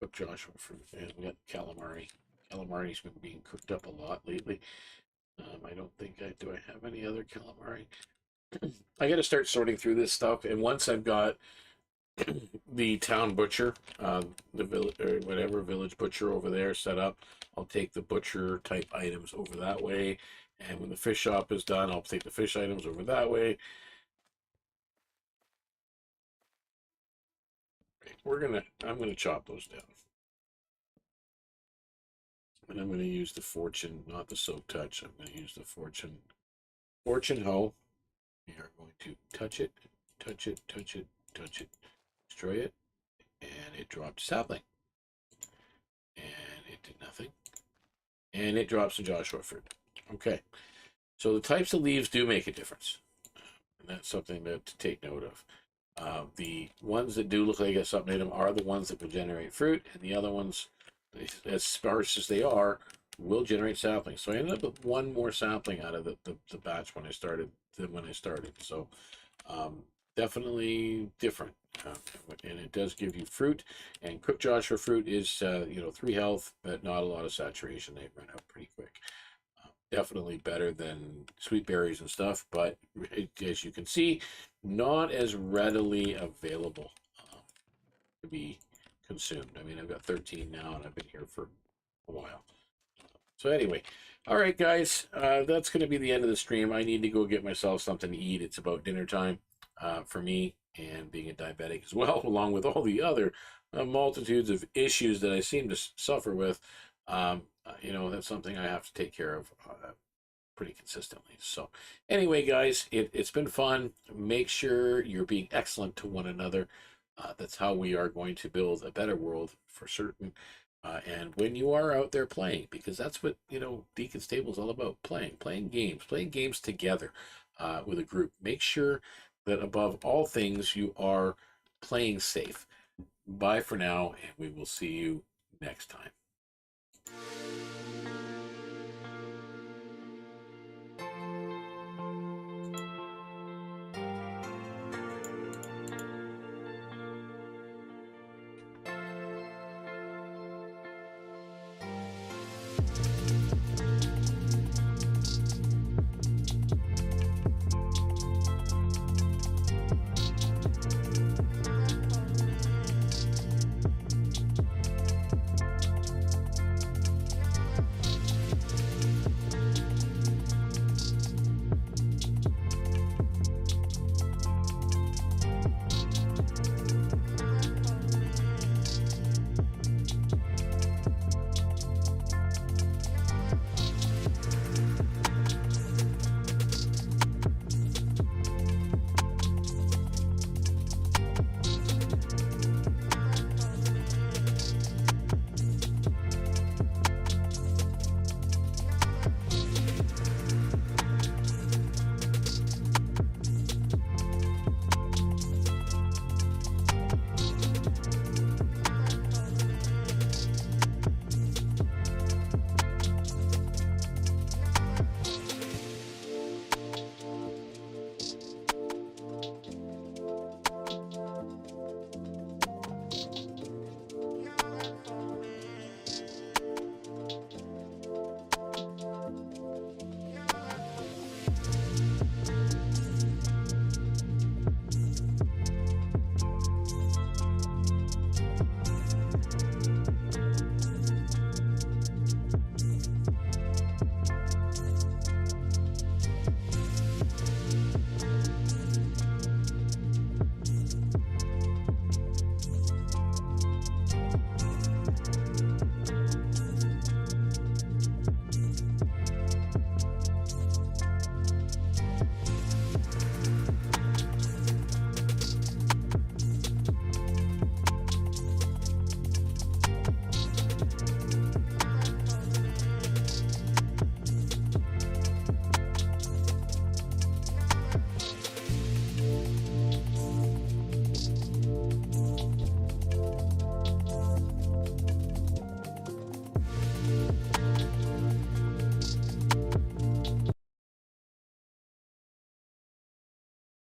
Cook Joshua for, and we got calamari. Calamari's been being cooked up a lot lately. I don't think do I have any other calamari? I got to start sorting through this stuff, and once I've got the town butcher, the village or whatever village butcher over there set up, I'll take the butcher type items over that way, and when the fish shop is done, I'll take the fish items over that way. I'm gonna chop those down, and I'm gonna use the fortune, not the soak touch. I'm gonna use the fortune hoe. We are going to touch it, touch it, touch it, touch it, destroy it, and it dropped sapling. And it did nothing. And it drops the Joshua fruit. Okay. So the types of leaves do make a difference. And that's something to take note of. The ones that do look like a something in them are the ones that will generate fruit, and the other ones, as sparse as they are, will generate saplings. So I ended up with one more sapling out of the batch when I started than when I started. So definitely different. And it does give you fruit, and cooked Joshua fruit is 3 health, but not a lot of saturation. They run out pretty quick. Definitely better than sweet berries and stuff, but as you can see, not as readily available to be consumed. I mean, I've got 13 now, and I've been here for a while. So anyway, all right, guys, that's going to be the end of the stream. I need to go get myself something to eat. It's about dinner time for me, and being a diabetic as well, along with all the other multitudes of issues that I seem to suffer with. That's something I have to take care of pretty consistently. So anyway, guys, it's been fun. Make sure you're being excellent to one another. That's how we are going to build a better world for certain. And when you are out there playing, because that's what Deaconstable is all about, playing games together with a group. Make sure that above all things you are playing safe. Bye for now, and we will see you next time.